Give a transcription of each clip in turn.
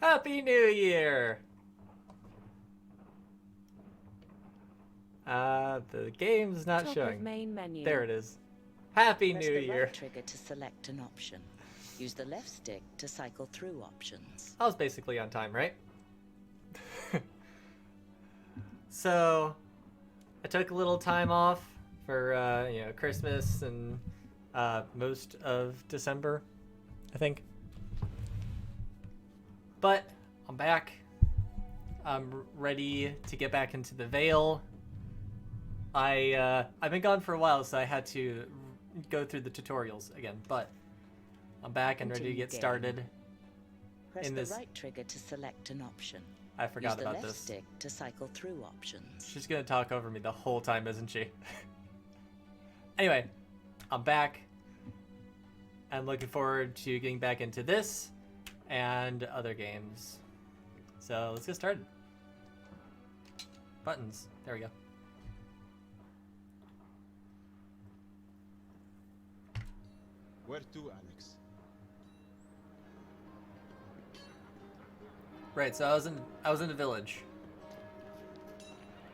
Happy New Year! The game's not Top showing. of main menu. There it is. Happy Press New the Year. right trigger to select an option. Use the left stick to cycle through options. I was basically on time, right? So, I took a little time off for, Christmas and most of December, I think. But I'm back. I'm ready to get back into the Vale. I've been gone for a while, so I had to go through the tutorials again. But I'm back and ready to get started. Press the right trigger to select an option. I forgot about Use the this. left stick to cycle through options. She's gonna talk over me the whole time, isn't she? Anyway, I'm back. I'm looking forward to getting back into this and other games. So let's get started. Buttons. There we go. Where to, Alex? Right, so I was in a village.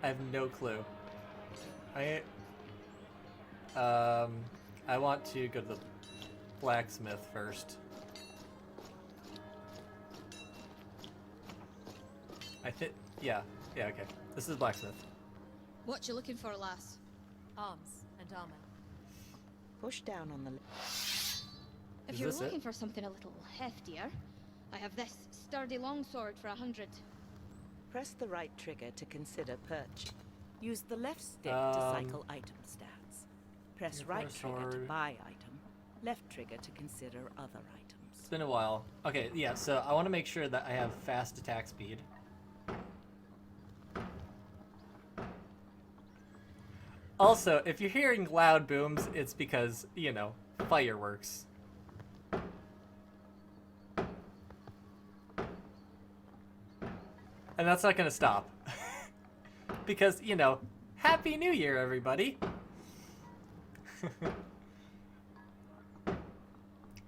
I have no clue. I want to go to the blacksmith first. Yeah, okay. This is blacksmith. What you looking for, lass? Arms and armor. Push down on the If Is you're this looking it? for something a little heftier, I have this sturdy longsword for 100. Press the right trigger to consider purchase. Use the left stick to cycle item stats. Press Your right first trigger to sword. buy item. Left trigger to consider other items. It's been a while. Okay, yeah, so I want to make sure that I have fast attack speed. Also, if you're hearing loud booms, it's because, fireworks. And that's not going to stop. Because, Happy New Year, everybody!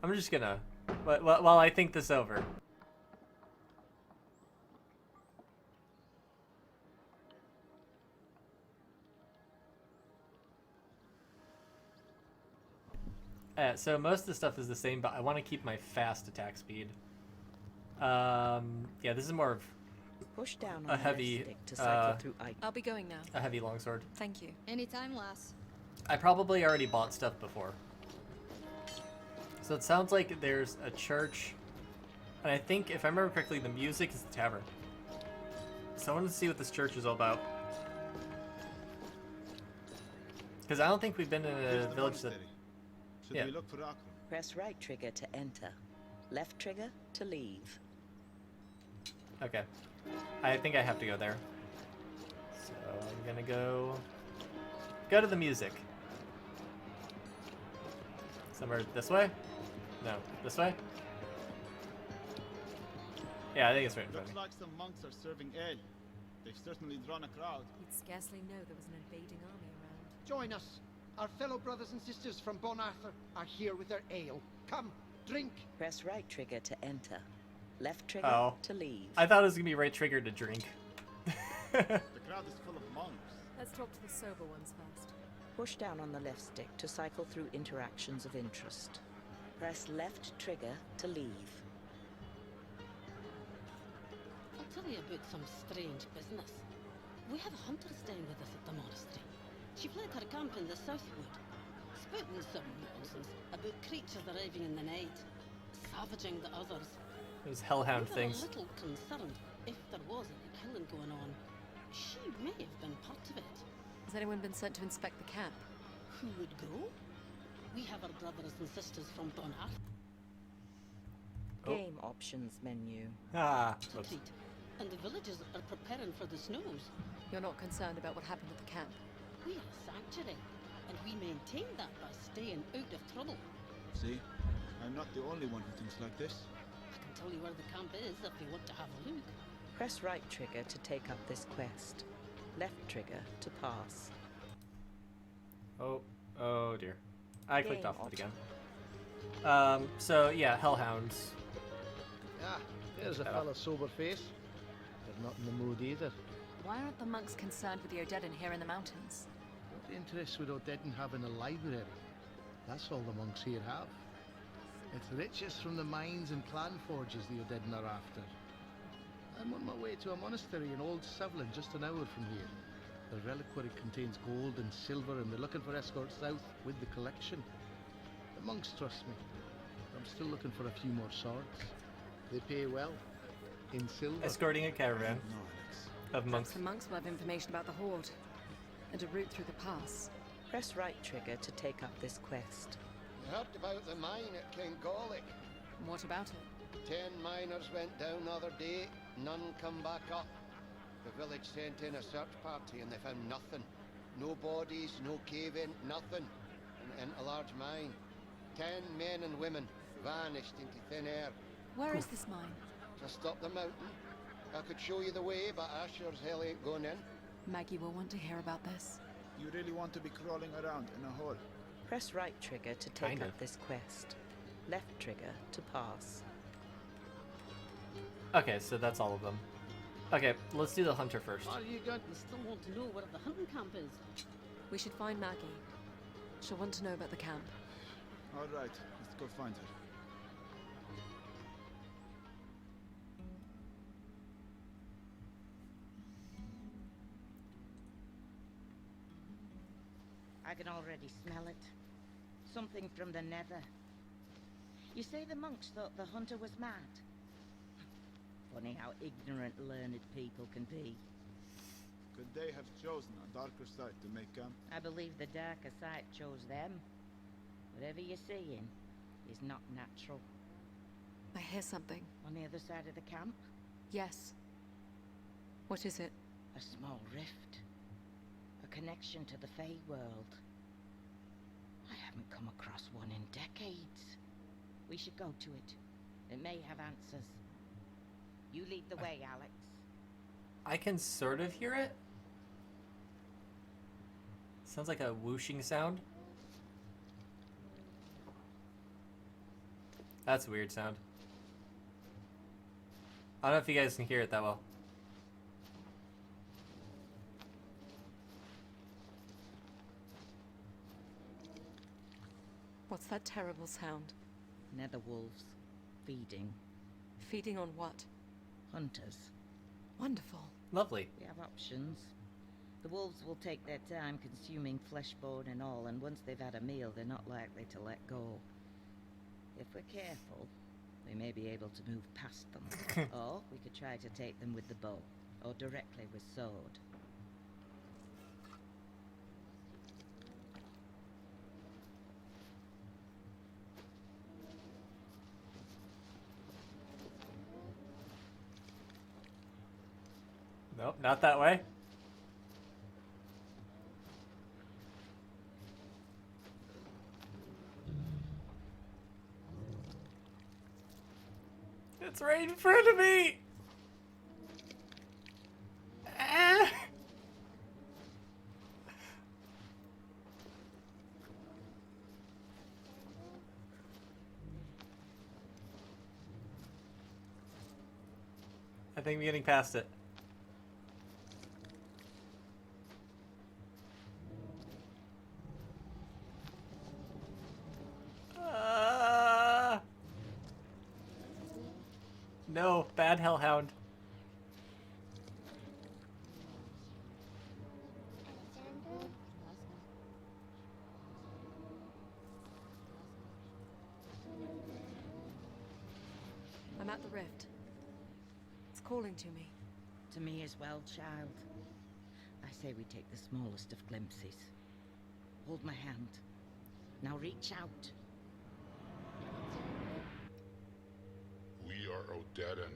I'm just gonna... While I think this over. So most of the stuff is the same, but I want to keep my fast attack speed. Yeah, this is more of Push down on a the heavy, left stick to cycle through items. I'll be going now. a heavy longsword. Thank you. Anytime, lass. I probably already bought stuff before. So it sounds like there's a church, and I think, if I remember correctly, the music is the tavern. So I want to see what this church is all about. Because I don't think we've been in Here's a the village that... monastery. Should yeah. we look for Hachen? Press right trigger to enter. Left trigger to leave. Okay. I think I have to go there. So I'm gonna go to the music. Somewhere this way? No, this way? Yeah, I think it's right in front Looks of me. like some monks are serving ale. They've certainly drawn a crowd. You'd scarcely know there was an invading army around. Join us. Our fellow brothers and sisters from Bon Arthur are here with their ale. Come, drink. Press right trigger to enter. Left trigger Oh. to leave. I thought it was gonna be right trigger to drink. The crowd is full of monks. Let's talk to the sober ones first. Push down on the left stick to cycle through interactions of interest. Press left trigger to leave. I'll tell you about some strange business. We have a hunter staying with us at the monastery. She fled her camp in the southwood, spouting some nonsense about creatures arriving in the night, savaging the others. Those hellhound We were things. a little concerned if there was any killing going on. She may have been part of it. Has anyone been sent to inspect the camp? Who would go? We have our brothers and sisters from Bon Arthur Oh. Game options menu. Ah, to whoops. treat, and the villagers are preparing for the snows. You're not concerned about what happened at the camp? We are a sanctuary, and we maintain that by staying out of trouble. See? I'm not the only one who thinks like this. I can tell you where the camp is if you want to have a look. Press right trigger to take up this quest. Left trigger to pass. Oh dear. I clicked Game off of it again. So yeah, hellhounds. Ah, Ah, there's a fella sober face. They're not in the mood either. Why aren't the monks concerned with the Odedan here in the mountains? What interest would Odedan have in a library? That's all the monks here have. It's riches from the mines and clan forges the Odedan are after. I'm on my way to a monastery in Old Sevlin, just an hour from here. The reliquary contains gold and silver, and they're looking for escorts south with the collection. The monks trust me. I'm still looking for a few more swords. They pay well. In silver. Escorting a caravan of monks. The monks will have information about the Horde. And a route through the pass. Press right trigger to take up this quest. You heard about the mine at Kengolic? What about it? 10 miners went down the other day, none come back up. The village sent in a search party and they found nothing. No bodies, no cave-in, nothing. And a large mine. 10 men and women vanished into thin air. Where is this mine? Just up the mountain. I could show you the way, but I sure as hell ain't going in. Maggie will want to hear about this. You really want to be crawling around in a hole? Press right trigger to take Kinda. up this quest. Left trigger to pass. Okay, so that's all of them. Okay, let's do the hunter first. Are you going to still want to know where the hunting camp is? We should find Maggie. She'll want to know about the camp. All right, let's go find her. I can already smell it. Something from the nether. You say the monks thought the hunter was mad? Funny how ignorant learned people can be. Could they have chosen a darker side to make camp? I believe the darker side chose them. Whatever you're seeing is not natural. I hear something. On the other side of the camp, Yes. What is it? a small rift. A connection to the Fey world. I haven't come across one in decades. We should go to it. It may have answers. You lead the way, Alex. I can sort of hear it. Sounds like a whooshing sound. That's a weird sound. I don't know if you guys can hear it that well. What's that terrible sound? Nether wolves. Feeding. Feeding on what? Hunters. Wonderful. Lovely. We have options. The wolves will take their time consuming flesh, bone and all, and once they've had a meal, they're not likely to let go. If we're careful, we may be able to move past them. Or we could try to take them with the bow, or directly with sword. Nope, not that way. It's right in front of me! Ah! I think we're getting past it. No, bad hellhound. I'm at the rift. It's calling to me. To me as well, child. I say we take the smallest of glimpses. Hold my hand. Now reach out. We are Odedan.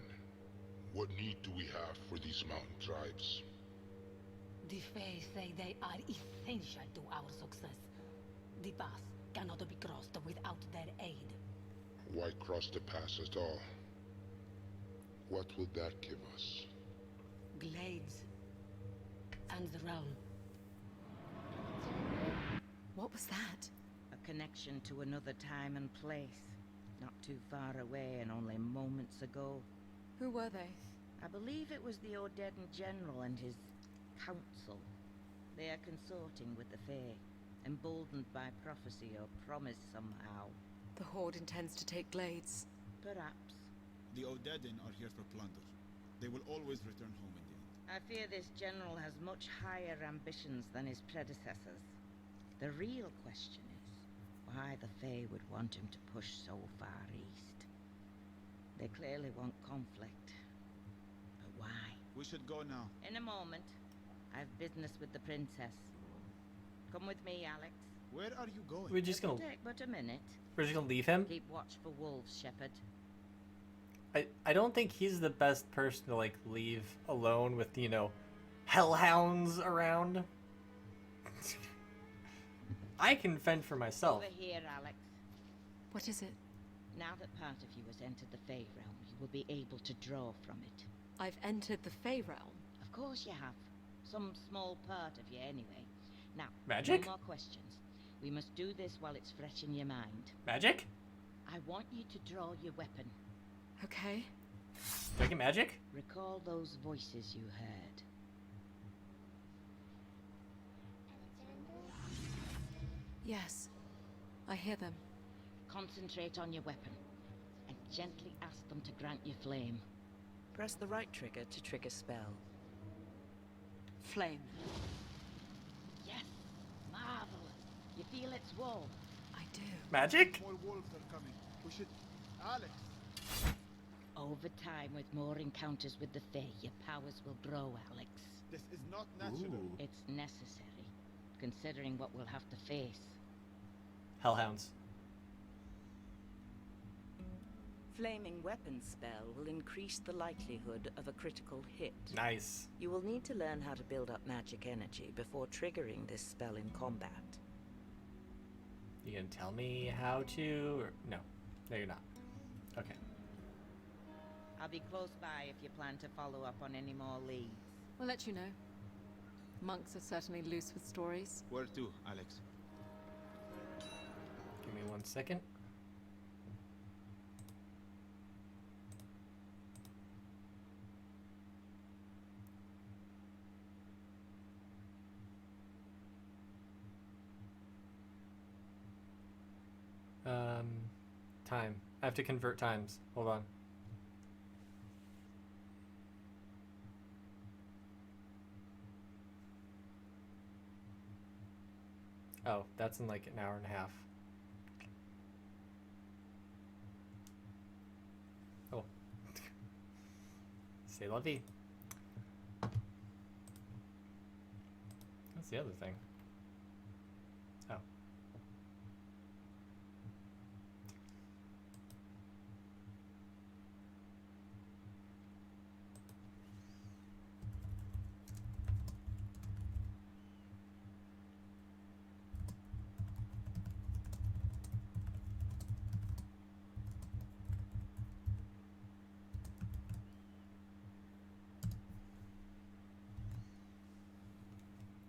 What need do we have for these mountain tribes? The Fae say they are essential to our success. The pass cannot be crossed without their aid. Why cross the pass at all? What will that give us? Glades. And the realm. What was that? A connection to another time and place. Not too far away and only moments ago. Who were they? I believe it was the Odedan General and his council. They are consorting with the Fae, emboldened by prophecy or promise somehow. The Horde intends to take Glades. Perhaps. The Odedan are here for plunder. They will always return home in the end. I fear this general has much higher ambitions than his predecessors. The real question is why the Fae would want him to push so far east. They clearly want conflict. But why? We should go now. In a moment. I've business with the princess. Come with me, Alex. Where are you going? We're just gonna. It'll take but a minute. We're just gonna leave him. Keep watch for wolves, Shepherd. I don't think he's the best person to like leave alone with, you know, hellhounds around. I can fend for myself. Over here, Alex. What is it? Now that part of you has entered the Fae realm, you will be able to draw from it. I've entered the Fae realm. Of course you have. Some small part of you anyway. Now, Magic? no more questions. We must do this while it's fresh in your mind. Magic? I want you to draw your weapon. Okay. Do I get magic? Recall those voices you heard. Yes. I hear them. Concentrate on your weapon, and gently ask them to grant you flame. Press the right trigger to trigger spell. Flame. Yes! Marvelous! You feel its wall? I do. Magic? More wolves are coming. We should... Alex! Over time, with more encounters with the Fae, your powers will grow, Alex. This is not natural. Ooh. It's necessary, considering what we'll have to face. Hellhounds. Flaming weapon spell will increase the likelihood of a critical hit. Nice. You will need to learn how to build up magic energy before triggering this spell in combat. You gonna tell me how to? Or... No. No, you're not. Okay. I'll be close by if you plan to follow up on any more leads. We'll let you know. Monks are certainly loose with stories. Where to, Alex? Give me 1 second. Time. I have to convert times. Hold on. Oh, that's in like an hour and a half. Oh. C'est la vie. That's the other thing. Oh.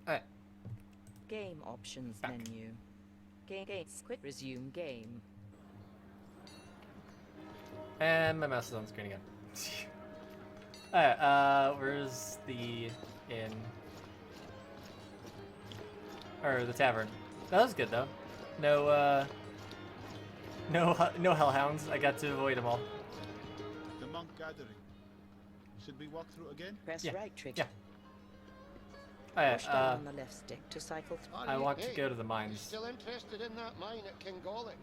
Alright. Game options Back. menu. Game. Quit. Resume game. And my mouse is on screen again. Alright, where's the inn? Or the tavern. That was good though. No, no hellhounds. I got to avoid them all. The monk gathering. Should we walk through again? Press Yeah. right trigger. Yeah. Alright, Push down on the left stick to cycle through. I want to Hey, go to the you mines. still interested in that mine at Kingolic?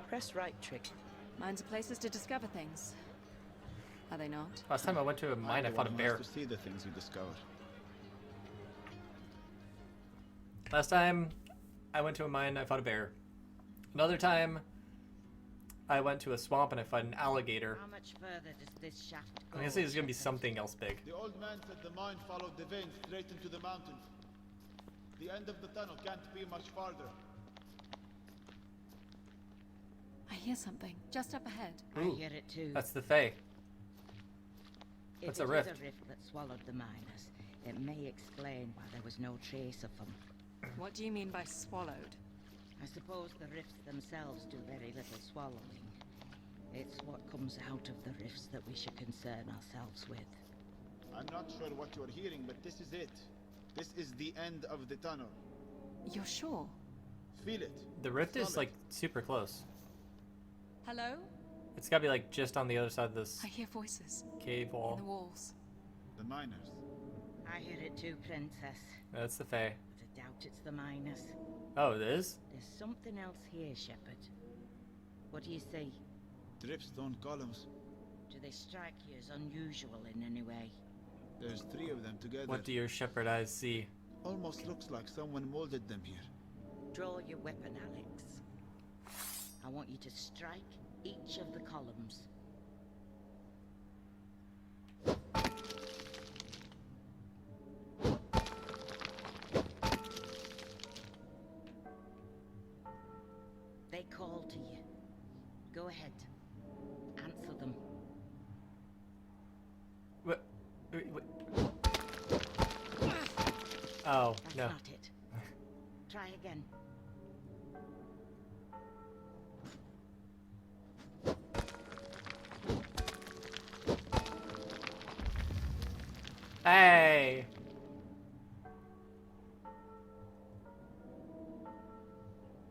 Press right trigger. Mines are places to discover things. Are they not? Last time I went to a mine, I fought a Everyone bear. wants to see the things you discover. Last time I went to a mine, I fought a bear. Another time, I went to a swamp and I fought an alligator. How much further does this shaft go? I'm gonna say there's gonna be Shepherd? something else big. The old man said the mine followed the vein straight into the mountains. The end of the tunnel can't be much farther. I hear something just up ahead. I Ooh, hear it too. That's the Fae. If That's it a is rift. a rift that swallowed the miners, it may explain why there was no trace of them. What do you mean by swallowed? I suppose the rifts themselves do very little swallowing. It's what comes out of the rifts that we should concern ourselves with. I'm not sure what you're hearing, but this is it. This is the end of the tunnel. You're sure? Feel it. The rift is Solid. like super close. Hello? It's gotta be like just on the other side of this I hear voices cave in the wall. walls. The miners. I hear it too, Princess. That's the Fae. But I doubt it's the miners. Oh, it is? There's something else here, Shepherd. What do you see? Dripstone columns. Do they strike you as unusual in any way? There's 3 of them together. What do your shepherd eyes see? Almost looks like someone molded them here. Draw your weapon, Alex. I want you to strike each of the columns. They call to you. Go ahead. Answer them. What? Oh, That's no. not it. Try again. Hey!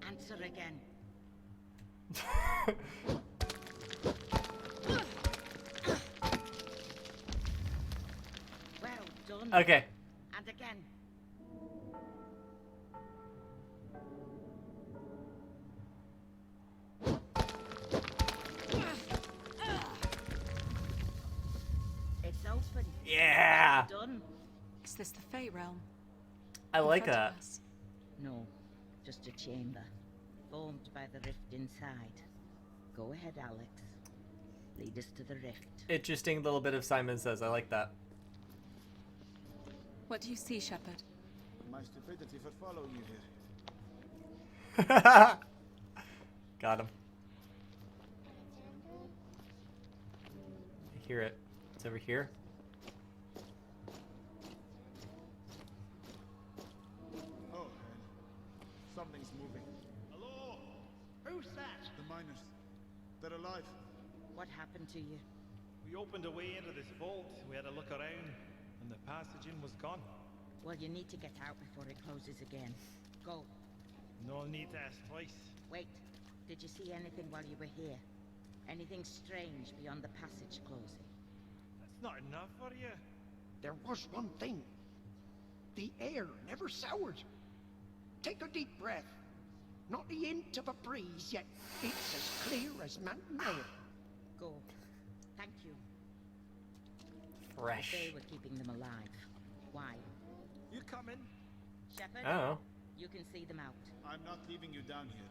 Answer again. Well done. Okay. And again. It's open. Yeah! Done. Is this the Fey realm? I In like front that. of us? No, just a chamber, formed by the rift inside. Go ahead, Alex. Lead us to the rift. Interesting little bit of Simon Says. I like that. What do you see, Shepherd? My stupidity for following you here. Got him. I hear it. It's over here. Oh, hell. Something's moving. Hello? Who's that? The miners. They're alive. What happened to you? We opened a way into this vault. We had a look around, and the passage in was gone. Well, you need to get out before it closes again. Go. No need to ask twice. Wait. Did you see anything while you were here? Anything strange beyond the passage closing? That's not enough for you. There was one thing. The air never soured. Take a deep breath. Not the hint of a breeze, yet it's as clear as mountain air. Go. Thank you. Fresh. They were keeping them alive. Why? You coming? Shepherd? Oh. You can see them out. I'm not leaving you down here.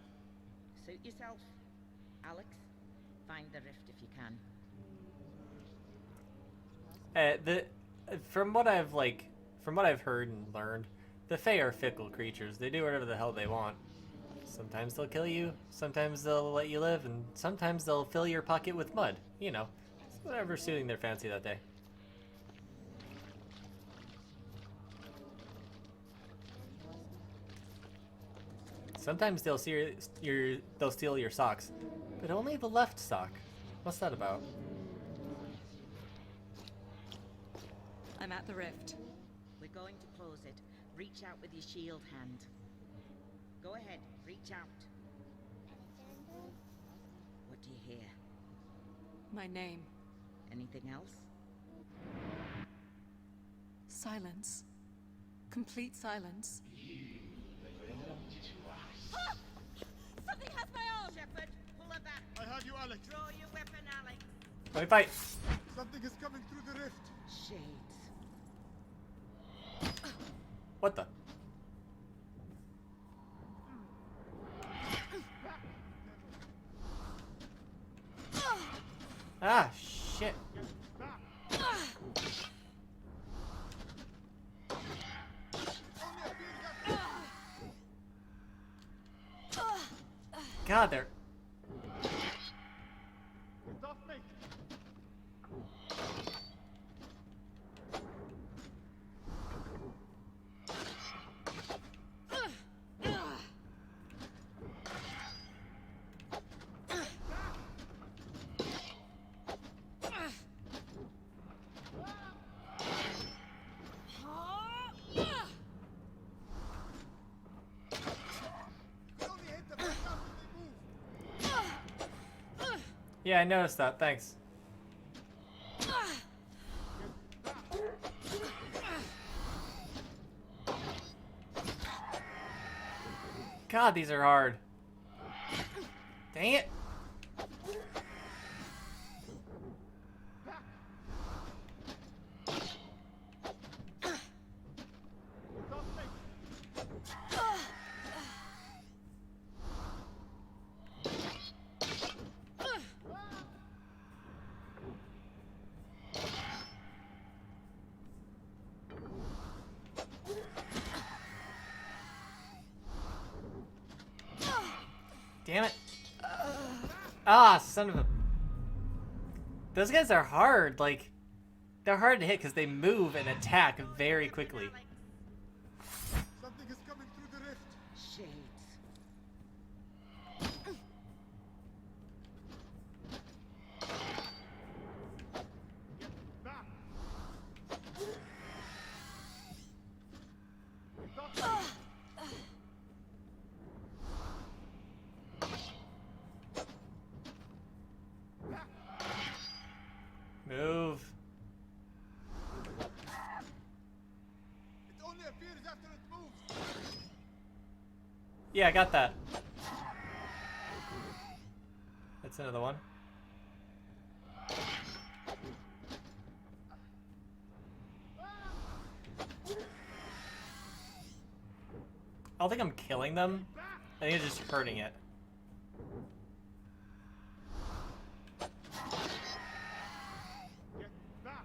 Suit yourself. Alex, find the rift if you can. From what I've heard and learned, the Fae are fickle creatures. They do whatever the hell they want. Sometimes they'll kill you, sometimes they'll let you live, and sometimes they'll fill your pocket with mud. You know, it's whatever's suiting their fancy that day. Sometimes they'll steal your socks, but only the left sock. What's that about? I'm at the rift. We're going to close it. Reach out with your shield hand. Go ahead, reach out. What do you hear? My name. Anything else? Silence. Complete silence. Something has my arm! Shepherd, pull her back. I have you, Alex. Draw your weapon, Alex. Let me fight. Something is coming through the rift. Shades. What the? Ah, shit. God, they're... Stop me. Yeah, I noticed that. Thanks. God, these are hard. Dang it. Damn it. Ah, son of a... Those guys are hard. Like, they're hard to hit because they move and attack very quickly. Something is coming through the rift. Shades. Back. Move. It only appears after it moves. Yeah, I got that. That's another one. I don't think I'm killing them. I think it's just hurting it. Get back.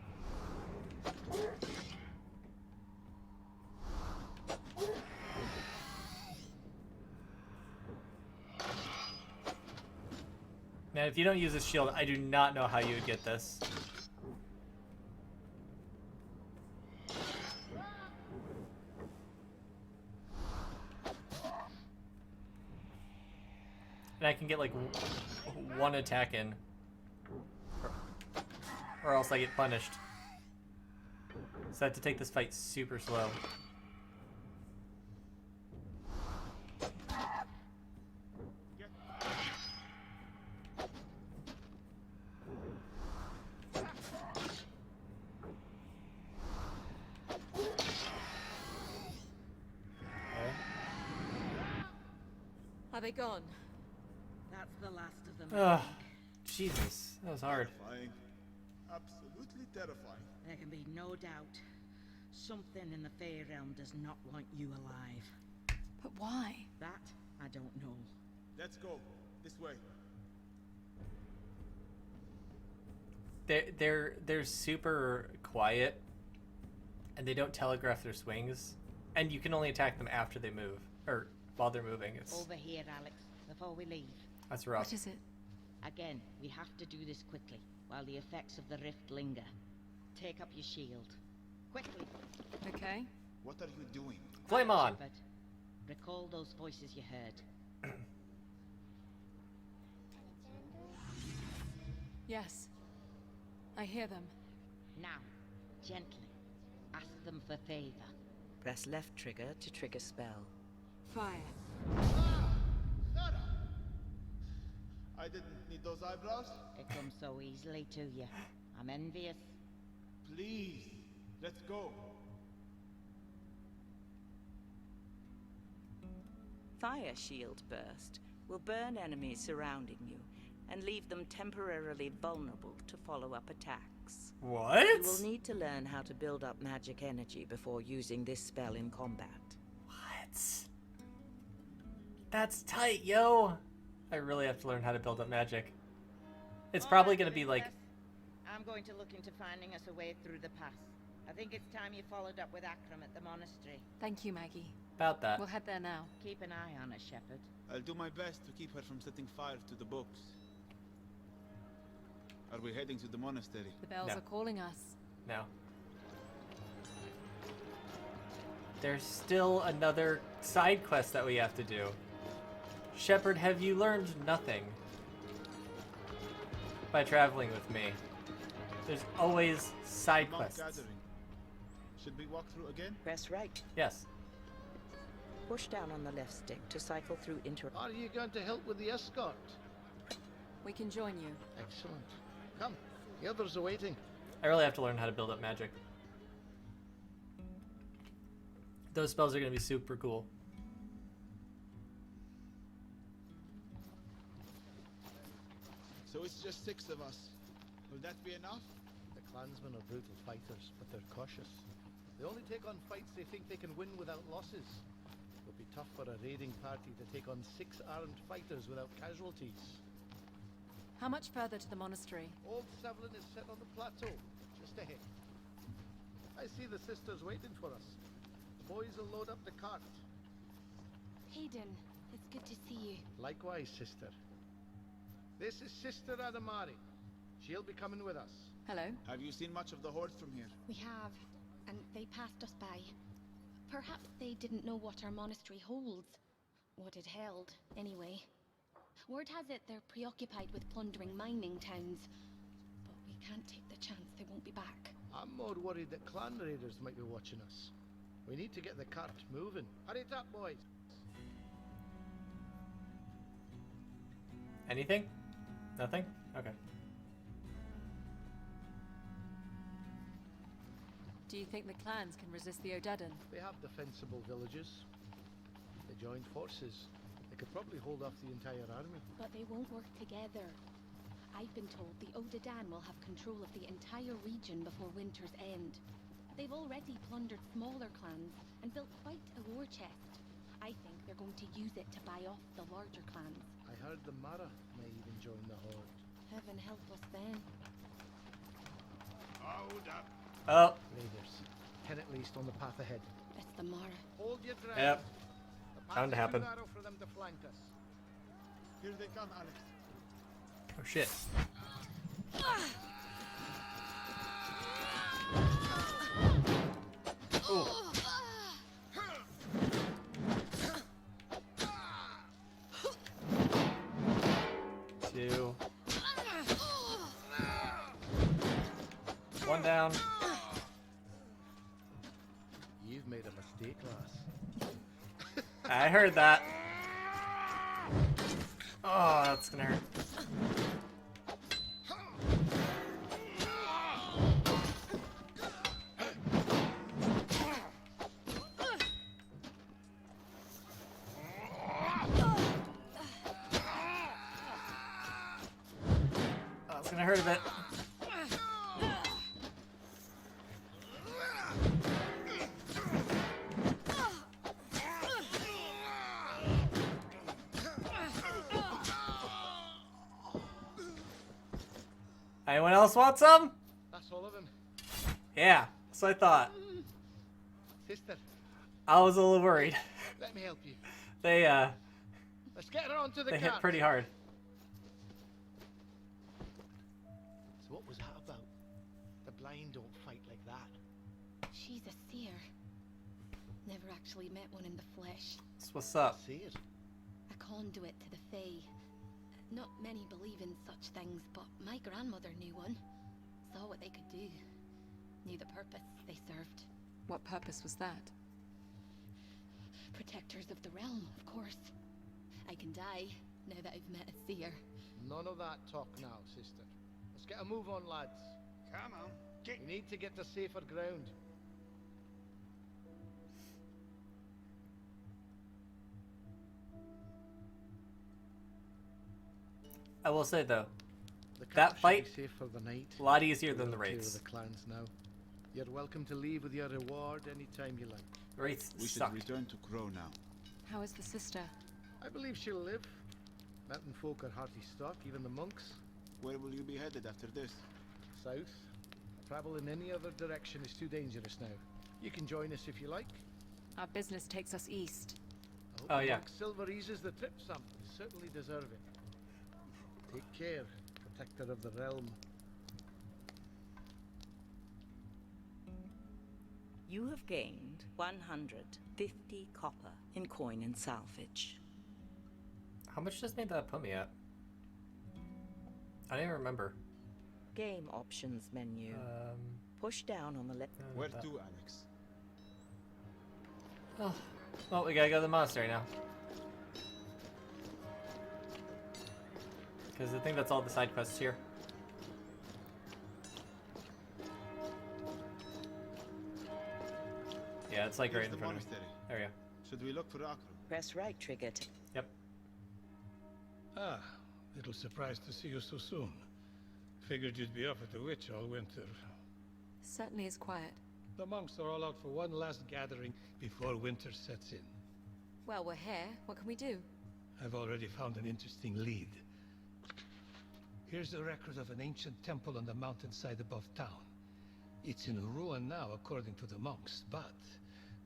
Man, if you don't use this shield, I do not know how you would get this. And I can get like one attack in. Or else I get punished. So I have to take this fight super slow. Are they gone? That's the last of them. Ugh, Jesus, that was hard. Terrifying. Absolutely terrifying. There can be no doubt. Something in the Fey realm does not want you alive. But why? That I don't know. Let's go. This way. They're super quiet, and they don't telegraph their swings, and you can only attack them after they move, or while they're moving. It's Over here, Alex, before we leave. That's rough. What is it? Again, we have to do this quickly, while the effects of the rift linger. Take up your shield. Quickly. Okay. What are you doing? Flame on. Shepard, recall those voices you heard. Yes. I hear them. Now, gently, ask them for favor. Press left trigger to trigger spell. Fire. Sarah! I didn't need those eyebrows. It comes so easily to you. I'm envious. Please, let's go. Fire shield burst will burn enemies surrounding you and leave them temporarily vulnerable to follow-up attacks. What? You will need to learn how to build up magic energy before using this spell in combat. What? That's tight, yo. I really have to learn how to build up magic. It's probably gonna be like... I'm going to look into finding us a way through the pass. I think it's time you followed up with Akram at the monastery. Thank you, Maggie. About that. We'll head there now. Keep an eye on her, Shepard. I'll do my best to keep her from setting fire to the books. Are we heading to the monastery? The bells No. are calling us. No. There's still another side quest that we have to do. Shepard, have you learned nothing by traveling with me? There's always side Monk quests. gathering. Should we walk through again? Press right. Yes. Push down on the left stick to cycle through inter... Are you going to help with the escort? We can join you. Excellent. Come, the others are waiting. I really have to learn how to build up magic. Those spells are going to be super cool. So it's just 6 of us. Will that be enough? The clansmen are brutal fighters, but they're cautious. They only take on fights they think they can win without losses. It'll be tough for a raiding party to take on 6 armed fighters without casualties. How much further to the monastery? Old Sevlin is set on the plateau, just ahead. I see the sisters waiting for us. The boys will load up the cart. Hayden, it's good to see you. Likewise, sister. This is Sister Adamari. She'll be coming with us. Hello. Have you seen much of the Horde from here? We have, and they passed us by. Perhaps they didn't know what our monastery holds. What it held, anyway. Word has it they're preoccupied with plundering mining towns. But we can't take the chance they won't be back. I'm more worried that clan raiders might be watching us. We need to get the cart moving. Hurry it up, boys. Anything? Nothing? Okay. Do you think the clans can resist the Odedan? They have defensible villages. They joined forces. They could probably hold off the entire army. But they won't work together. I've been told the Odedan will have control of the entire region before winter's end. They've already plundered smaller clans and built quite a war chest. I think they're going to use it to buy off the larger clans. I heard the Mara may even join the Horde. Heaven help us then. Hold up. Oh. Raiders. 10 at least on the path ahead. It's the Mara. Hold your ground. Yep. The path Bound to is too happen. narrow for them to flank us. Here they come, Alex. Oh shit. Ooh. 2. 1 down. You've made a mistake, lass. I heard that. Oh, that's gonna hurt. Oh, it's gonna hurt a bit. Anyone else want some? That's all of them. Yeah, so I thought. Sister, I was a little worried. let me help you. They Let's get her onto the they cart. hit pretty hard. So what was that about? The blind don't fight like that. She's a seer. Never actually met one in the flesh. So what's up? See it? A conduit to the Fae. Not many believe in such things, but my grandmother knew one. Saw what they could do. Knew the purpose they served. What purpose was that? Protectors of the realm, of course. I can die now that I've met a seer. None of that talk now, sister. Let's get a move on, lads. Come on. Get. We need to get to safer ground. I will say though, The cart that should be fight safe for the night. a lot easier than the We're clear of raids. the clans now. You're welcome to leave with your reward anytime you like. Raids We should suck. return to Crow now. How is the sister? I believe she'll live. Mountain folk are hearty stock, even the monks. Where will you be headed after this? South. Travel in any other direction is too dangerous now. You can join us if you like. Our business takes us east. I hope Oh, the yeah. monk silver eases the trip some. You certainly deserve it. Take care, protector of the realm. You have gained 150 copper in coin and salvage. How much does that put me at? I don't even remember. Game options menu. Push down on the left. Where to, Alex? Oh, well, we gotta go to the monastery now. Because I think that's all the side quests here. Yeah, it's like Here's right in the front of me. monastery. There we go. Should we look for Akram? Press right trigger to... Yep. Ah, little surprised to see you so soon. Figured you'd be up at the witch all winter. Certainly is quiet. The monks are all out for one last gathering before winter sets in. Well, we're here. What can we do? I've already found an interesting lead. Here's a record of an ancient temple on the mountainside above town. It's in ruin now, according to the monks, but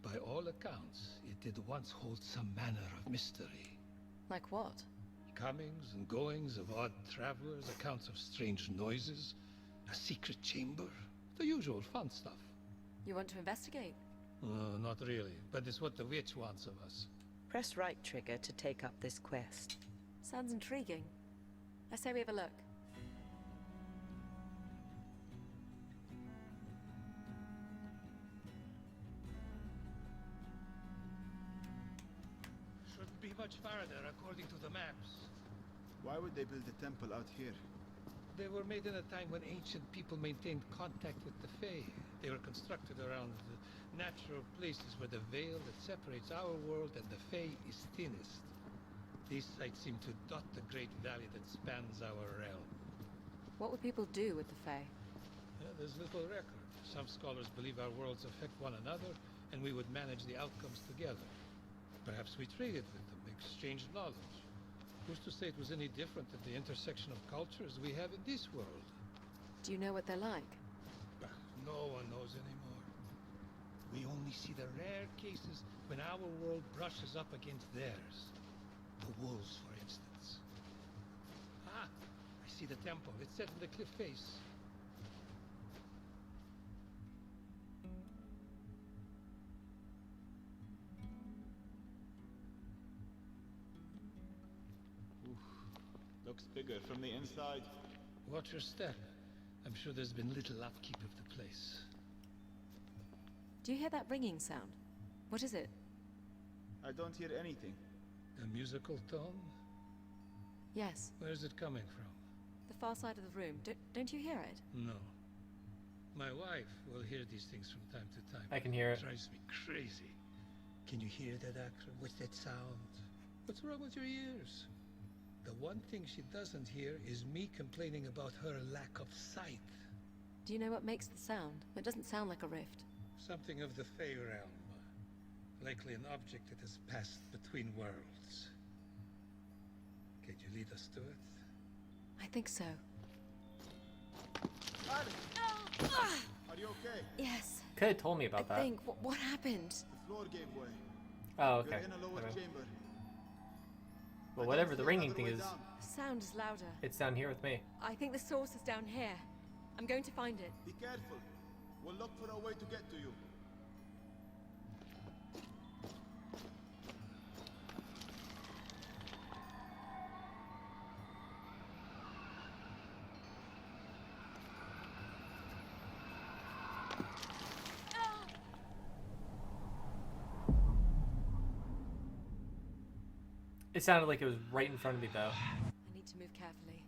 by all accounts, it did once hold some manner of mystery. Like what? Comings and goings of odd travelers, accounts of strange noises, a secret chamber, the usual fun stuff. You want to investigate? Not really, but it's what the witch wants of us. Press right trigger to take up this quest. Sounds intriguing. I say we have a look. Shouldn't be much farther, according to the maps. Why would they build a temple out here? They were made in a time when ancient people maintained contact with the Fae. They were constructed around the natural places where the veil that separates our world and the Fae is thinnest. These sites seem to dot the great valley that spans our realm. What would people do with the Fae? There's little record. Some scholars believe our worlds affect one another, and we would manage the outcomes together. Perhaps we traded with them, exchanged knowledge. Who's to say it was any different at the intersection of cultures we have in this world? Do you know what they're like? No one knows anymore. We only see the rare cases when our world brushes up against theirs. The wolves, for instance. Ah, I see the temple. It's set in the cliff face. Looks bigger from the inside. Watch your step. I'm sure there's been little upkeep of the place. Do you hear that ringing sound? What is it? I don't hear anything. A musical tone? Yes. Where's it coming from? The far side of the room. Don't you hear it? No. My wife will hear these things from time to time. I can hear it. Drives me crazy. Can you hear that, Akram? What's that sound? What's wrong with your ears? The one thing she doesn't hear is me complaining about her lack of sight. Do you know what makes the sound? It doesn't sound like a rift. Something of the Fey realm. Likely an object that has passed between worlds. Can you lead us to it? I think so. Are you okay? Yes. Could have told me about that. I think. What happened? The floor gave way. Oh, okay. You're in a lower Okay. chamber. Well, whatever the ringing thing is, Sound is louder. it's down here with me. I think the source is down here. I'm going to find it. Be careful. We'll look for a way to get to you. It sounded like it was right in front of me, though. I need to move carefully.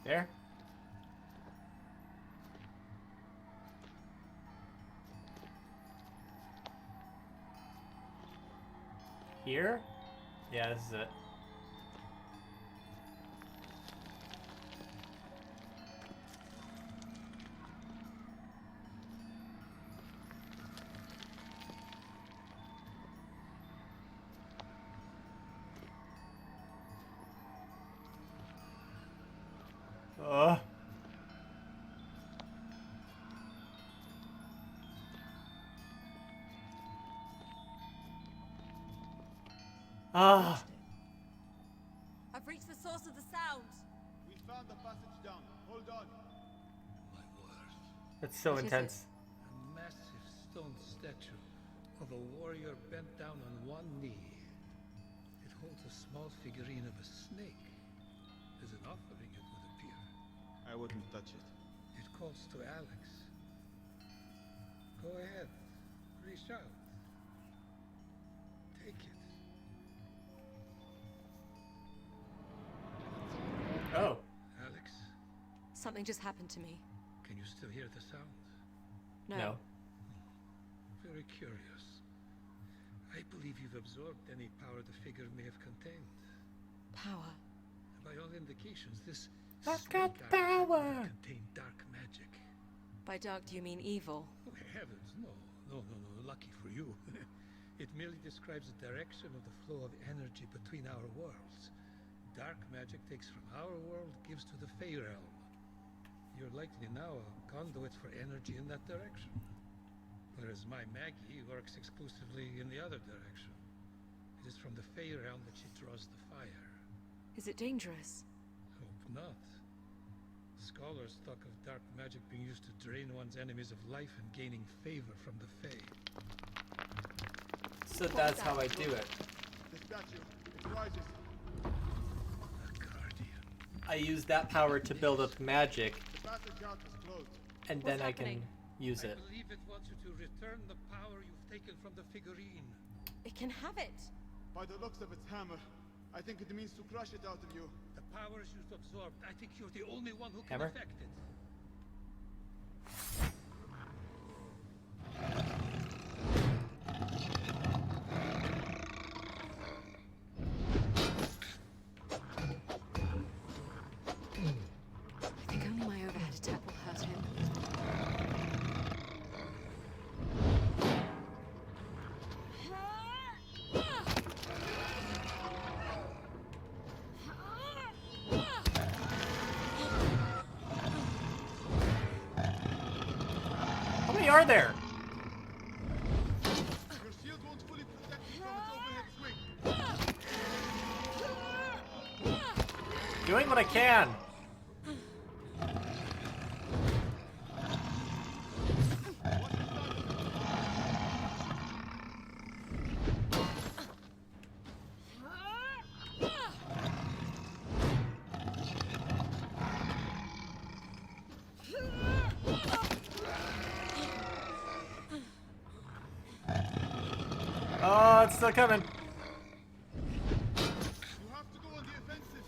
There? Here? Yeah, this is it. Ah. I've reached the source of the sound. We found the passage down. Hold on. My word. It's so What is intense. A massive stone statue of a warrior bent down on one knee. It holds a small figurine of a snake. As an offering, it would appear. I wouldn't touch it. It calls to Alex. Go ahead. Reach out. Take it. Oh. Alex, Something just happened to me. can you still hear the sound? No. Very curious. I believe you've absorbed any power the figure may have contained. Power. By all indications, this I've got snake power. artifact contained dark magic. By dark, do you mean evil? Oh, heavens, no. No. Lucky for you. It merely describes the direction of the flow of energy between our worlds. Dark magic takes from our world, gives to the Fey realm. You're likely now a conduit for energy in that direction. Whereas my Maggie works exclusively in the other direction. It is from the Fey realm that she draws the fire. Is it dangerous? Hope not. Scholars talk of dark magic being used to drain one's enemies of life and gaining favor from the Fey. So that's how I do it. The statue, it rises. A guardian. I use that power to build up magic, The passage out is closed. and What's then I happening? can use I it. believe it wants you to return the power you've taken from the figurine. It can have it. By the looks of its hammer, I think it means to crush it out of you. The powers you've absorbed, I think you're the only one who can Hammer? affect it. I think only my overhead attack will hurt him. How many are there? Your shield won't fully protect you from its overhead swing. Doing what I can. Oh, it's still coming. You have to go on the offensive.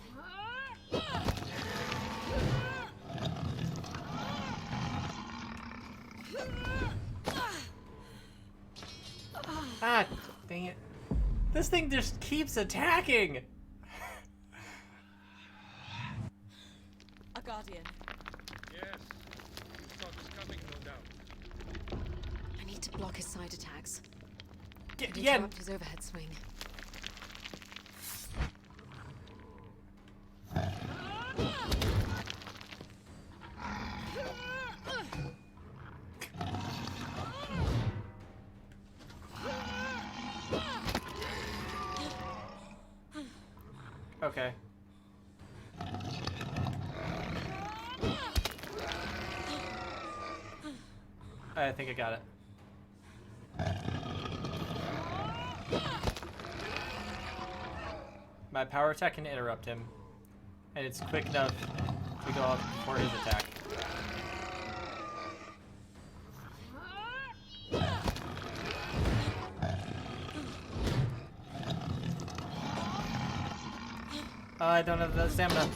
Ah, dang it. This thing just keeps attacking. A guardian. Yes. You saw this coming, no doubt. I need to block his side attacks. Get And again. interrupt his overhead swing. Okay. I think I got it. My power attack can interrupt him, and it's quick enough to go up for his attack. I don't have the stamina.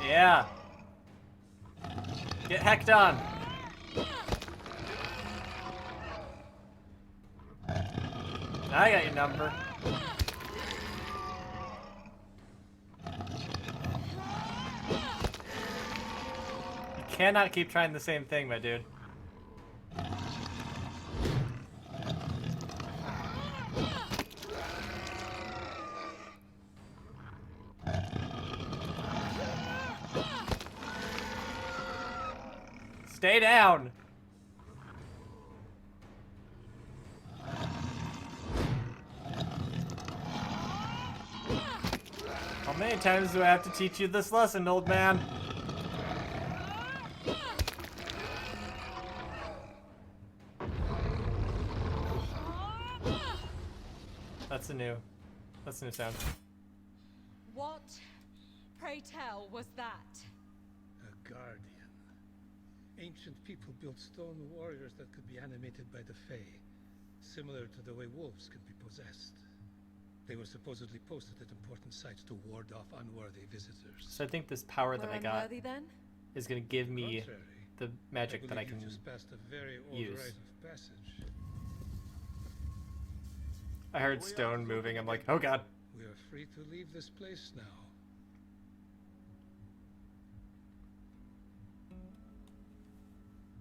Yeah. Get hecked on. I got your number. You cannot keep trying the same thing, my dude. Stay down. How many times do I have to teach you this lesson, old man? That's a new sound. What, pray tell, was that? A guardian. Ancient people built stone warriors that could be animated by the Fae, similar to the way wolves could be possessed. They were supposedly posted at important sites to ward off unworthy visitors. So I think this power that I got Unworthy, then? is going to give me the magic that I can just passed a very old use. rite of passage. I heard stone moving. I'm like, oh god. We are free to leave this place now.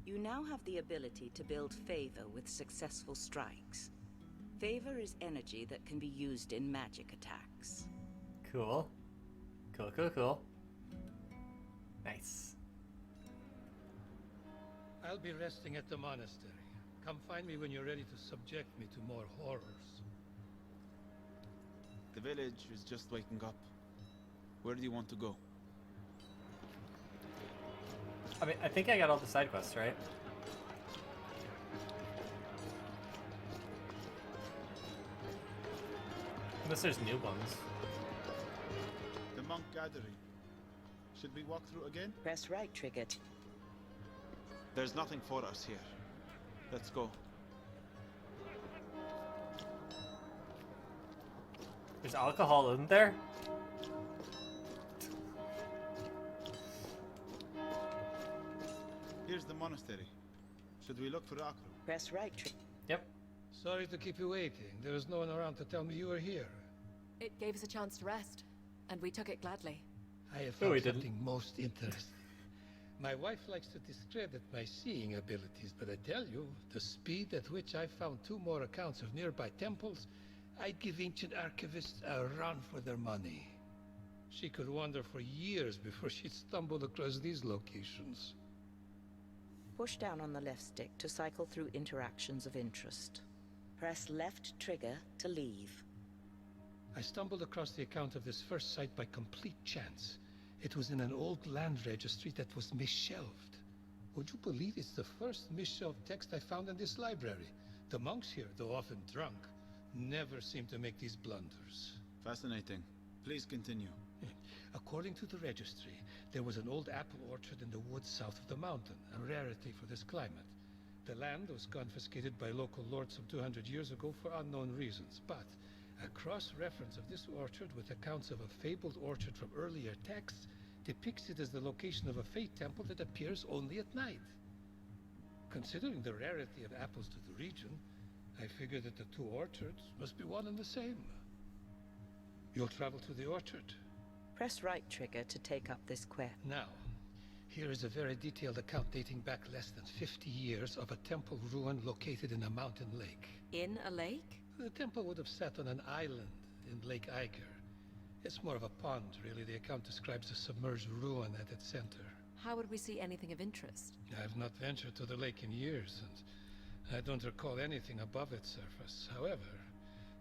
You now have the ability to build favor with successful strikes. Favor is energy that can be used in magic attacks. Cool. Cool. Nice. I'll be resting at the monastery. Come find me when you're ready to subject me to more horrors. The village is just waking up. Where do you want to go? I mean, I think I got all the side quests, right? Unless there's new ones. The monk gathering. Should we walk through again? Press right trigger. There's nothing for us here. Let's go. There's alcohol, isn't there? Here's the monastery. Should we look for Akru? Press right trigger. Yep. Sorry to keep you waiting. There was no one around to tell me you were here. It gave us a chance to rest, and we took it gladly. I have found something most interesting. My wife likes to discredit my seeing abilities, but I tell you, the speed at which I found 2 more accounts of nearby temples, I'd give ancient archivists a run for their money. She could wander for years before she'd stumble across these locations. Push down on the left stick to cycle through interactions of interest. Press left trigger to leave. I stumbled across the account of this first site by complete chance. It was in an old land registry that was misshelved. Would you believe it's the first misshelved text I found in this library? The monks here, though often drunk, never seem to make these blunders. Fascinating. Please continue. According to the registry, there was an old apple orchard in the woods south of the mountain, a rarity for this climate. The land was confiscated by local lords some 200 years ago for unknown reasons, but a cross-reference of this orchard with accounts of a fabled orchard from earlier texts depicts it as the location of a Fey temple that appears only at night. Considering the rarity of apples to the region, I figured that the 2 orchards must be one and the same. You'll travel to the orchard. Press right trigger to take up this quest. Now, here is a very detailed account dating back less than 50 years of a temple ruin located in a mountain lake. In a lake? The temple would have sat on an island in Lake Eiger. It's more of a pond, really. The account describes a submerged ruin at its center. How would we see anything of interest? I've not ventured to the lake in years, and I don't recall anything above its surface. However,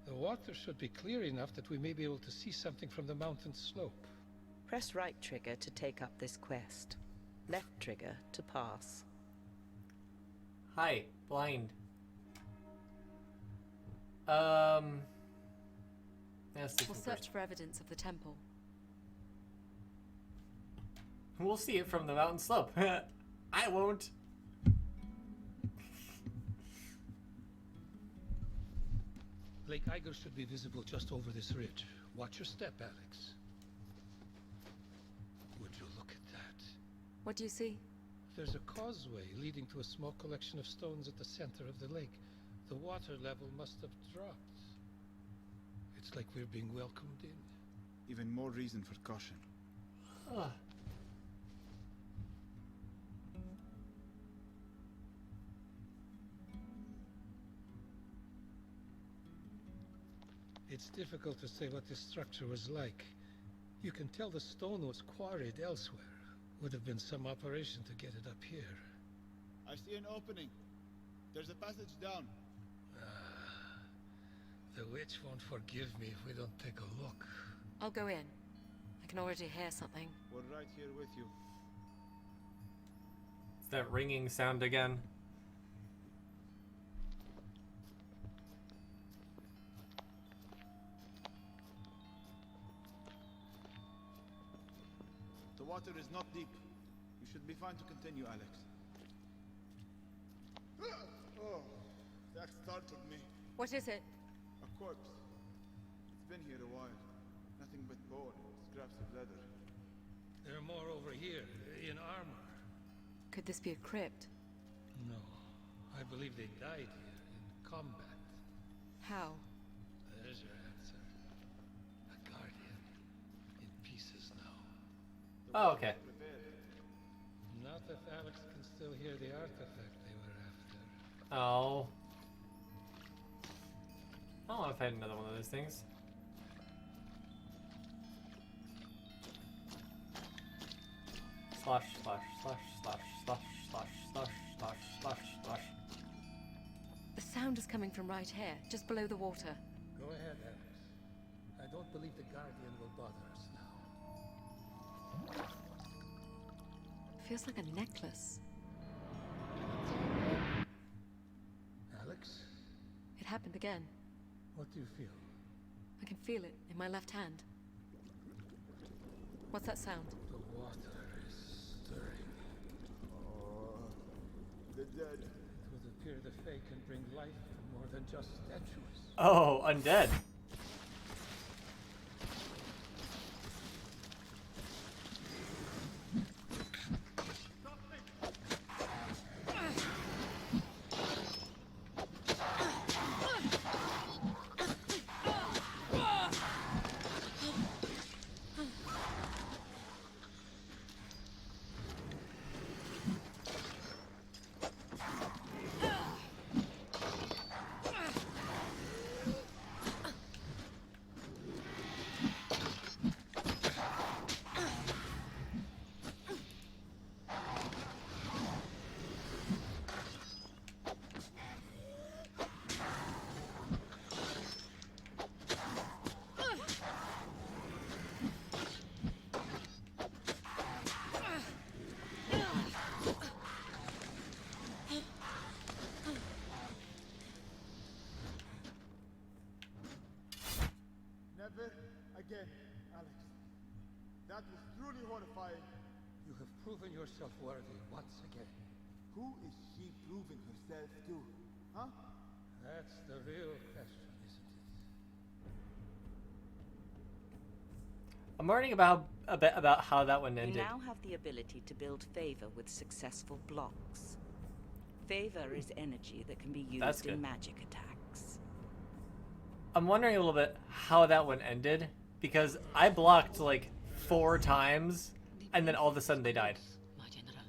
the water should be clear enough that we may be able to see something from the mountain slope. Press right trigger to take up this quest. Left trigger to pass. Hi, blind. We'll search for evidence of the temple. We'll see it from the mountain slope. I won't. Lake Eiger should be visible just over this ridge. Watch your step, Alex. Would you look at that? What do you see? There's a causeway leading to a small collection of stones at the center of the lake. The water level must have dropped. It's like we're being welcomed in. Even more reason for caution. It's difficult to say what this structure was like. You can tell the stone was quarried elsewhere. Would have been some operation to get it up here. I see an opening. There's a passage down. The witch won't forgive me if we don't take a look. I'll go in. I can already hear something. We're right here with you. It's that ringing sound again. The water is not deep. You should be fine to continue, Alex. Oh, that startled me. What is it? A corpse. It's been here a while. Nothing but bone, scraps of leather. There are more over here, in armor. Could this be a crypt? No. I believe they died here, in combat. How? There's your answer. A guardian. In pieces now. Oh, okay. Not if Alex can still hear the artifact they were after. Oh. I don't want to fight another one of those things. Slash, slash, slash, slash, slash, slash, slash, slash, slash, slash. The sound is coming from right here, just below the water. Go ahead, Alex. I don't believe the guardian will bother us now. Feels like a necklace. Alex? It happened again. What do you feel? I can feel it in my left hand. What's that sound? The water is stirring. Oh, the dead. It would appear the Fae can bring life to more than just statues. Oh, undead. Never again, Alex. That was truly horrifying. You have proven yourself worthy once again. Who is she proving herself to? Huh? That's the real question, isn't it? I'm learning about a bit about how that one ended. You now have the ability to build favor with successful blocks. Favor is energy that can be used in magic attacks. I'm wondering a little bit how that one ended, because I blocked like 4 times, and then all of a sudden they died. My general,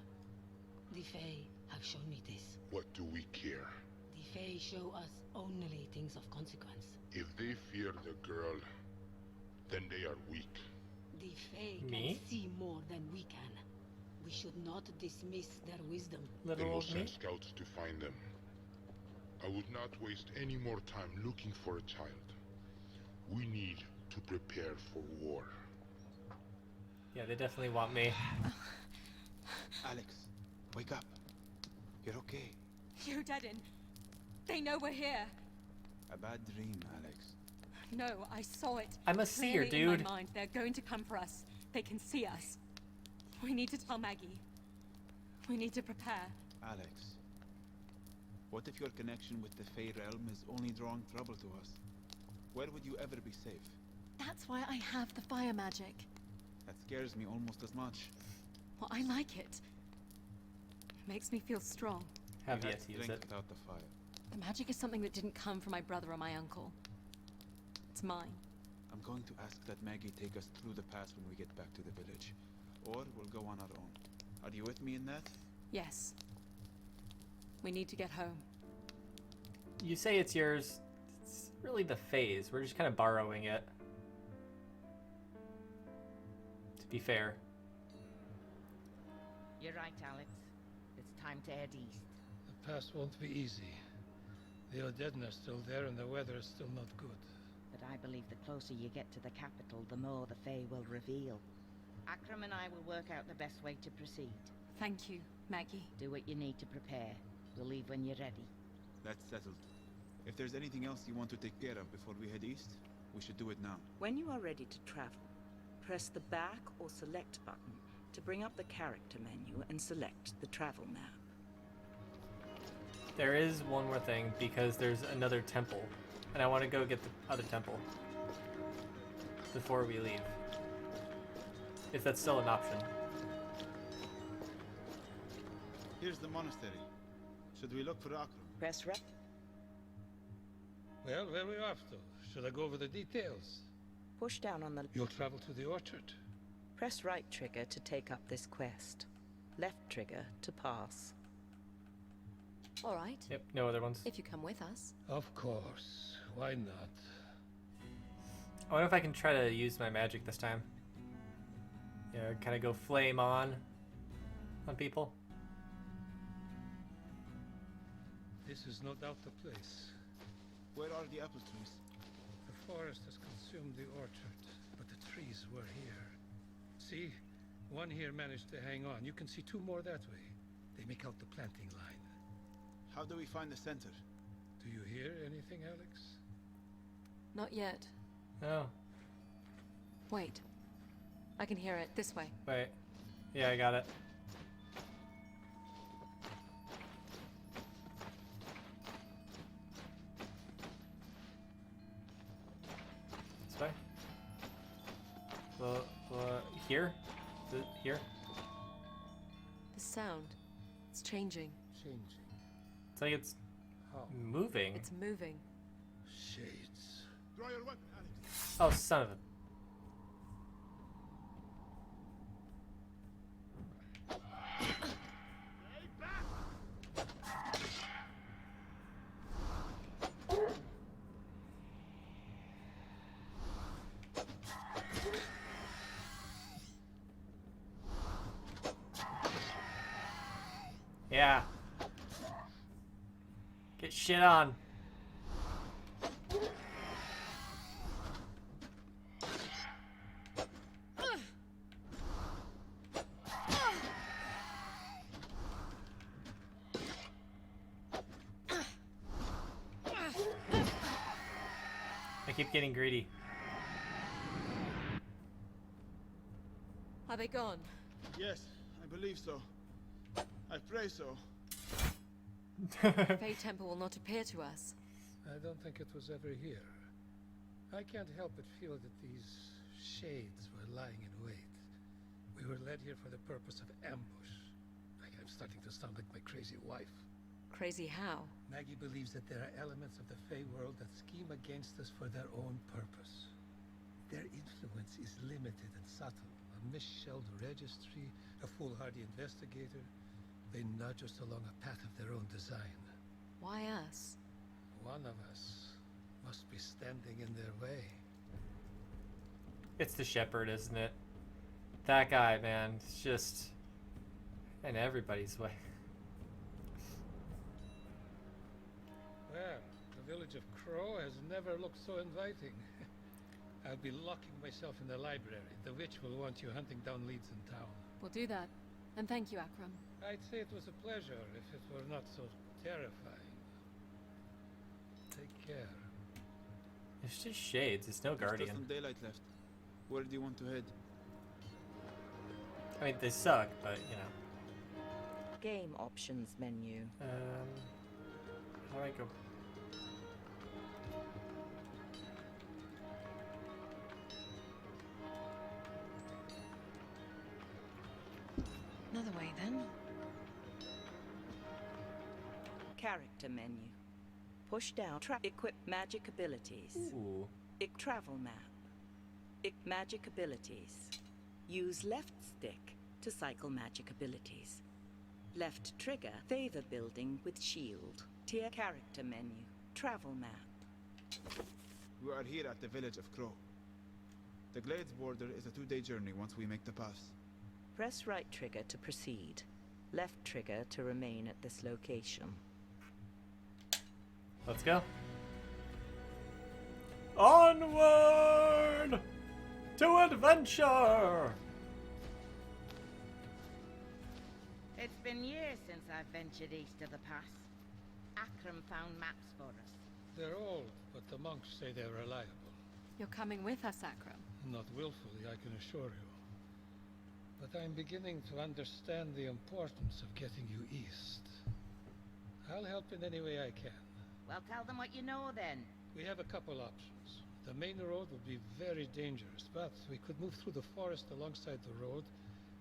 the Fae have shown me this. What do we care? The Fae show us only things of consequence. If they fear the girl, then they are weak. The Fae Me? can see more than we can. We should not dismiss their wisdom. Then we'll send scouts to find them. I would not waste any more time looking for a child. We need to prepare for war. Yeah, they definitely want me. Alex, wake up. You're okay. You deadened. They know we're here. A bad dream, Alex. No, I saw it. I'm a seer, Clearly in dude. my mind, they're going to come for us. They can see us. We need to tell Maggie. We need to prepare. Alex, what if your connection with the Fey realm is only drawing trouble to us? Where would you ever be safe? That's why I have the fire magic. That scares me almost as much. Well, I like it. It makes me feel strong. Have You yet had to use strength it. without the fire. The magic is something that didn't come from my brother or my uncle. It's mine. I'm going to ask that Maggie take us through the pass when we get back to the village. Or we'll go on our own. Are you with me in that? Yes. We need to get home. You say it's yours. It's really the phase. We're just kind of borrowing it. To be fair. You're right, Alex. It's time to head east. pass won't be easy. The Odedin are still there and the weather is still not good. But I believe the closer you get to the capital, the more the Fae will reveal. Akram and I will work out the best way to proceed. Thank you, Maggie. Do what you need to prepare. We'll leave when you're ready. That's settled. If there's anything else you want to take care of before we head east, we should do it now. When you are ready to travel, press the back or select button to bring up the character menu and select the travel map. There is one more thing, because there's another temple, and I want to go get the other temple before we leave. If that's still an option. Here's the monastery. Should we look for Akram? Press right. Well, where are we off to? Should I go over the details? Push down on the... You'll travel to the orchard. Press right trigger to take up this quest. Left trigger to pass. All right. Yep, no other ones. If you come with us. Of course. Why not? I wonder if I can try to use my magic this time. Yeah, kind of go flame on people. This is no doubt the place. Where are the apple trees? The forest has consumed the orchard, but the trees were here. See? One here managed to hang on. You can see two more that way. They make out the planting line. How do we find the center? Do you hear anything, Alex? Not yet. No. Wait. I can hear it. This way. Wait. Yeah, I got it. This way? Here? Here? The sound. It's changing. Changing. It's like it's How? moving. It's moving. Shades. Draw your weapon, Alex. Oh, son of a... Yeah. Get shit on. I keep getting greedy. Are they gone? Yes, I believe so. I pray so. Fae Temple will not appear to us. I don't think it was ever here. I can't help but feel that these shades were lying in wait. We were led here for the purpose of ambush. I'm starting to sound like my crazy wife. Crazy how? Maggie believes that there are elements of the Fae world that scheme against us for their own purpose. Their influence is limited and subtle. A misshelled registry, a foolhardy investigator. They nudge us along a path of their own design. Why us? One of us must be standing in their way. It's the shepherd, isn't it? That guy, man, it's just in everybody's way. Well, the village of Crow has never looked so inviting. I'll be locking myself in the library. The witch will want you hunting down leads in town. We'll do that. And thank you, Akram. I'd say it was a pleasure if it were not so terrifying. Take care. It's just shades. It's no There's guardian. still some daylight left. Where do you want to head? I mean, they suck, but you know. Game options menu. How do I go? Another way, then. Character menu. Push down. Equip magic abilities. Ooh. Travel map. Magic abilities. Use left stick to cycle magic abilities. Left trigger. Favor building with shield. Tier character menu. Travel map. We are here at the village of Crow. The Glades border is a 2-day journey once we make the pass. Press right trigger to proceed. Left trigger to remain at this location. Let's go. Onward to adventure! It's been years since I've ventured east of the pass. Akram found maps for us. They're old, but the monks say they're reliable. You're coming with us, Akram. Not willfully, I can assure you. But I'm beginning to understand the importance of getting you east. I'll help in any way I can. Well, tell them what you know then. We have a couple options. The main road would be very dangerous, but we could move through the forest alongside the road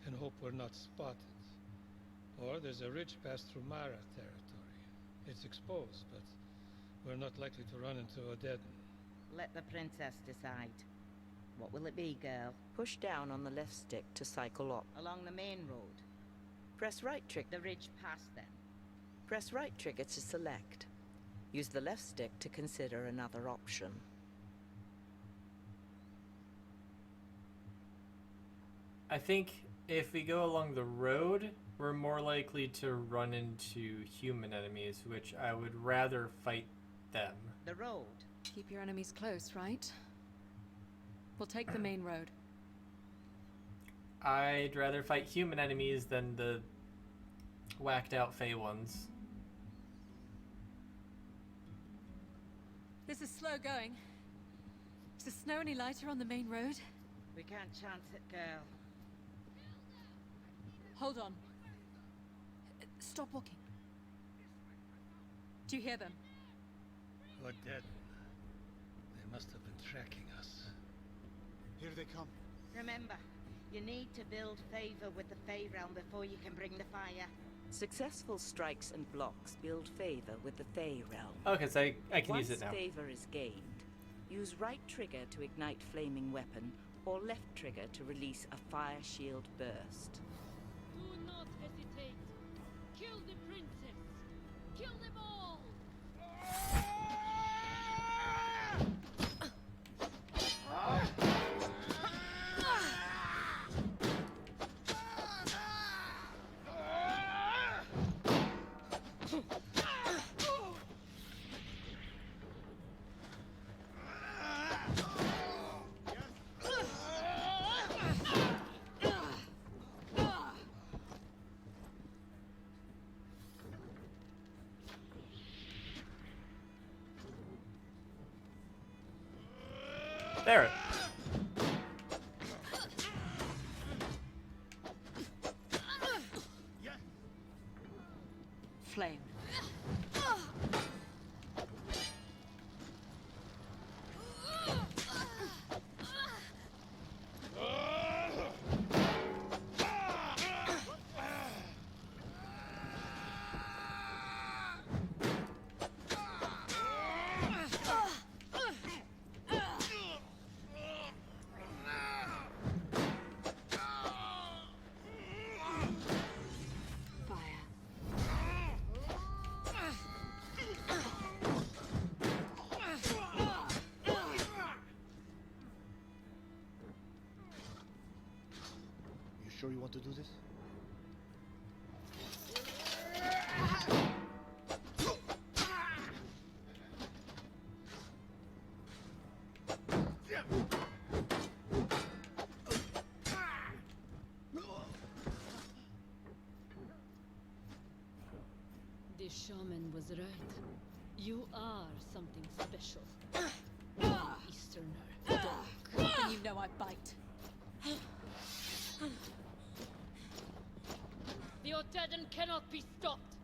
and hope we're not spotted. Or there's a ridge pass through Mara territory. It's exposed, but we're not likely to run into Odedan. Let the princess decide. What will it be, girl? Push down on the left stick to cycle up. Along the main road. Press right trigger. The ridge pass, then. Press right trigger to select. Use the left stick to consider another option. I think if we go along the road, we're more likely to run into human enemies, which I would rather fight them. The road. Keep your enemies close, right? We'll take the main road. I'd rather fight human enemies than the whacked out Fey ones. This is slow going. Is the snow any lighter on the main road? We can't chance it, girl. Hold on. Stop walking. Do you hear them? Odedan. They must have been tracking us. Here they come. Remember, you need to build favor with the Fey realm before you can bring the fire. Successful strikes and blocks build favor with the Fey realm. Okay, so I can use it now. Once favor is gained, use right trigger to ignite flaming weapon, or left trigger to release a fire shield burst. Do not hesitate. Kill the princess. Kill them all. There. Flame. Sure you want to do this? The shaman was right. You are something special. Easterner dog. And you know I bite. The Odedan cannot be stopped.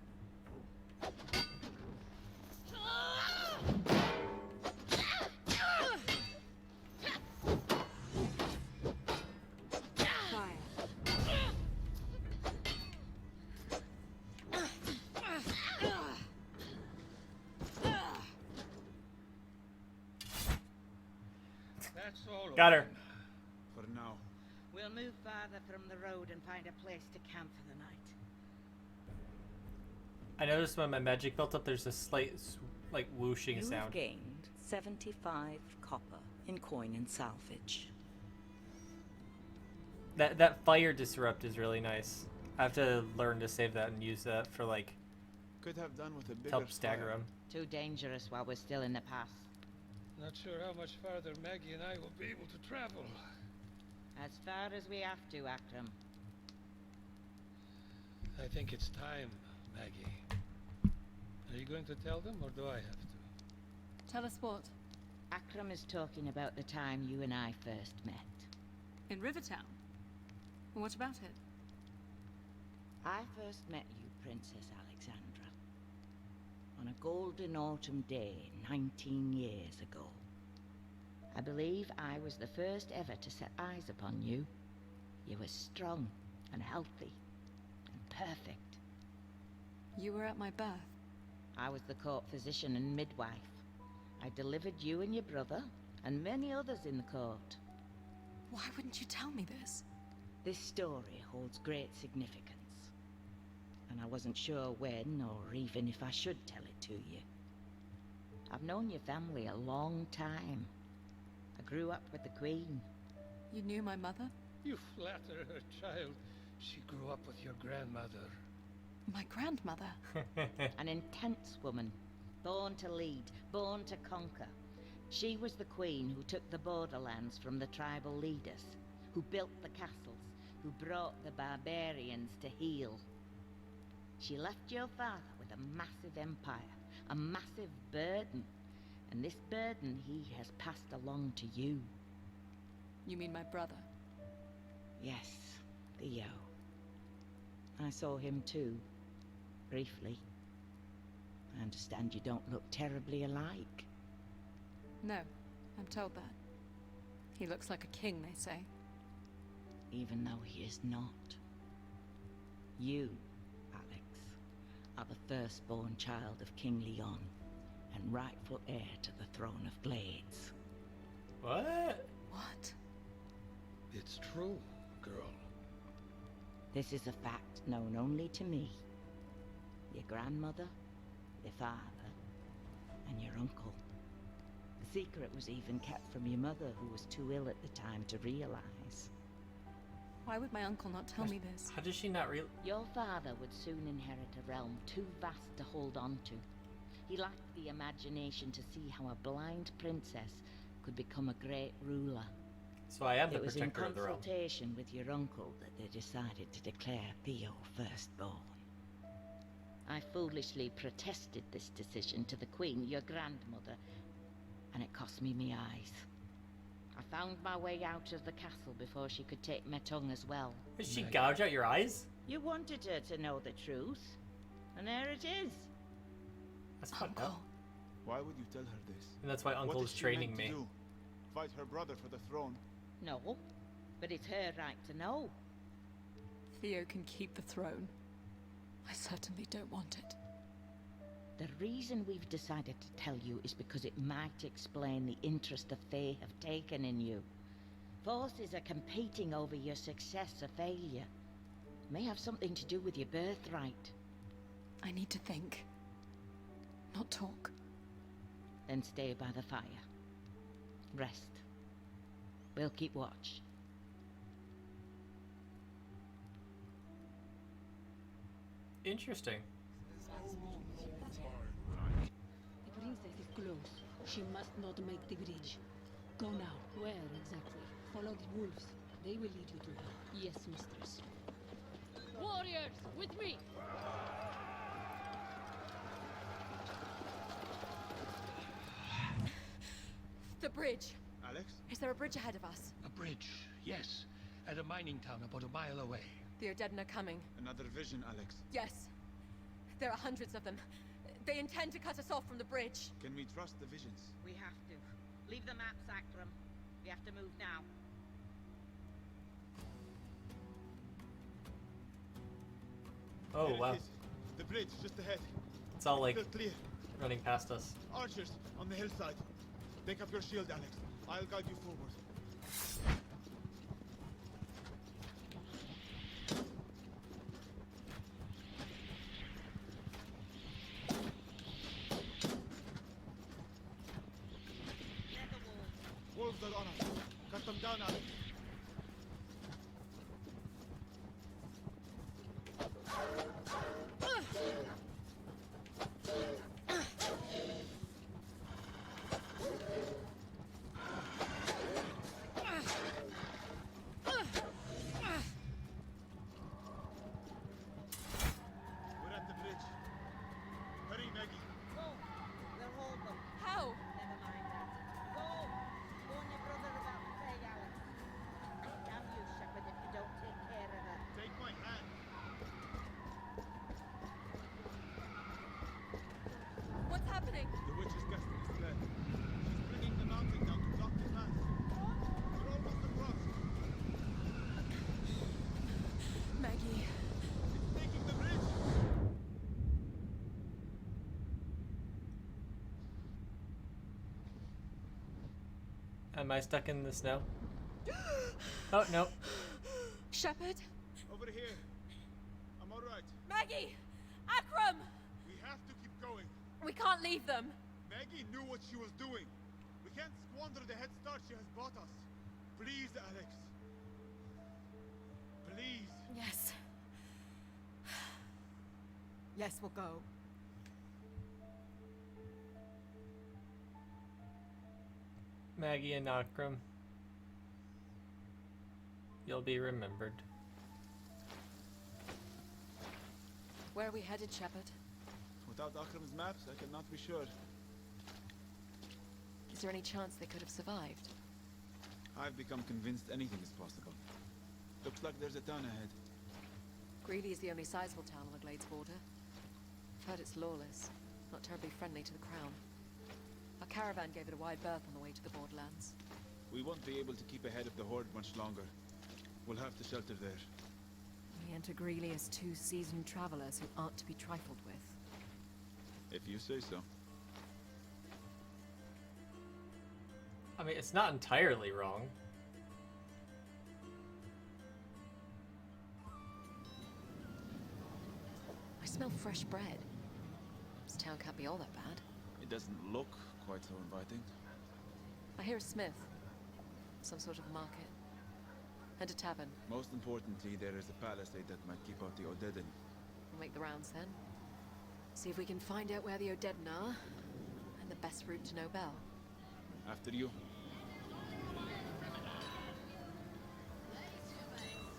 That's all. Got her. For now. We'll move farther from the road and find a place to camp for the night. I noticed when my magic built up, there's a slight, like, whooshing You've sound. gained 75 copper in coin and salvage. That fire disrupt is really nice. I have to learn to save that and use that for, like, Could have done with a to bigger help stagger fire. them. Too dangerous while we're still in the pass. Not sure how much farther Maggie and I will be able to travel. As far as we have to, Akram. I think it's time, Maggie. Are you going to tell them, or do I have to? Tell us what? Akram is talking about the time you and I first met. In Rivertown? What about it? I first met you, Princess Alexandra, on a golden autumn day 19 years ago. I believe I was the first ever to set eyes upon you. You were strong and healthy and perfect. You were at my birth. I was the court physician and midwife. I delivered you and your brother, and many others in the court. Why wouldn't you tell me this? This story holds great significance. And I wasn't sure when, or even if I should tell it to you. I've known your family a long time. I grew up with the Queen. You knew my mother? You flatter her, child. She grew up with your grandmother. My grandmother? An intense woman. Born to lead, born to conquer. She was the queen who took the borderlands from the tribal leaders, who built the castles, who brought the barbarians to heel. She left your father with a massive empire, a massive burden, and this burden he has passed along to you. You mean my brother? Yes, Theo. I saw him too, briefly. I understand you don't look terribly alike. No, I'm told that. He looks like a king, they say. Even though he is not. You, Alex, are the firstborn child of King Leon, and rightful heir to the throne of Blades. What? What? It's true, girl. This is a fact known only to me, your grandmother, your father, and your uncle. The secret was even kept from your mother, who was too ill at the time to realize. Why would my uncle not tell me this? How does she not real? Your father would soon inherit a realm too vast to hold on to. He lacked the imagination to see how a blind princess could become a great ruler. So I am the It was in protector of the realm. consultation with your uncle that they decided to declare Theo firstborn. I foolishly protested this decision to the Queen, your grandmother, and it cost me my eyes. I found my way out of the castle before she could take my tongue as well. Did she gouge out your eyes? You wanted her to know the truth, and there it is. That's fucked up. Why would you tell her this? And that's why What Uncle is is she training meant to me. do? Fight her brother for the throne? No, but it's her right to know. Theo can keep the throne. I certainly don't want it. The reason we've decided to tell you is because it might explain the interest the Fae have taken in you. Forces are competing over your success or failure. May have something to do with your birthright. I need to think. Not talk. Then stay by the fire. Rest. We'll keep watch. Interesting. The princess is close. She must not make the bridge. Go now. Where exactly? Follow the wolves. They will lead you to her. Yes, mistress. Warriors, with me! The bridge! Alex? Is there a bridge ahead of us? A bridge, yes. At a mining town about a mile away. The Odedin are coming. Another vision, Alex. Yes. There are hundreds of them. They intend to cut us off from the bridge. Can we trust the visions? We have to. Leave the maps, Akram. We have to move now. Oh, There it wow. is. The bridge just ahead. It's all like Still clear. running past us. Archers on the hillside. Take up your shield, Alex. I'll guide you forward. Wolves are on us. Cut them down, Alex. Am I stuck in the snow? Oh, no. Shepard? Over here. I'm alright. Maggie! Akram! We have to keep going. We can't leave them. Maggie knew what she was doing. We can't squander the head start she has bought us. Please, Alex. Please. Yes. Yes, we'll go. Maggie and Akram. You'll be remembered. Where are we headed, Shepard? Without Akram's maps, I cannot be sure. Is there any chance they could have survived? I've become convinced anything is possible. Looks like there's a town ahead. Greeley is the only sizable town on the Glades border. I've heard it's lawless, not terribly friendly to the Crown. Our caravan gave it a wide berth on the way to the borderlands. We won't be able to keep ahead of the horde much longer. We'll have to shelter there. We enter Greeley as two seasoned travelers who aren't to be trifled with. If you say so. I mean, it's not entirely wrong. I smell fresh bread. This town can't be all that bad. It doesn't look quite so inviting. I hear a smith. Some sort of market. And a tavern. Most importantly, there is a palisade that might keep out the Odedin. We'll make the rounds then. See if we can find out where the Odedin are. And the best route to Nobel. After you.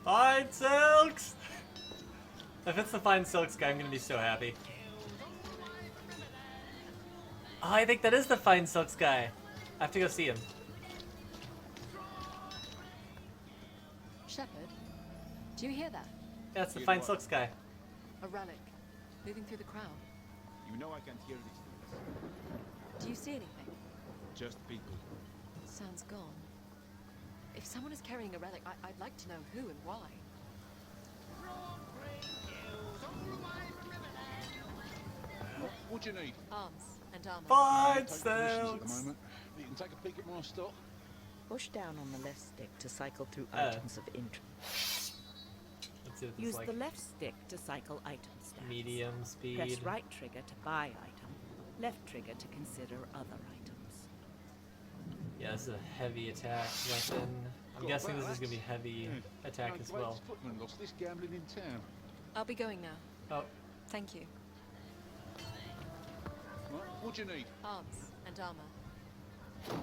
Fine Silks! If it's the Fine Silks guy, I'm gonna be so happy. Oh, I think that is the Fine Silks guy. I have to go see him. Shepard, do you hear that? That's the Fine Silks guy. A relic, moving through the crowd. You know I can't hear these things. Do you see anything? Just people. Sounds gone. If someone is carrying a relic, I'd like to know who and why. What do you need? Arms and armor. Fine Take the missions at the Silks! moment. You can take a peek at my stock. Push down on the left stick to cycle through items of interest. Let's see what this Use is like. the left stick to cycle item stats. Medium speed. Press right trigger to buy item. Left trigger to consider other items. Yeah, this is a heavy attack weapon. I'm guessing this is gonna be heavy attack as well. Footman lost this gambling in town. I'll be going now. Oh, Thank you. Right, what do you need? Arms and armor.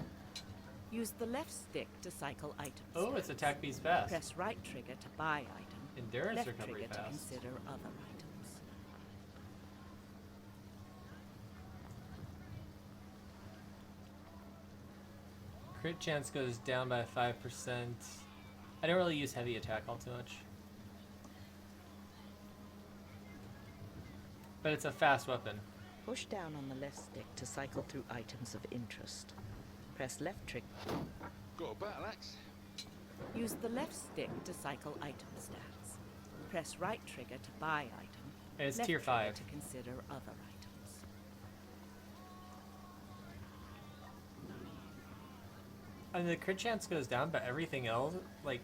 Use the left stick to cycle items. oh, it's attack beats fast. Press right trigger to buy item. Endurance Left recovery trigger to fast. consider other items. Crit chance goes down by 5%. I don't really use heavy attack all too much. But it's a fast weapon. Push down on the left stick to cycle through items of interest. Press left trigger. Got a battle axe? Use the left stick to cycle item stats. Press right trigger to buy item. And it's Left tier trigger 5. to consider other items. And the crit chance goes down, but everything else, like,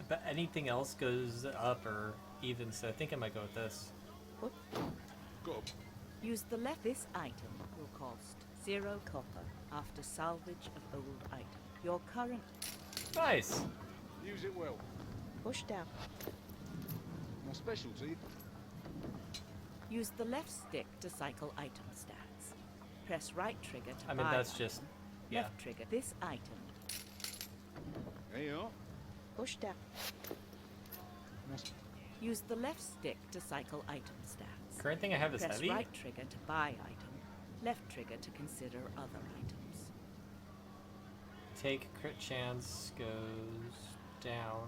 but anything else goes up or even, so I think I might go with this. Whoop. Got Use the left. This item will cost 0 copper after salvage of old item. Your current Nice! Use it well. Push down. My specialty. Use the left stick to cycle item stats. Press right trigger to I mean, buy that's item. just, yeah. Left trigger this item. There you are. Push down. My sp- Use the left stick to cycle item stats. Current thing I have is Press heavy. right trigger to buy item. Left trigger to consider other items. Take crit chance goes down.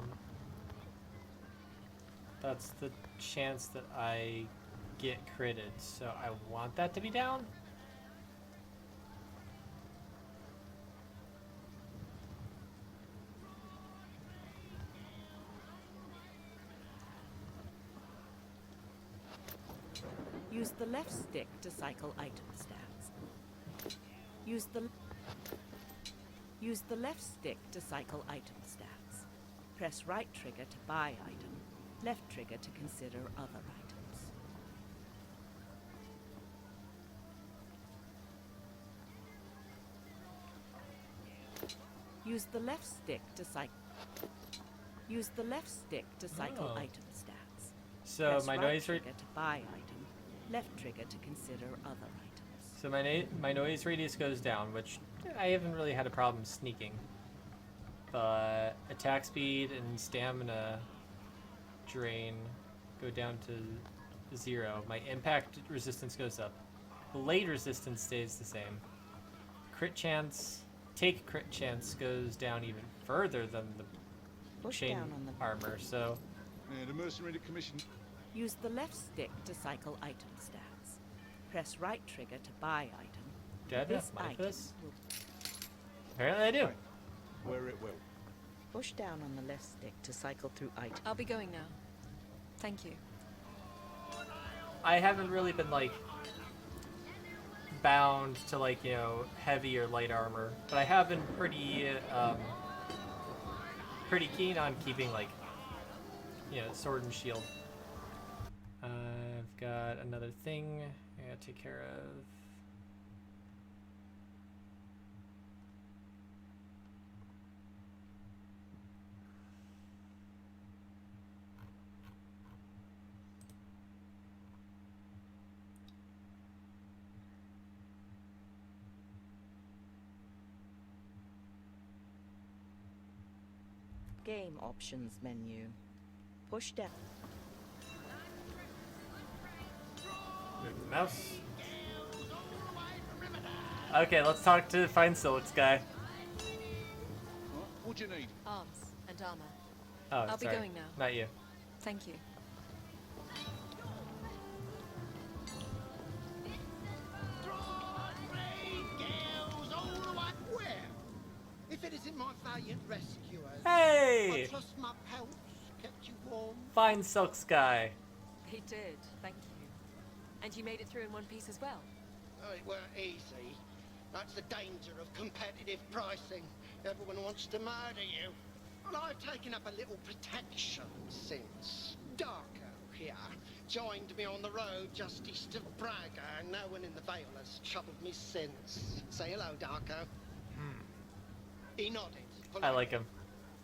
That's the chance that I get critted, so I want that to be down. Use the left stick to cycle item stats. Use the Use the left stick to cycle item stats. Press right trigger to buy item, left trigger to consider other items. Use the left stick to cycle. Use the left stick to cycle item stats. So Press my right noise trigger to buy item, left trigger to consider other items. So my noise radius goes down, which I haven't really had a problem sneaking. But attack speed and stamina drain go down to 0. My impact resistance goes up. Blade resistance stays the same. Crit chance, take crit chance goes down even further than the Push chain down on the armor. So The mercenary commission. Use the left stick to cycle item stats. Press right trigger to buy item. do I have This enough money for item this? will Apparently I do. Right. Where it will. push down on the left stick to cycle through items. I'll be going now. Thank you. I haven't really been like bound to like, you know, heavy or light armor, but I have been pretty keen on keeping like, you know, sword and shield. I've got another thing I gotta take care of. Game options menu. Push down. Move the mouse. Okay, let's talk to Fine Silks guy. What do you need? Arms and armor. Oh, I'll be sorry. going now. Not you. Thank you. Where? If it isn't my valiant rescuers. Hey! I trust my pelts kept you warm. Fine Silks guy. He did. Thank you. And you made it through in one piece as well. Oh, it weren't easy. That's the danger of competitive pricing. Everyone wants to murder you. Well, I've taken up a little protection since. Darko here joined me on the road just east of Braga, and no one in the Vale has troubled me since. Say hello, Darko. He nodded. I like him.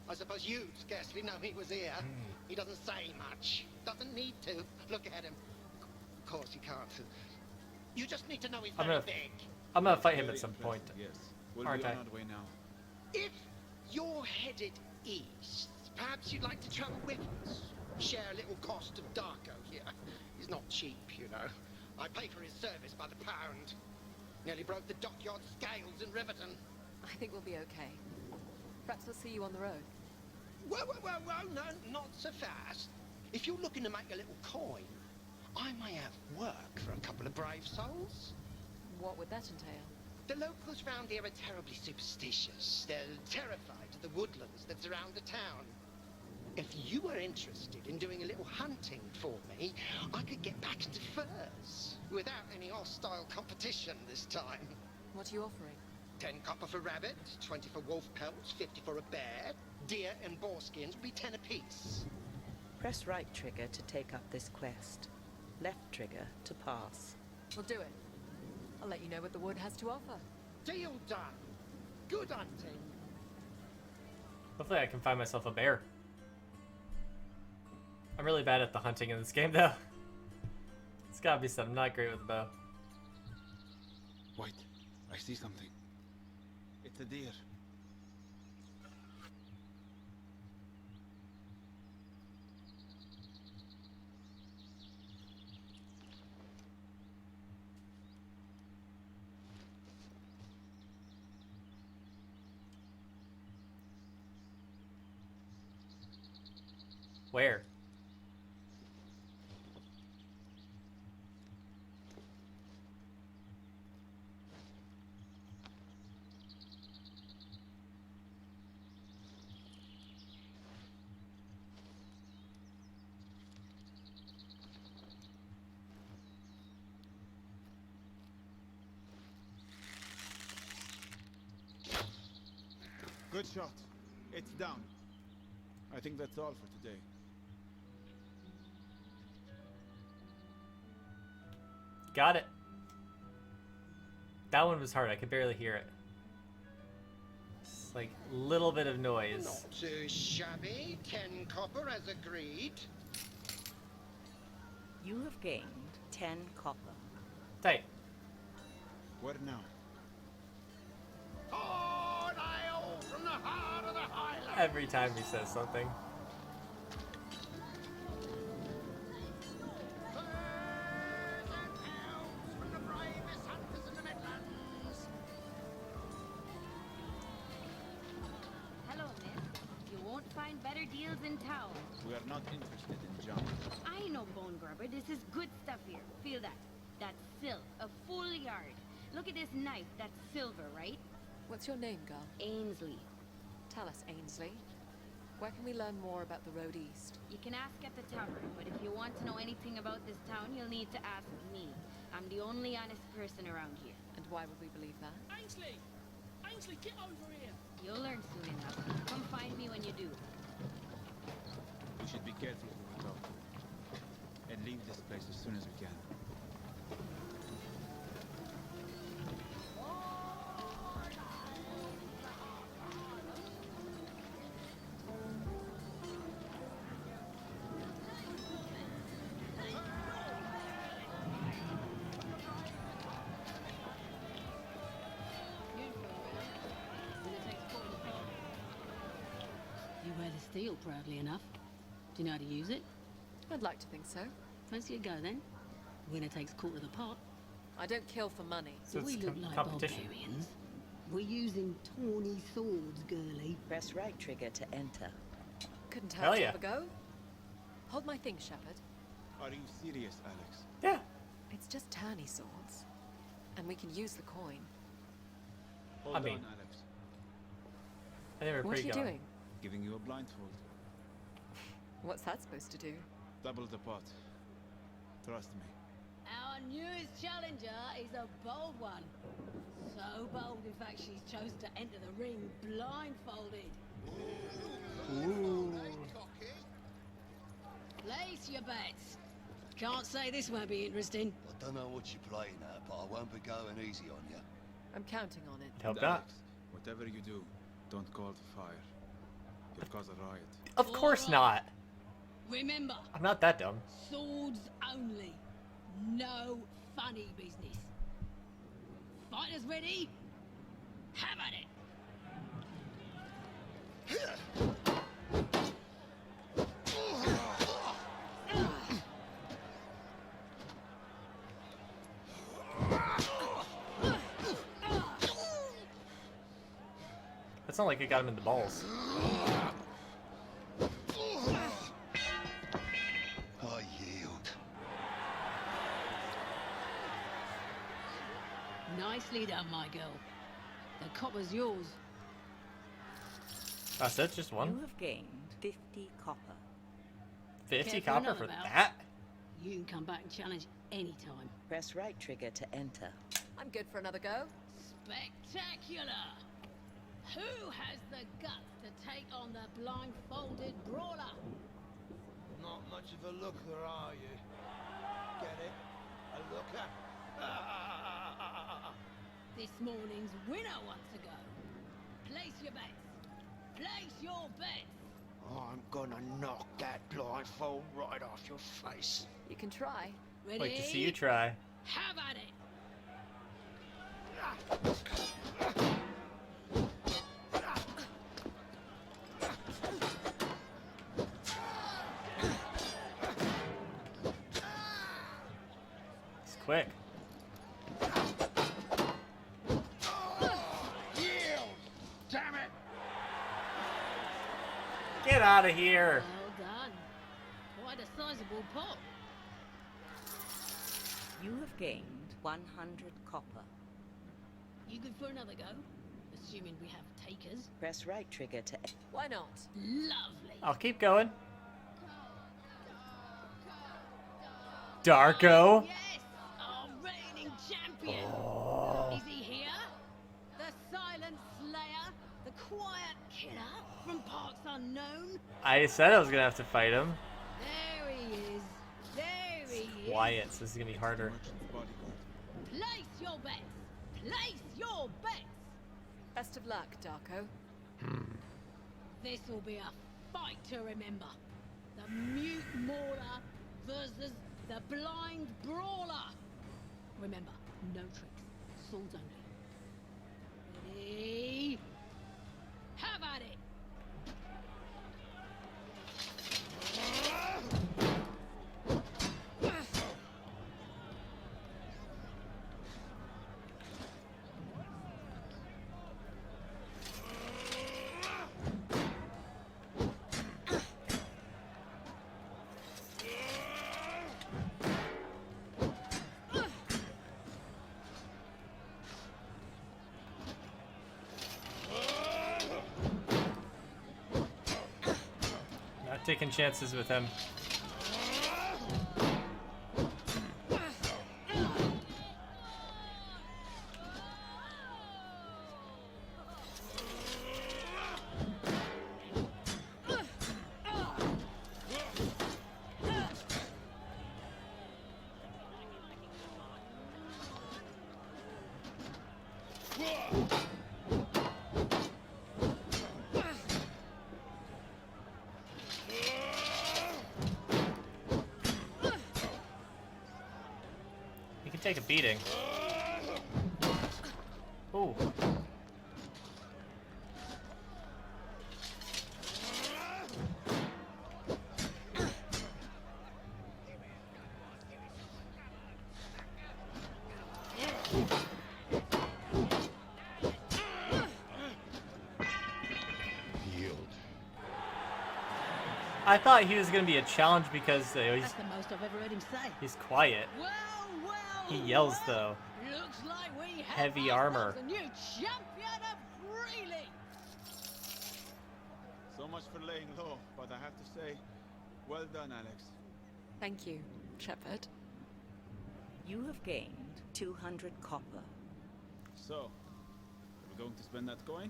I suppose you'd scarcely know he was here. He doesn't say much. Doesn't need to. Look at him. Of course he can't. You just need to know he's very big. I'm gonna fight him at some point. Yes. We'll Aren't be I? on our way now. If you're headed east, perhaps you'd like to travel with us. Share a little cost of Darko here. He's not cheap, you know. I pay for his service by the pound. Nearly broke the dockyard scales in Riverton. I think we'll be okay. Perhaps we'll see you on the road. Well, no, not so fast. If you're looking to make a little coin, I may have work for a couple of brave souls. What would that entail? The locals round here are terribly superstitious. They're terrified of the woodlands that surround the town. If you were interested in doing a little hunting for me, I could get back into furs without any hostile competition this time. What are you offering? 10 copper for rabbit, 20 for wolf pelts, 50 for a bear. Deer and boar skins will be 10 apiece. Press right trigger to take up this quest. Left trigger to pass. We'll do it. I'll let you know what the wood has to offer. Deal done. Good hunting. Hopefully I can find myself a bear. I'm really bad at the hunting in this game though. It's gotta be something. I'm not great with a bow. Wait, I see something. It's a deer. Where? Good shot. It's down. I think that's all for today. Got it. That one was hard. I could barely hear it. It's like a little bit of noise. Not too shabby. 10 copper as agreed. You have gained 10 copper. Tight. Where now? Hard ale from the heart of the Highlands. Every time he says something. Furs and hounds from the bravest hunters in the Midlands. Hello, miss. You won't find better deals in town. We are not interested in junk. I know, bone grubber. This is good stuff here. Feel that. That's silk. A full yard. Look at this knife. That's silver, right? What's your name, girl? Ainsley. Tell us, Ainsley. Where can we learn more about the road east? You can ask at the tavern, but if you want to know anything about this town, you'll need to ask me. I'm the only honest person around here. And why would we believe that? Ainsley! Ainsley, get over here! You'll learn soon enough. Come find me when you do. We should be careful who we talk to. And leave this place as soon as we can. You wear the steel proudly enough. Do you know how to use it? I'd like to think so. Fancy a go then? Winner takes quarter of the pot. I don't kill for money. So we it's look like competition. barbarians. We're using tawny swords, girlie. Press right trigger to enter. Couldn't Hell hurt to yeah. have a go. Hold my thing, Shepard. Are you serious, Alex? Yeah. It's just tourney swords. And we can use the coin. Hold mean, on, Alex. I think we're What are pretty you going. doing? Giving you a blindfold. What's that supposed to do? Double the pot. Trust me. Our newest challenger is a bold one. So bold, in fact, she's chosen to enter the ring blindfolded. Ooh. Place your bets. Can't say this won't be interesting. I don't know what you're playing at, but I won't be going easy on you. I'm counting on it. Hope And not. Alex, whatever you do, don't call for fire. You'll cause a riot. Of course not. Remember, I'm not that dumb. swords only. No funny business. Fighters ready? Have at it. It's not like it got him in the balls. I yield. Nicely done, my girl. The copper's yours. That's it, just You one? have gained 50 copper. 50 Careful copper another for bout. that? You can come back and challenge anytime. Press right trigger to enter. I'm good for another go. Spectacular! Who has the guts to take on the blindfolded brawler? Not much of a looker, are you? Get it? A looker? This morning's winner wants to go. Place your bets. Place your bets. I'm gonna knock that blindfold right off your face. You can try. Ready? Like to see you try. Have at it. It's quick. Yield! Damn it! Get out of here. Well done. Quite a sizable pot. You have gained 100 copper. You good for another go? Assuming we have takers. Press right trigger to Why not? Lovely. I'll keep going. Darko. Yes, our reigning champion. Oh. Is he here? The silent slayer, the quiet unknown? I said I was gonna have to fight him. There he is. There he is. Quiet, so this is gonna be harder. Place your bets. Place your bets. Best of luck, Darko. This'll be a fight to remember. The mute mauler versus the blind brawler. Remember, no tricks, swords only. Ready? Have at it! Taking chances with him. Take a beating. Ooh. I thought he was going to be a challenge because That's the most I've ever heard him say. he's quiet. Well, He yells though. looks like we have Heavy armor. ourselves a new champion of Greeley. So much for laying low, but I have to say, well done, Alex. Thank you, Shepard. You have gained 200 copper. So, are we going to spend that coin?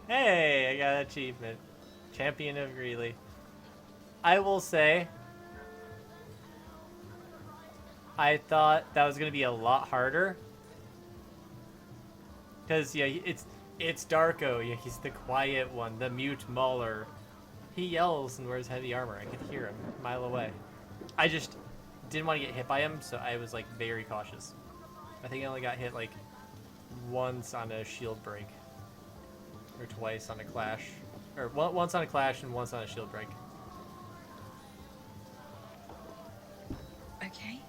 Hey, I got an achievement. Champion of Greeley. I will say, I thought that was going to be a lot harder. Because, yeah, it's Darko. Yeah, he's the quiet one, the mute mauler. He yells and wears heavy armor. I could hear him a mile away. I just didn't want to get hit by him, so I was, like, very cautious. I think I only got hit, like, once on a shield break. Or twice on a clash. Or once on a clash and once on a shield break. Okay.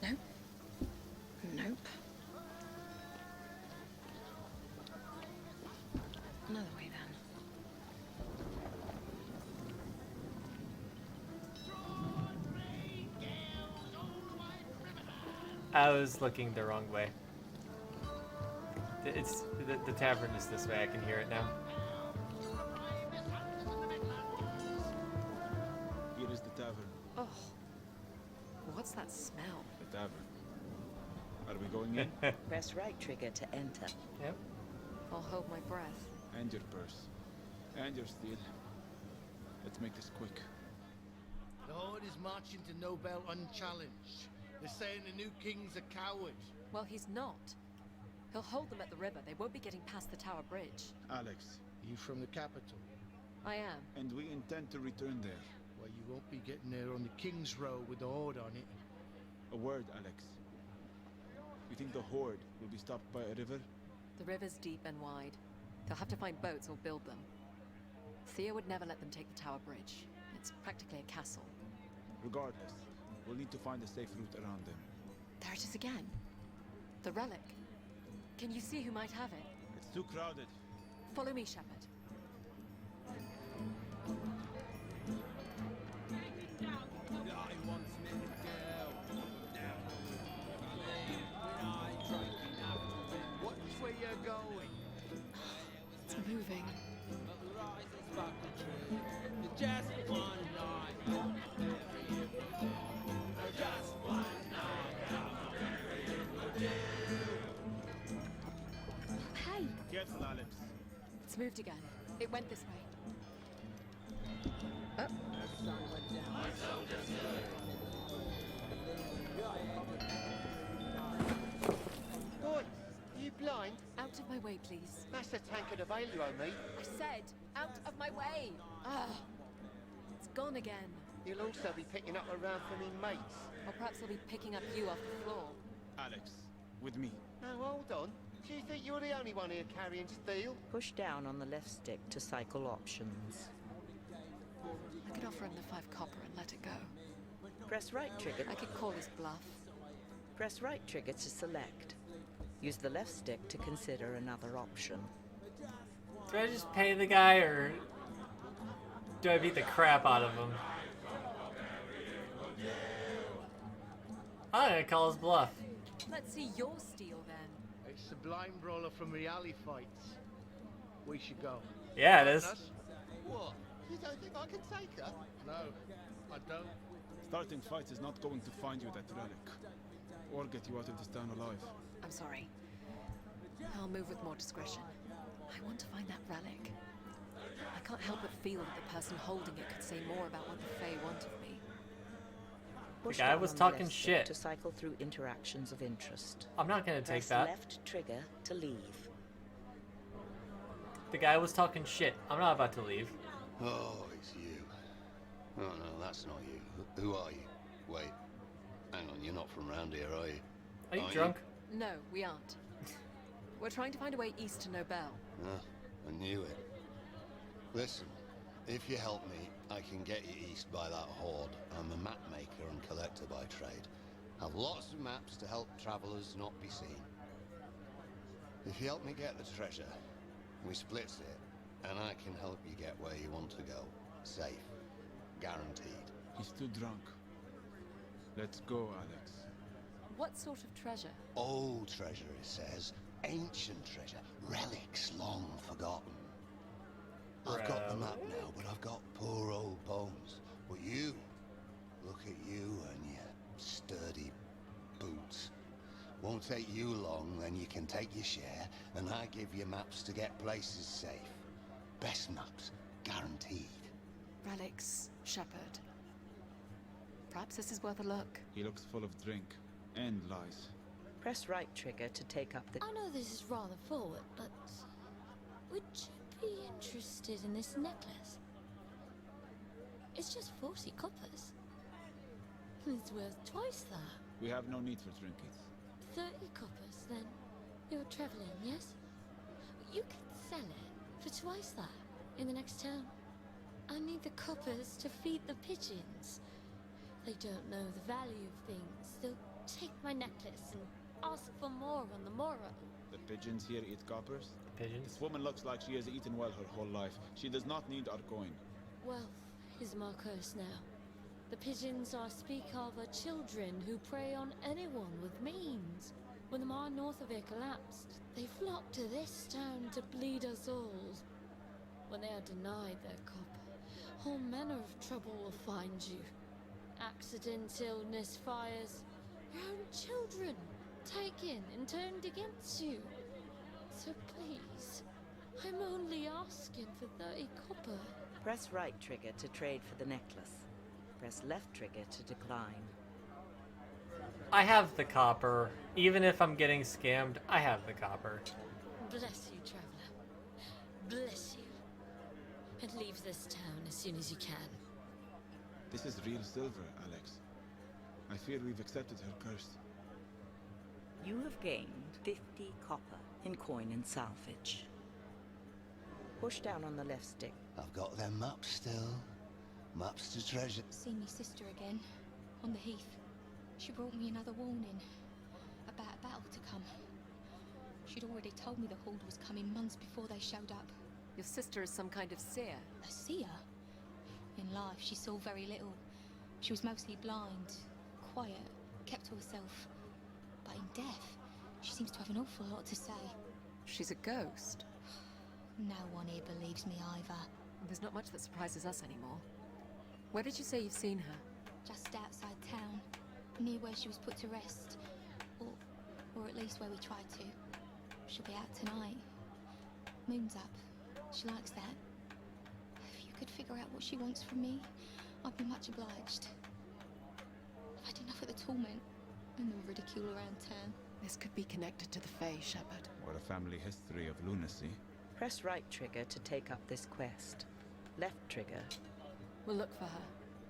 Nope. Nope. Another way then. I was looking the wrong way. It's the tavern is this way. I can hear it now. Here is the tavern. Oh. What's that smell? The tavern. Are we going in? Press right trigger to enter. Yep. I'll hold my breath. And your purse. And your steel. Let's make this quick. The Horde is marching to Nobel unchallenged. They're saying the new king's a coward. Well, he's not. He'll hold them at the river. They won't be getting past the Tower Bridge. Alex. You from the capital? I am. And we intend to return there. Well, you won't be getting there on the King's Road with the Horde on it. A word, Alex. You think the Horde will be stopped by a river? The river's deep and wide. They'll have to find boats or build them. Thea would never let them take the Tower Bridge. It's practically a castle. Regardless, we'll need to find a safe route around them. There it is again. The relic. Can you see who might have it? It's too crowded. Follow me, Shepard. Watch where you're going. It's moving. Hey, Get It's moved again. It went this way. Oh. Boy, you blind? Out of my way, please. That's the tank of the Vale you owe me. I said, out of my way! Ah, it's gone again. You'll also be picking up a round for me mates. Or perhaps I'll be picking up you off the floor. Alex, with me. Now hold on. Do you think you're the only one here carrying steel? Push down on the left stick to cycle options. I could offer him the 5 copper and let it go. Press right trigger. I could call his bluff. Press right trigger to select. Use the left stick to consider another option. Do I just pay the guy, or do I beat the crap out of him? I'm gonna call his bluff. Let's see your steel then. A sublime brawler from reality fights. We should go. Yeah, it is. What? You don't think I can take her? No, I don't. Starting fights is not going to find you that relic. Or get you out of this town alive. I'm sorry. I'll move with more discretion. I want to find that relic. I can't help but feel that the person holding it could say more about what the Fae want of me. The guy was talking shit. To cycle through interactions of interest. I'm not gonna take Press that. left trigger to leave. The guy was talking shit. I'm not about to leave. Oh, it's you. Oh, no, that's not you. Who are you? Wait. Hang on, you're not from round here, are you? Are you drunk? No, we aren't. We're trying to find a way east to Nobel. Ah, I knew it. Listen, if you help me, I can get you east by that hoard. I'm a map maker and collector by trade. Have lots of maps to help travelers not be seen. If you help me get the treasure, we split it, and I can help you get where you want to go. Safe. Guaranteed. He's too drunk. Let's go, Alex. What sort of treasure? Old treasure, it says. Ancient treasure. Relics long forgotten. I've got the map now, but I've got poor old bones. But you, look at you and your sturdy boots. Won't take you long, then you can take your share, and I give you maps to get places safe. Best maps, guaranteed. Relics, Shepherd. Perhaps this is worth a look. He looks full of drink and lies. Press right trigger to take up the... I know this is rather forward, but would you be interested in this necklace? It's just 40 coppers. It's worth twice that. We have no need for trinkets. 30 coppers, then. You're traveling, yes? You could sell it for twice that in the next town. I need the coppers to feed the pigeons. They don't know the value of things. They'll take my necklace and ask for more on the morrow. The pigeons here eat coppers? Pigeons? This woman looks like she has eaten well her whole life. She does not need our coin. Wealth is my curse now. The pigeons I speak of are children who prey on anyone with means. When the mine north of it collapsed, they flocked to this town to bleed us all. When they are denied their copper, all manner of trouble will find you. Accidents, illness, fires. Your own children taken and turned against you. So please, I'm only asking for 30 copper. Press right trigger to trade for the necklace. Press left trigger to decline. I have the copper. Even if I'm getting scammed, I have the copper. Bless you, traveler. Bless you. And leave this town as soon as you can. This is real silver, Alex. I fear we've accepted her curse. You have gained 50 copper in coin and salvage. Push down on the left stick. I've got them maps still. Maps to treasure. Seen me sister again, on the heath. She brought me another warning about a battle to come. She'd already told me the horde was coming months before they showed up. Your sister is some kind of seer. A seer? In life, she saw very little. She was mostly blind, quiet, kept to herself. But in death, she seems to have an awful lot to say. She's a ghost. No one here believes me either. There's not much that surprises us anymore. Where did you say you've seen her? Just outside town, near where she was put to rest. Or at least where we tried to. She'll be out tonight. Moon's up. She likes that. If you could figure out what she wants from me, I'd be much obliged. I've had enough of the torment and the ridicule around town. This could be connected to the Fae, Shepard. Or a family history of lunacy. Press right trigger to take up this quest. Left trigger. We'll look for her.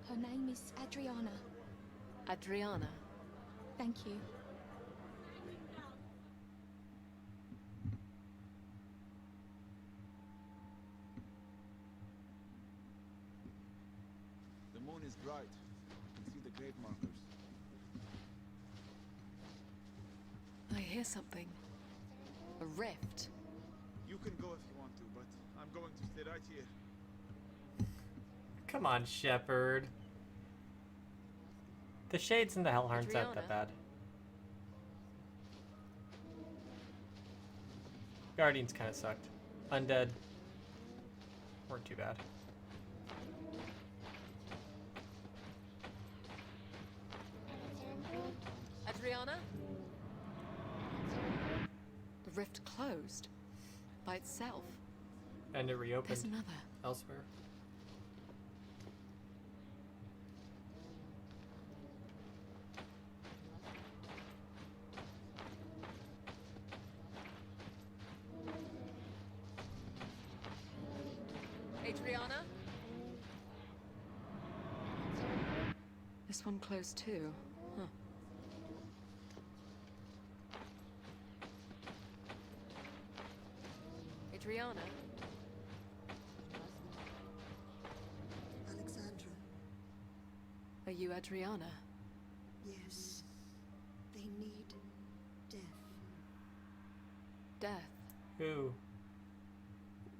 Her name is Adriana. Adriana? Thank you. The moon is bright. You can see the grave markers. I hear something. A rift. You can go if you want to, but I'm going to stay right here. Come on, Shepard. The shades and the hell aren't that bad. Guardians kind of sucked. Undead weren't too bad. Adriana? The rift closed. By itself. And it reopened. There's another. Elsewhere. Adriana? This one closed too. Huh. Adriana? Alexandra. Are you Adriana? Yes. They need death. Death? Who?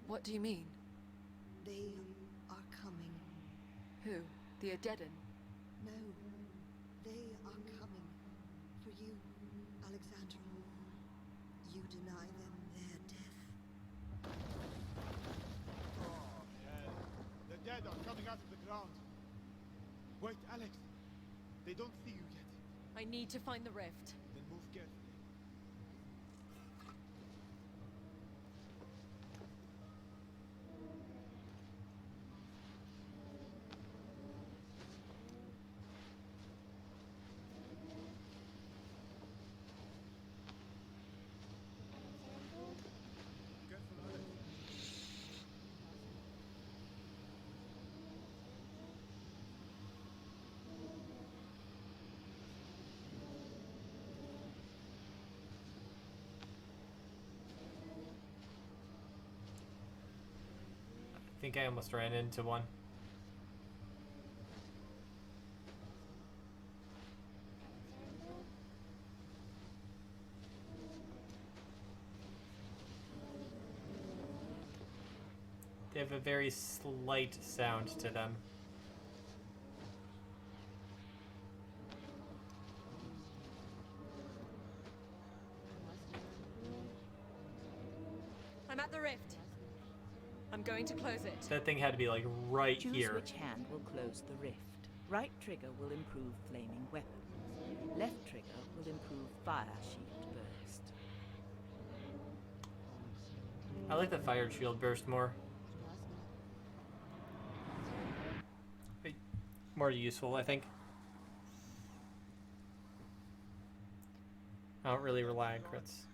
What do you mean? They are coming. Who? The Adedan? No. They are coming. For you, Alexandra. You deny them their death. Oh, hell. The dead are coming out of the ground. Wait, Alex. They don't see you yet. I need to find the rift. Then move carefully. I think I almost ran into one. They have a very slight sound to them. I'm at the rift. I'm going to close it. That thing had to be like right Choose here. which hand will close the rift. Right trigger will improve flaming weapon. Left trigger will improve fire shield burst. I like the fire shield burst more. More useful, I think. I don't really rely on crits.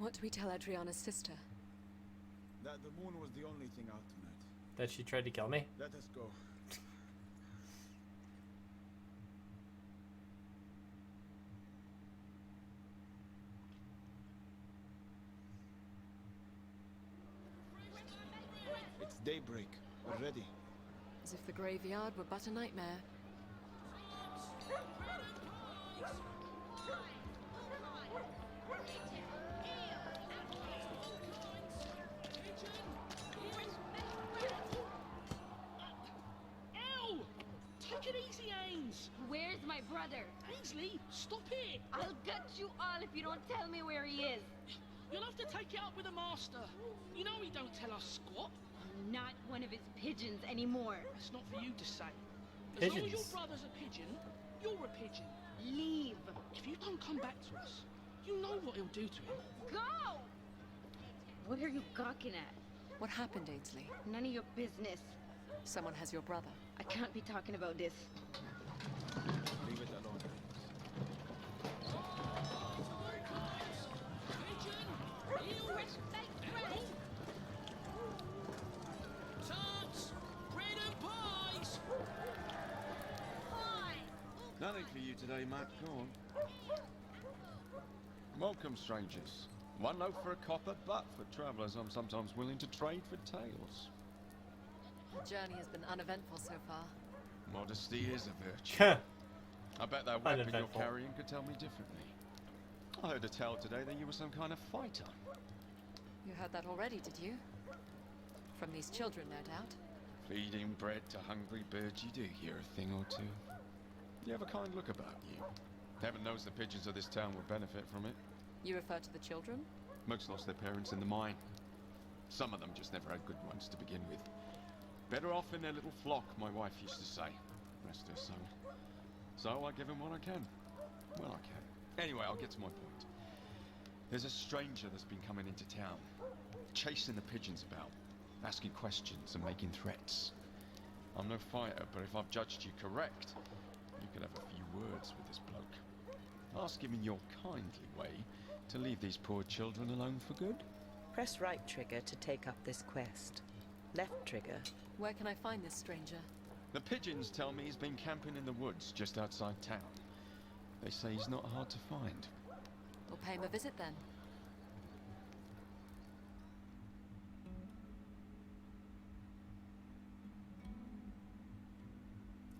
What do we tell Adriana's sister? That the moon was the only thing out tonight. That she tried to kill me? Let us go. It's daybreak. We're ready. As if the graveyard were but a nightmare. Ow! Take it easy, Ains. Where's my brother? Ainsley, stop it! I'll gut you all if you don't tell me where he is. You'll have to take it up with the master. You know he don't tell us squat. I'm not one of his pigeons anymore. That's not for you to say. As long as your Pigeons. brother's a pigeon, you're a pigeon. Leave. If you don't come back to us, you know what he'll do to him. Go! What are you gawking at? What happened, Ainsley? None of your business. Someone has your brother. I can't be talking about this. Leave it alone. Tarts! Bread and pies! Nothing for you today, Matt. Go on. Welcome, strangers. One loaf for a copper, but for travellers, I'm sometimes willing to trade for tales. The journey has been uneventful so far. Modesty is a virtue. I bet that weapon you're Uneventful. carrying could tell me differently. I heard a tale today that you were some kind of fighter. You heard that already, did you? From these children, no doubt. Feeding bread to hungry birds, you do hear a thing or two. You have a kind look about you. Heaven knows the pigeons of this town would benefit from it. You refer to the children? Most lost their parents in the mine. Some of them just never had good ones to begin with. Better off in their little flock, my wife used to say. Rest her soul. So I give them what I can. Well, I can. Anyway, I'll get to my point. There's a stranger that's been coming into town, chasing the pigeons about, asking questions and making threats. I'm no fighter, but if I've judged you correct, you could have a few words with this bloke. Ask him in your kindly way to leave these poor children alone for good. Press right trigger to take up this quest. Left trigger. Where can I find this stranger? The pigeons tell me he's been camping in the woods just outside town. They say he's not hard to find. We'll pay him a visit then.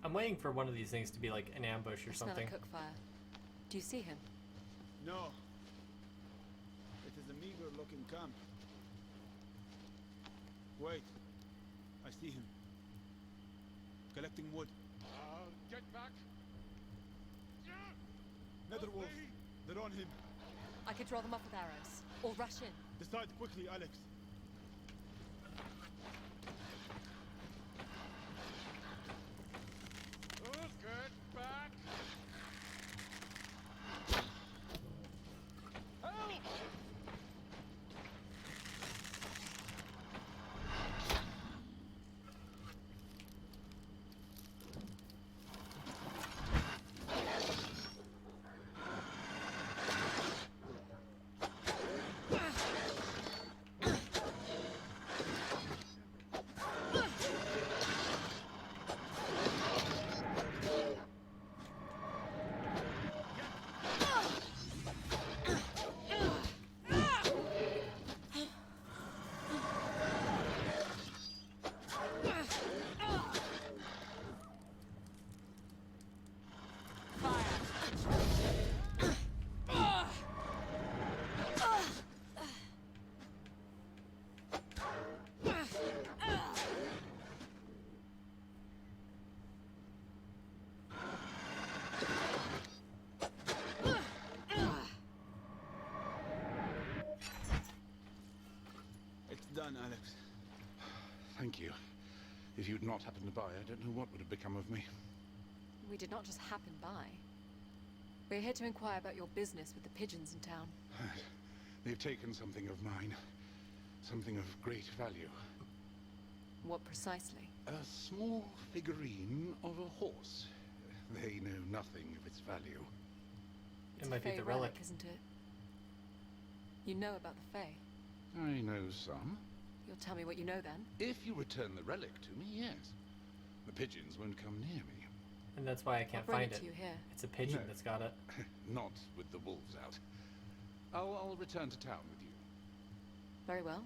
I'm waiting for one of these things to be like an ambush or Smell something. a cook fire. Do you see him? No. It is a meager-looking camp. Wait. I see him. Collecting wood. Get back! Netherwolf. They're on him. I could draw them off with arrows. Or rush in. Decide quickly, Alex. Get back! Done, Alex. Thank you. If you'd not happened by, I don't know what would have become of me. We did not just happen by. We're here to inquire about your business with the pigeons in town. They've taken something of mine. Something of great value. What precisely? A small figurine of a horse. They know nothing of its value. It's might a be Fey the relic. isn't it? You know about the Fey. I know some. You'll tell me what you know then. If you return the relic to me, yes. The pigeons won't come near me. And that's why I can't I'll bring find it it. to you here. It's a pigeon No. that's got it. Not with the wolves out. I'll return to town with you. Very well.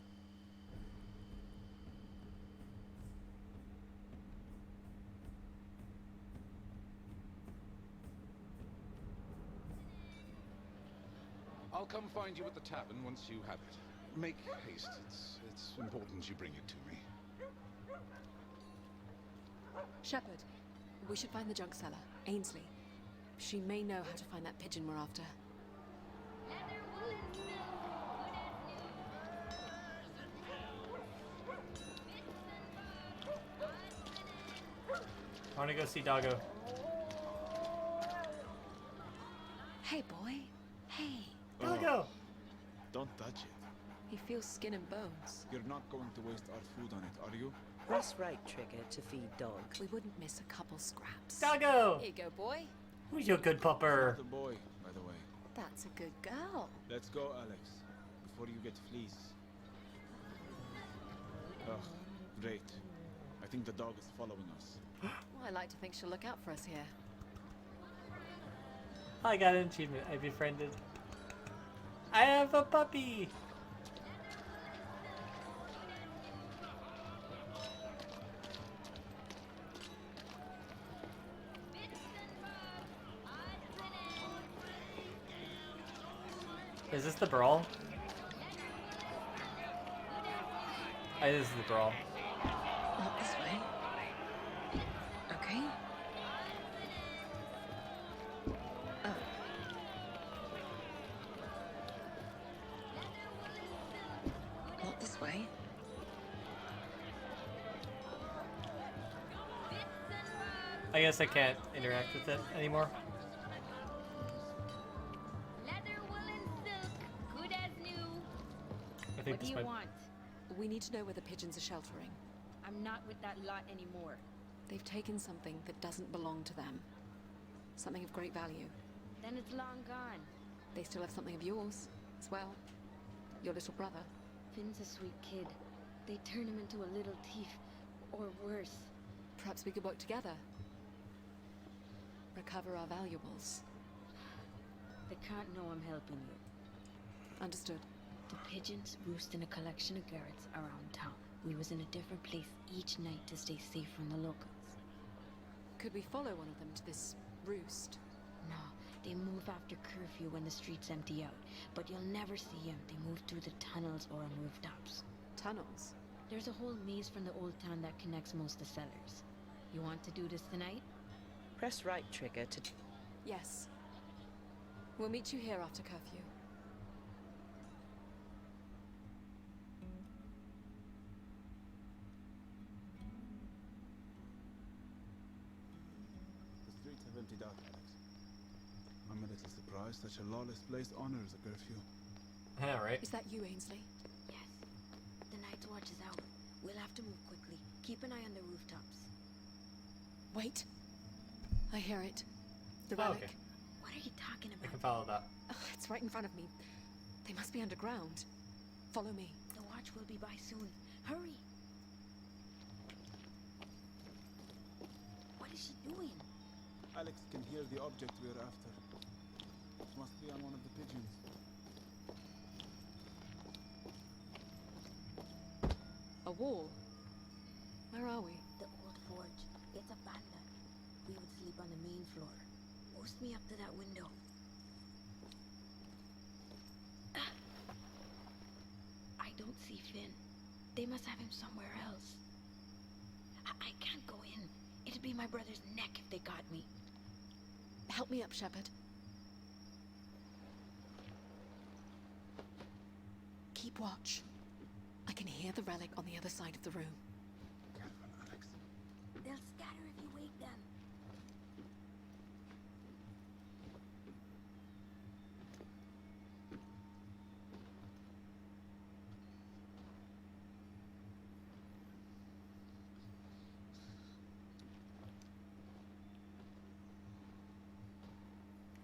I'll come find you at the tavern once you have it. Make haste. It's important you bring it to me. Shepherd, we should find the junk seller, Ainsley. She may know how to find that pigeon we're after. I want to go see Doggo. Hey, boy. Hey. Doggo! Don't touch it. He feels skin and bones. You're not going to waste our food on it, are you? Press right trigger to feed dog. We wouldn't miss a couple scraps. Doggo! Here you go, boy. Who's your good pupper? Not a boy, by the way. That's a good girl. Let's go, Alex, before you get fleas. Ugh, great. I think the dog is following us. Well, I like to think she'll look out for us here. I got an achievement. I befriended. I have a puppy! Is this the brawl? Oh, this is the brawl. Not this way. Okay. Oh. Not this way. I guess I can't interact with it anymore. I think What do this you might... want? We need to know where the pigeons are sheltering. I'm not with that lot anymore. They've taken something that doesn't belong to them. Something of great value. Then it's long gone. They still have something of yours, as well. Your little brother. Finn's a sweet kid. They turn him into a little thief, or worse. Perhaps we could work together. Recover our valuables. They can't know I'm helping you. Understood. The pigeons roost in a collection of garrets around town. We was in a different place each night to stay safe from the locals. Could we follow one of them to this roost? No, they move after curfew when the streets empty out. But you'll never see them. They move through the tunnels or on rooftops. Tunnels? There's a whole maze from the old town that connects most to cellars. You want to do this tonight? Press right trigger to... Yes. We'll meet you here after curfew. The streets have emptied out, Alex. I'm a little surprised such a lawless place honors a curfew. Yeah, right. Is that you, Ainsley? Yes. The night's watch is out. We'll have to move quickly. Keep an eye on the rooftops. Wait. I hear it. The Oh, relic. okay. What are you talking I about? can follow that. Oh, it's right in front of me. They must be underground. Follow me. The watch will be by soon. Hurry! What is she doing? Alex can hear the object we're after. It must be on one of the pigeons. A wall? Where are we? The old forge. It's abandoned. We would sleep on the main floor. Post me up to that window. I don't see Finn. They must have him somewhere else. I can't go in. It'd be my brother's neck if they got me. Help me up, Shepard. Keep watch. I can hear the relic on the other side of the room. Careful, Alex. They'll scatter if you wake them.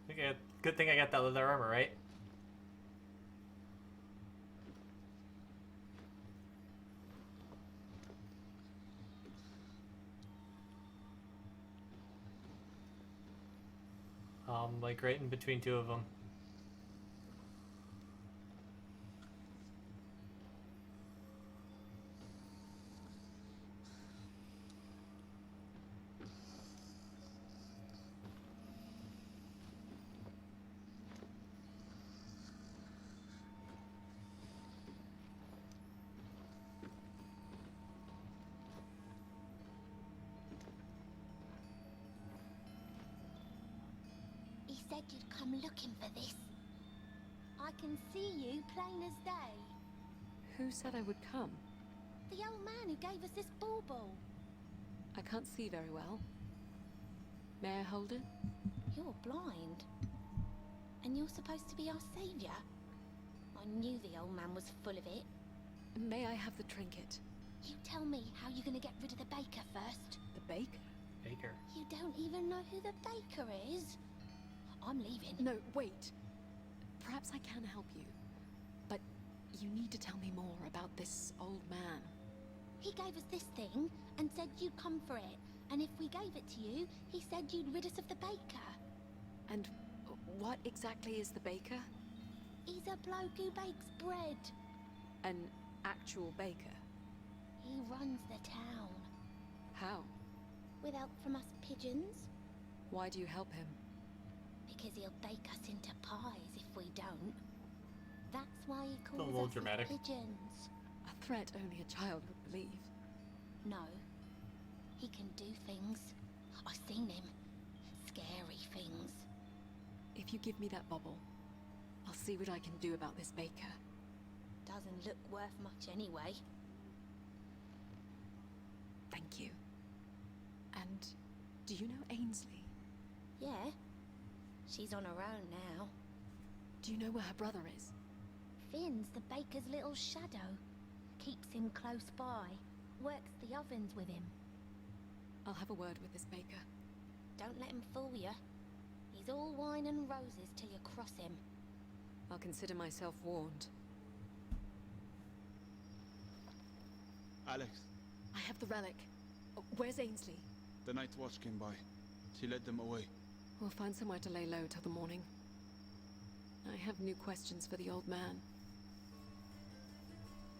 Okay, good thing I got that leather armor, right? Like right in between two of them. He said you'd come looking for this. I can see you plain as day. Who said I would come? The old man who gave us this bauble. I can't see very well. May I hold it? You're blind. And you're supposed to be our savior? I knew the old man was full of it. May I have the trinket? You tell me how you're gonna get rid of the baker first. The baker? Baker. You don't even know who the baker is. I'm leaving. No, wait. Perhaps I can help you. But you need to tell me more about this old man. He gave us this thing and said you'd come for it. And if we gave it to you, he said you'd rid us of the baker. And what exactly is the baker? He's a bloke who bakes bread. An actual baker? He runs the town. How? With help from us pigeons. Why do you help him? Because he'll bake us into pies if we don't. That's why he A calls little us his dramatic. pigeons. A threat only a child would believe. No. He can do things. I've seen him. Scary things. If you give me that bubble, I'll see what I can do about this baker. Doesn't look worth much anyway. Thank you. And do you know Ainsley? Yeah. She's on her own now. Do you know where her brother is? Finn's the baker's little shadow. Keeps him close by. Works the ovens with him. I'll have a word with this baker. Don't let him fool you. He's all wine and roses till you cross him. I'll consider myself warned. Alex, I have the relic. Where's Ainsley? the night watch came by. She led them away. We'll find somewhere to lay low till the morning. I have new questions for the old man.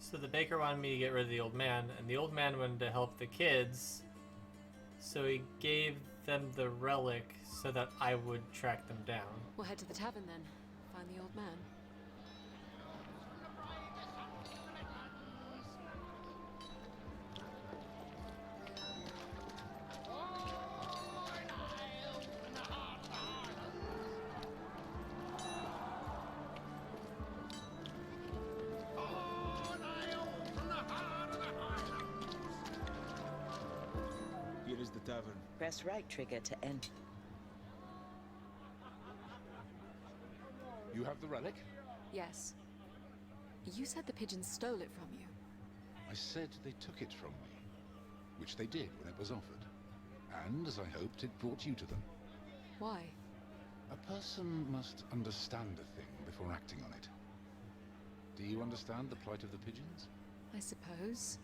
So the baker wanted me to get rid of the old man, and the old man wanted to help the kids. So he gave them the relic so that I would track them down. We'll head to the tavern then. Find the old man. Here is the tavern. Press right trigger to enter. You have the relic? Yes. You said the pigeons stole it from you. I said they took it from me, which they did when it was offered. And, as I hoped, it brought you to them. Why? A person must understand a thing before acting on it. Do you understand the plight of the pigeons? I suppose.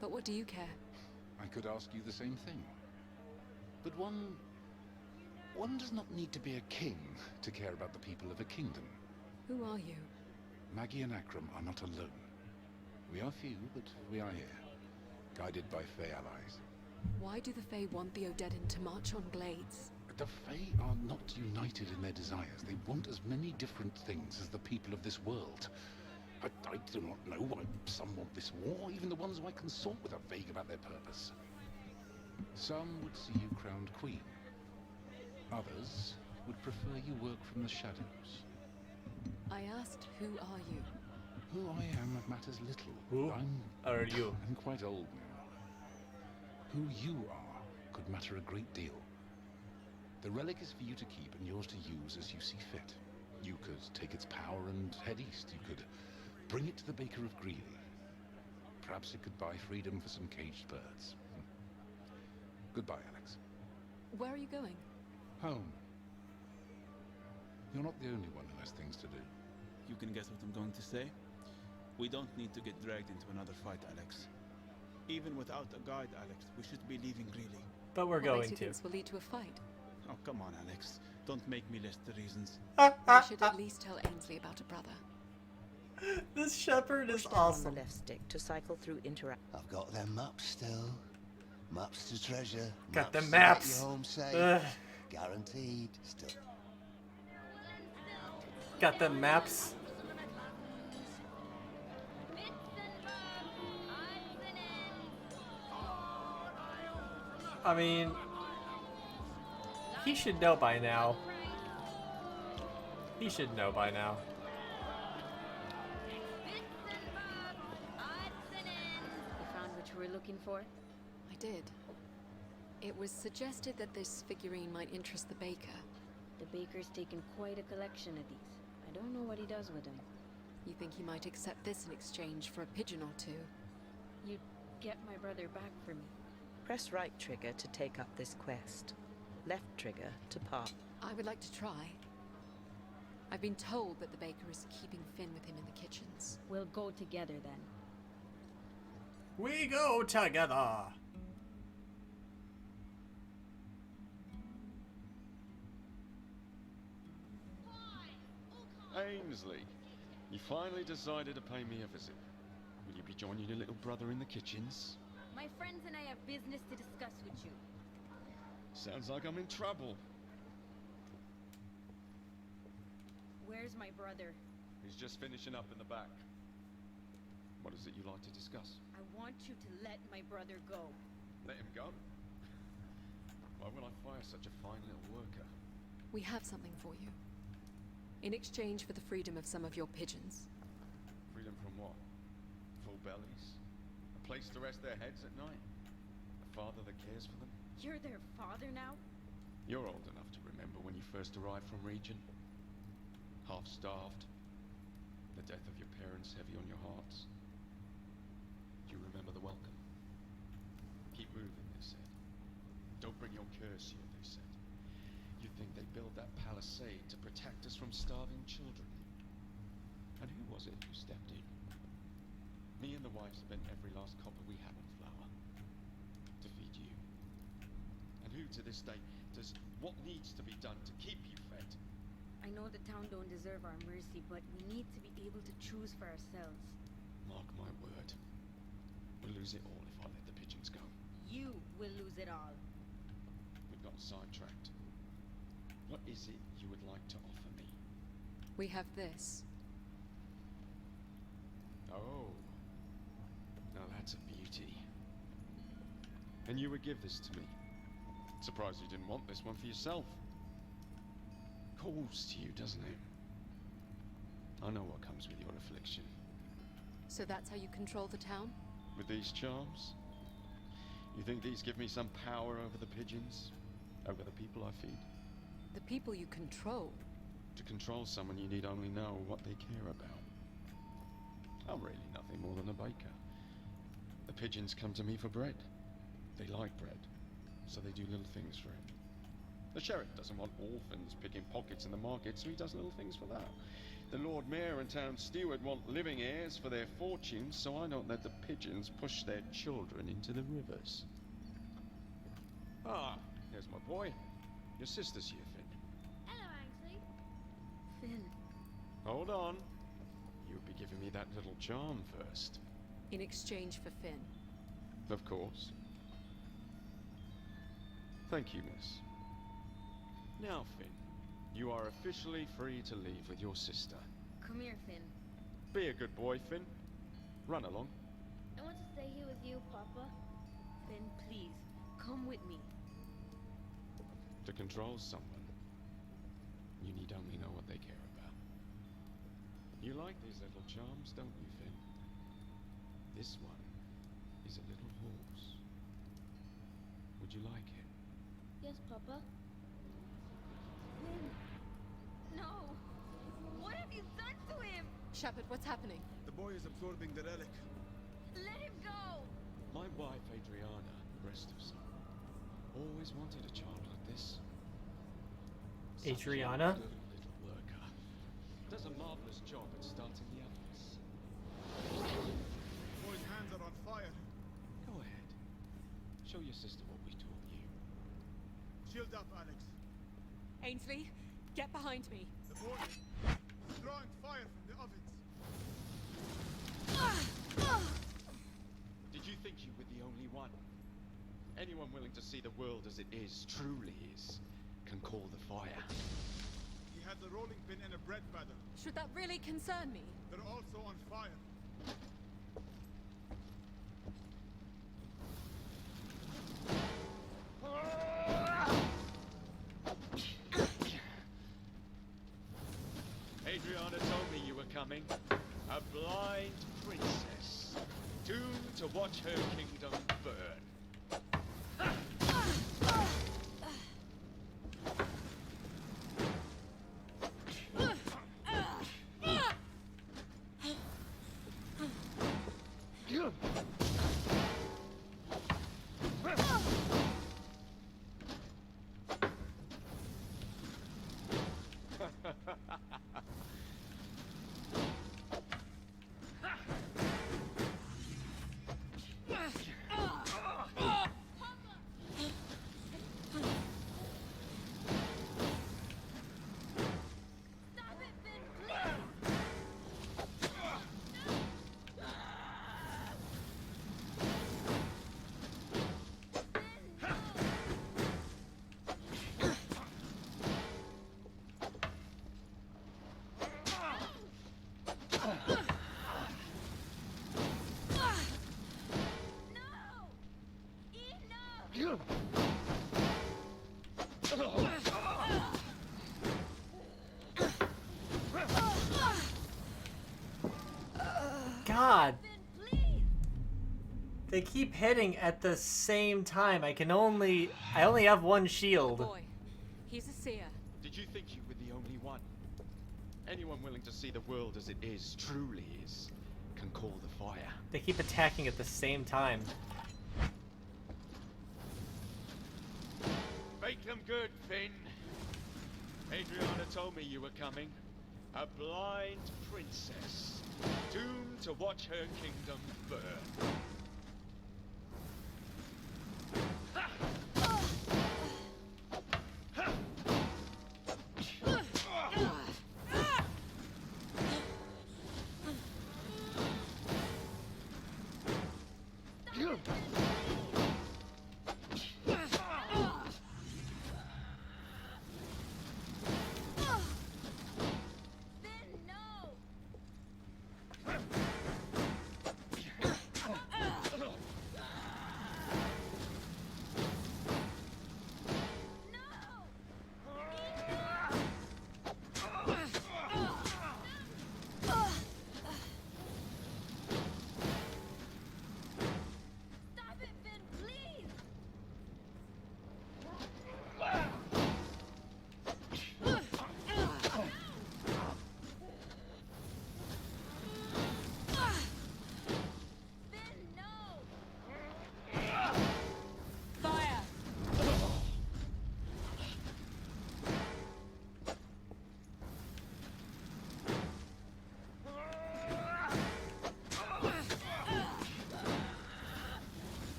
But what do you care? I could ask you the same thing. But one does not need to be a king to care about the people of a kingdom. Who are you? Maggie and Akram are not alone. We are few, but we are here, guided by Fey allies. Why do the Fae want the Odeddin to march on Glades? The Fae are not united in their desires. They want as many different things as the people of this world. I do not know why some want this war. Even the ones who I consort with are vague about their purpose. Some would see you crowned queen. Others would prefer you work from the shadows. I asked, who are you? Who I am matters little. Who are you? I'm quite old now. Who you are could matter a great deal. The relic is for you to keep and yours to use as you see fit. You could take its power and head east. You could bring it to the Baker of Greeley. Perhaps it could buy freedom for some caged birds. Goodbye, Alex. Where are you going? Home. You're not the only one who has things to do. You can guess what I'm going to say. We don't need to get dragged into another fight, Alex. Even without a guide, Alex, we should be leaving Greeley. But we're What going makes you to. think this will lead to a fight? Oh, come on, Alex. Don't make me list the reasons. You should at least tell Ainsley about a brother. This shepherd is Push down awesome. on the left stick to cycle through interact. I've got them maps still. Maps to treasure. Got them to maps. Get you home safe. Ugh. Guaranteed. Still. Got them maps. I mean, he should know by now. He should know by now. You found what you were looking for? I did. It was suggested that this figurine might interest the baker. The baker's taken quite a collection of these. I don't know what he does with them. You think he might accept this in exchange for a pigeon or two? You'd get my brother back for me. Press right trigger to take up this quest. Left trigger to pop. I would like to try. I've been told that the baker is keeping Finn with him in the kitchens. We'll go together then. We go together. Ainsley, you finally decided to pay me a visit. Will you be joining your little brother in the kitchens? My friends and I have business to discuss with you. Sounds like I'm in trouble. Where's my brother? He's just finishing up in the back. What is it you'd like to discuss? I want you to let my brother go. Let him go? Why would I fire such a fine little worker? We have something for you. In exchange for the freedom of some of your pigeons. Freedom from what? Full bellies? A place to rest their heads at night? A father that cares for them? You're their father now? You're old enough to remember when you first arrived from Region. Half-starved. The death of your parents heavy on your hearts. Do you remember the welcome? Keep moving, they said. Don't bring your curse here, they said. You think they built that palisade to protect us from starving children? And who was it who stepped in? Me and the wife spent every last copper we had on flour. To feed you. And who to this day does what needs to be done to keep you fed? I know the town don't deserve our mercy, but we need to be able to choose for ourselves. Mark my word. We'll lose it all if I let the pigeons go. You will lose it all. We've gotten sidetracked. What is it you would like to offer me? We have this. Oh. Now that's a beauty. And you would give this to me. Surprised you didn't want this one for yourself. Calls to you, doesn't it? I know what comes with your affliction. So that's how you control the town? With these charms? You think these give me some power over the pigeons? Over the people I feed? The people you control? To control someone, you need only know what they care about. I'm really nothing more than a baker. The pigeons come to me for bread. They like bread, so they do little things for it. The sheriff doesn't want orphans picking pockets in the market, so he does little things for that. The Lord Mayor and Town Steward want living heirs for their fortunes, so I don't let the pigeons push their children into the rivers. Ah, here's my boy. Your sister's here, Finn. Hello, Ainsley. Finn. Hold on. You'll be giving me that little charm first. In exchange for Finn. Of course. Thank you, miss. Now, Finn, you are officially free to leave with your sister. Come here, Finn. Be a good boy, Finn. Run along. I want to stay here with you, Papa. Finn, please, come with me. To control someone, you need only know what they care about. You like these little charms, don't you, Finn? This one is a little horse. Would you like it? Yes, Papa. Finn. No! What have you done to him? Shepard, what's happening? The boy is absorbing the relic. Let him go! My wife, Adriana, rest of soul, always wanted a child like this. Adriana? Such a good little worker. Does a marvelous job at starting the others. The boy's hands are on fire. Go ahead. Show your sister what we taught you. Shield up, Alex. Ainsley, get behind me. The boy is drawing fire from the ovens. Did you think you were the only one? Anyone willing to see the world as it is, truly is, can call the fire. He has a rolling pin and a bread batter. Should that really concern me? They're also on fire. Adriana told me you were coming. A blind princess, doomed to watch her kingdom burn. God. They keep hitting at the same time. I only have one shield. Boy, he's a seer. Did you think you were the only one? Anyone willing to see the world as it is, truly is, can call the fire. They keep attacking at the same time. Make them good, Finn. Adriana told me you were coming. A blind princess, doomed to watch her kingdom burn.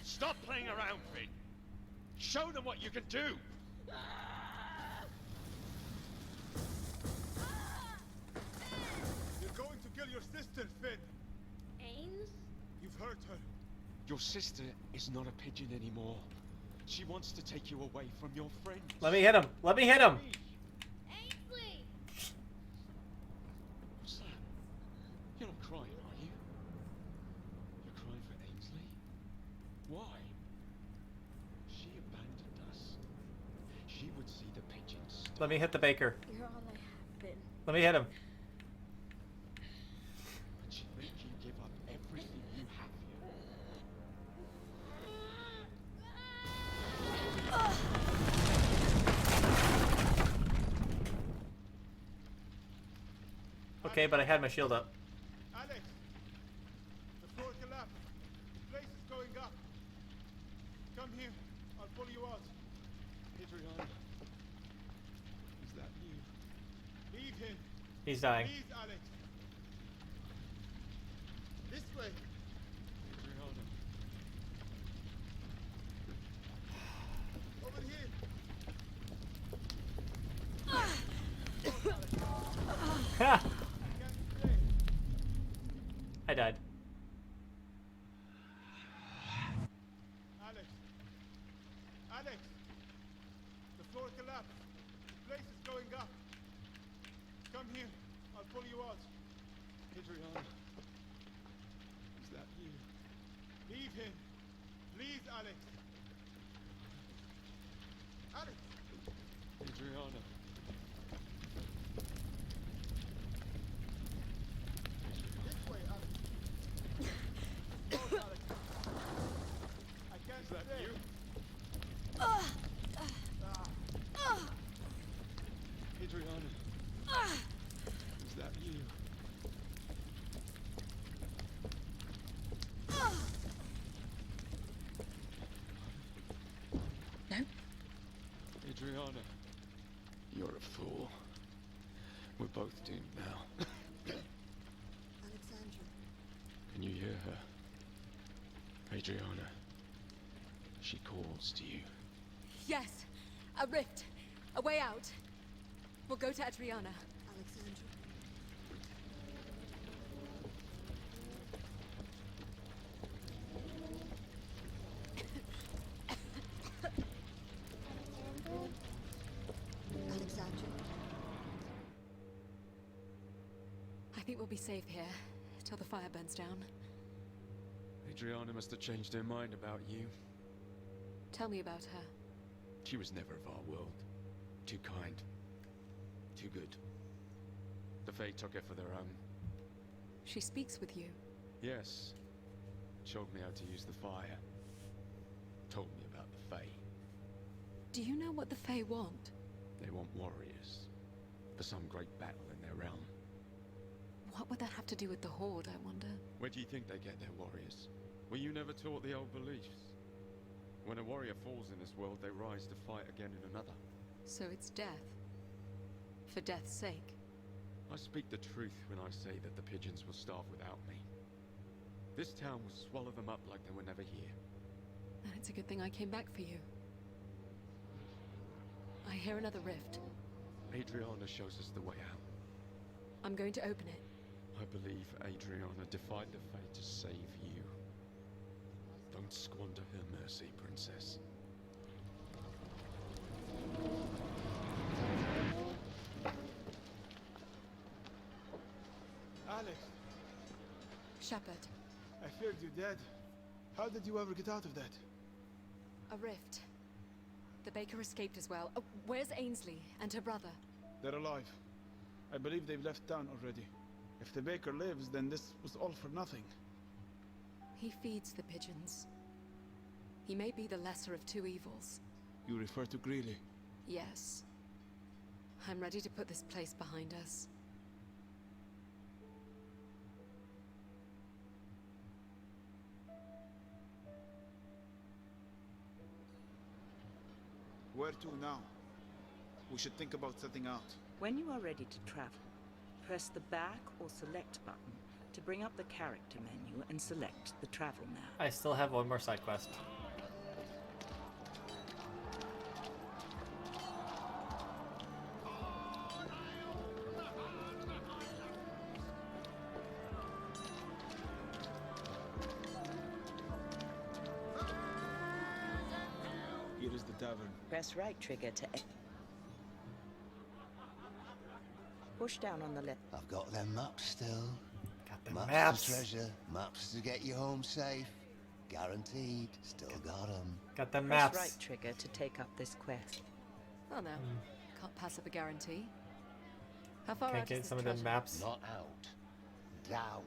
Stop playing around, Finn. Show them what you can do. You're going to kill your sister, Finn. Ains? You've hurt her. Your sister is not a pigeon anymore. She wants to take you away from your friends. Let me hit him. Let me hit him. Ainsley! What's that? You're not crying, are you? You're crying for Ainsley? Why? She abandoned us. She would see the pigeons. Let me hit the baker. You're all I have been. Let me hit him. And she'd make you give up everything you have here. Okay, but I had my shield up. Alex! The floor collapsed. The place is going up. Come here. I'll pull you out. Adriana. Is that you? Leave him. He's dying. Please, Alex. This way. Adriana. Over here. Ha! I died. Alex. Alex. The floor collapsed. The place is going up. Come here. I'll pull you out. Adriana. Is that you? Leave him. Please, Alex. Alex. Adriana. This way, Alex. Oh, Alex. I can't Is that stay. you? Adriana. Is that you? No. Adriana. You're a fool. We're both doomed now. Alexandra. Can you hear her? Adriana. She calls to you. Yes, a rift, a way out. We'll go to Adriana. Alexandra. think we'll be safe here till the fire burns down. Adriana must have changed her mind about you. Tell me about her. She was never of our world. Too kind. Too good. The Fae took her for their own. She speaks with you. Yes. Showed me how to use the fire. Told me about the Fae. Do you know what the Fae want? They want warriors. For some great battle in their realm. What would that have to do with the Horde, I wonder? Where do you think they get their warriors? Were you never taught the old beliefs? When a warrior falls in this world, they rise to fight again in another. So it's death. For death's sake. I speak the truth when I say that the pigeons will starve without me. This town will swallow them up like they were never here. And it's a good thing I came back for you. I hear another rift. Adriana shows us the way out. I'm going to open it. I believe Adriana defied the Fae to save you. Don't squander her mercy, Princess. Alex, Shepard. I feared you dead. How did you ever get out of that? A rift. The baker escaped as well. Where's Ainsley and her brother? They're alive. I believe they've left town already. If the baker lives, then this was all for nothing. He feeds the pigeons. He may be the lesser of two evils. You refer to Greeley? Yes. I'm ready to put this place behind us. Where to now? We should think about setting out. When you are ready to travel, press the back or select button to bring up the character menu and select the travel map. I still have one more side quest. Here is the tavern. Press right trigger to push down on the left. I've got them maps still. Got the maps. maps. To treasure, maps to get you home safe. Guaranteed. Still got them. Got the Press maps. right trigger to take up this quest. Well, now, can't pass up a guarantee. How far Can't out get is some this of them treasure? maps. Not out. Down.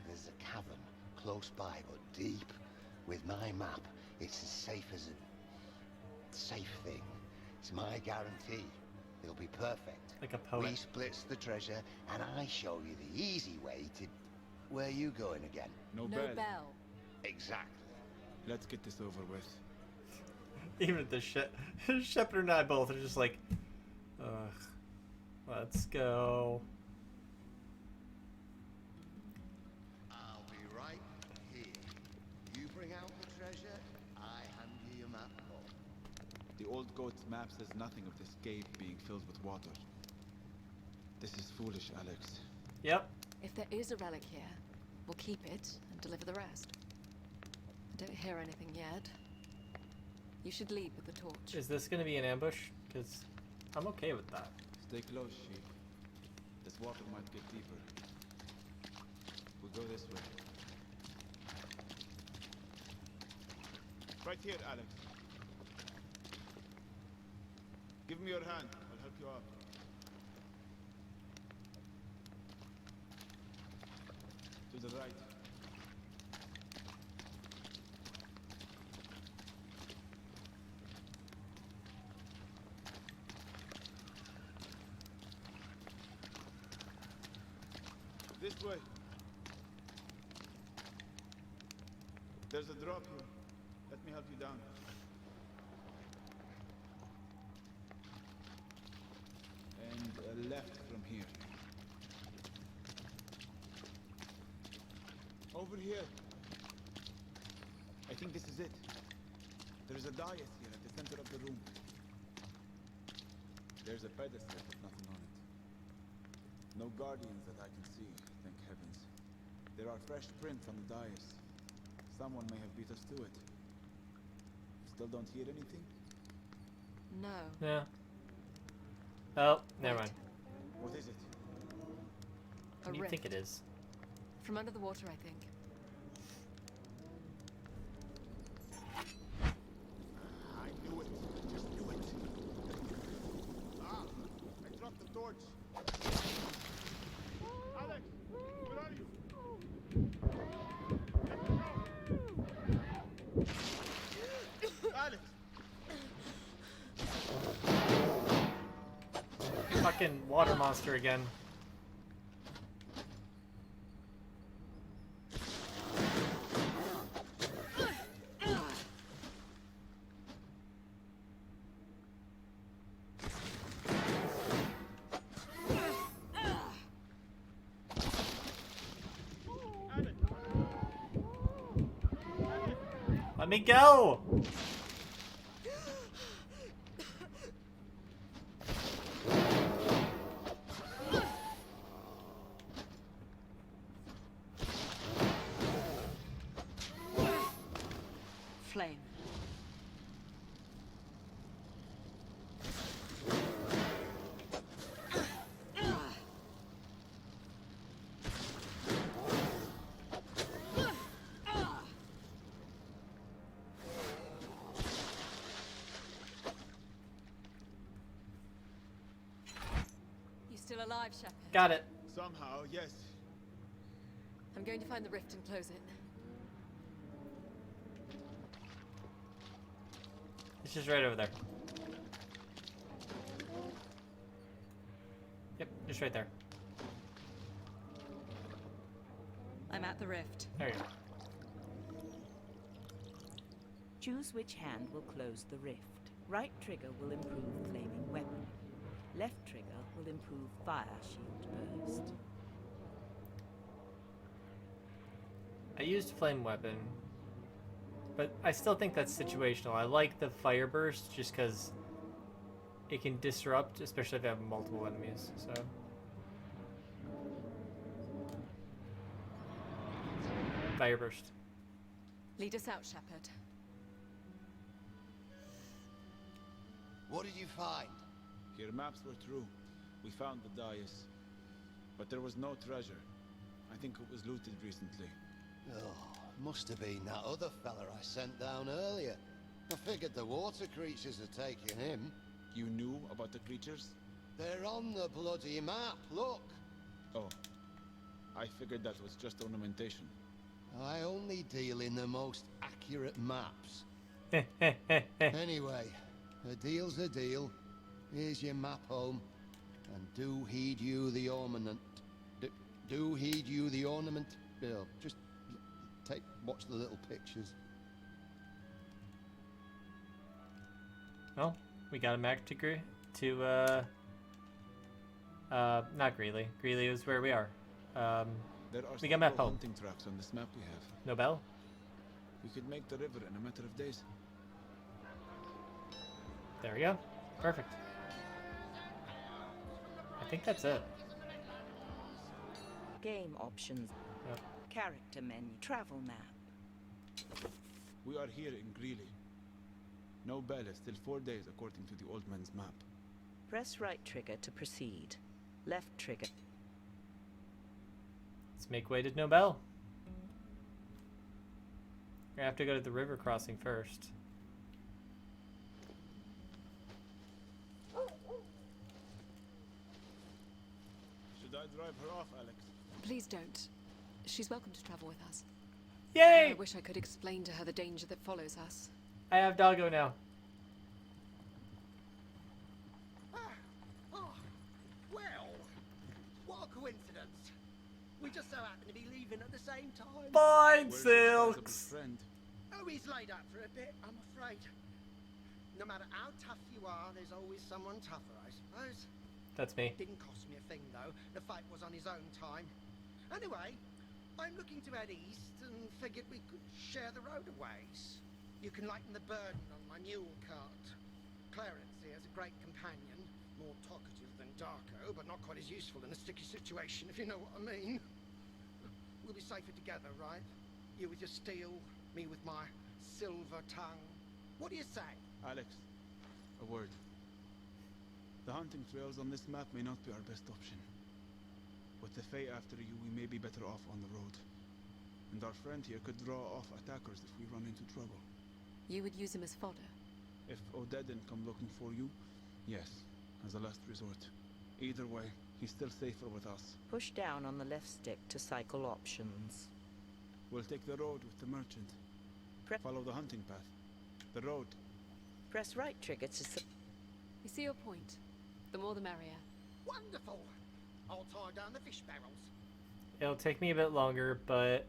There's a cavern close by, but deep. With my map, it's as safe as a safe thing. It's my guarantee. It'll be perfect. Like a poet. We splits the treasure, and I show you the easy way to... Where you going again? No No bell. bell. Exactly. Let's get this over with. Even the Shepard and I both are just like, ugh. Let's go. I'll be right here. You bring out the treasure, I hand you your map home. The old goat's map says nothing of this cave being filled with water. This is foolish, Alex. Yep. If there is a relic here, we'll keep it and deliver the rest. I don't hear anything yet. You should lead with the torch. Is this gonna be an ambush? Because I'm okay with that. Stay close, sheep. This water might get deeper. We'll go this way. Right here, Alex. Give me your hand. I'll help you out. To the right. This way. There's a drop here. Let me help you down. And left from here. Over here. I think this is it. There's a dais here at the center of the room. There's a pedestal with nothing on it. No guardians that I can see, thank heavens. There are fresh prints on the dais. Someone may have beat us to it. Still don't hear anything? No. Yeah. Oh, never mind. What is it? What do you think it is? From under the water, I think. I knew it. Just knew it. Ah, I dropped the torch. Alex, where are you? Alex! Fucking water monster again. Let me go! Flame. You still alive, Shepherd? Got it. Somehow, yes. I'm going to find the rift and close it. It's just right over there. Yep, just right there. I'm at the rift. There you go. Choose which hand will close the rift. Right trigger will improve flaming weapon. Left trigger will improve fire shield burst. I used flame weapon, but I still think that's situational. I like the fire burst just because it can disrupt, especially if I have multiple enemies. So fire burst. Lead us out, Shepherd. What did you find? Your maps were true. We found the dais. But there was no treasure. I think it was looted recently. Oh, must have been that other fella I sent down earlier. I figured the water creatures had taken him. You knew about the creatures? They're on the bloody map, look! Oh. I figured that was just ornamentation. I only deal in the most accurate maps. Anyway, a deal's a deal. Here's your map home. And do heed you the ornament. Do heed you the ornament. Just watch the little pictures. Well, we got him back to not Greeley. Greeley is where we are. There are We got map several home. hunting tracks on this map we have. No bell? We could make the river in a matter of days. There we go. Perfect. I think that's it. Game options. Yep. Character menu. Travel map. We are here in Greeley. No bell is till 4 days according to the old man's map. Press right trigger to proceed. Left trigger. Let's make way to Nobel. We're gonna have to go to the river crossing first. Should I drive her off, Alex? Please don't. She's welcome to travel with us. Yay! I wish I could explain to her the danger that follows us. I have Doggo now. Oh, well, what a coincidence. We just so happen to be leaving at the same time. Fine, Where's your sizable Silks. friend? Oh, he's laid up for a bit, I'm afraid. No matter how tough you are, there's always someone tougher, I suppose. That's me. Didn't cost me a thing, though. The fight was on his own time. Anyway, I'm looking to head east and figured we could share the road a ways. You can lighten the burden on my mule cart. Clarence here's a great companion. More talkative than Darko, but not quite as useful in a sticky situation, if you know what I mean. We'll be safer together, right? You with your steel, me with my silver tongue. What do you say? Alex, a word. The hunting trails on this map may not be our best option. With the Fae after you, we may be better off on the road. And our friend here could draw off attackers if we run into trouble. You would use him as fodder? If Odedin come looking for you, yes, as a last resort. Either way, he's still safer with us. Push down on the left stick to cycle options. We'll take the road with the merchant. Follow the hunting path. The road. Press right trigger to... You see your point. The more the merrier. Wonderful! I'll tie down the fish barrels. It'll take me a bit longer, but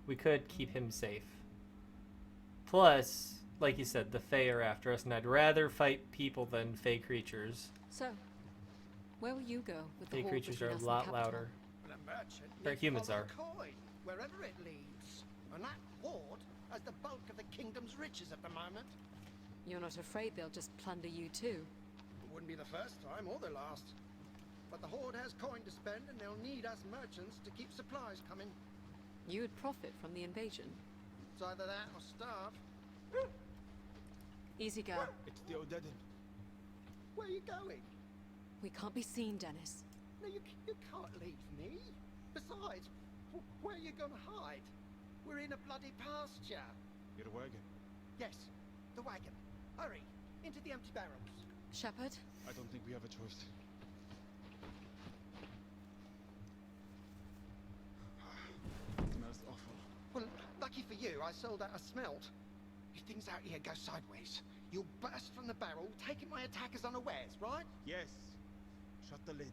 we could keep him safe. Plus, like you said, the Fae are after us, and I'd rather fight people than Fae creatures. So, where will you go with the Fae horde creatures are between us a and lot capital? louder. The merchant Or needs humans follow are. the coin, wherever it leads. And that horde has the bulk of the kingdom's riches at the moment. You're not afraid they'll just plunder you too? It wouldn't be the first time or the last. But the horde has coin to spend, and they'll need us merchants to keep supplies coming. You would profit from the invasion. It's either that or starve. Easy, girl. It's the Odedin. Where are you going? We can't be seen, Dennis. No, you can't leave me. Besides, where are you going to hide? We're in a bloody pasture. Your wagon. Yes, the wagon. Hurry, into the empty barrels. Shepherd? I don't think we have a choice. Smells awful. Well, lucky for you, I sold out a smelt. If things out here go sideways, you'll burst from the barrel, taking my attackers unawares, right? Yes. Shut the lid.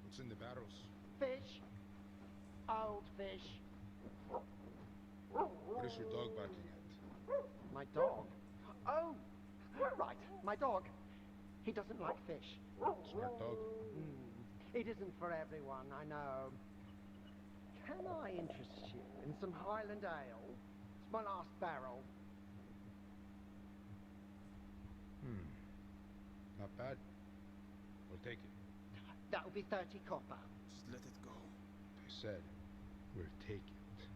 What's in the barrels? Fish. Old fish. What is your dog barking at? My dog? Oh, right, my dog. He doesn't like fish. Smart dog. It isn't for everyone, I know. Can I interest you in some Highland ale? It's my last barrel. Not bad. We'll take it. That'll be 30 copper. Just let it go. I said, we're taking it.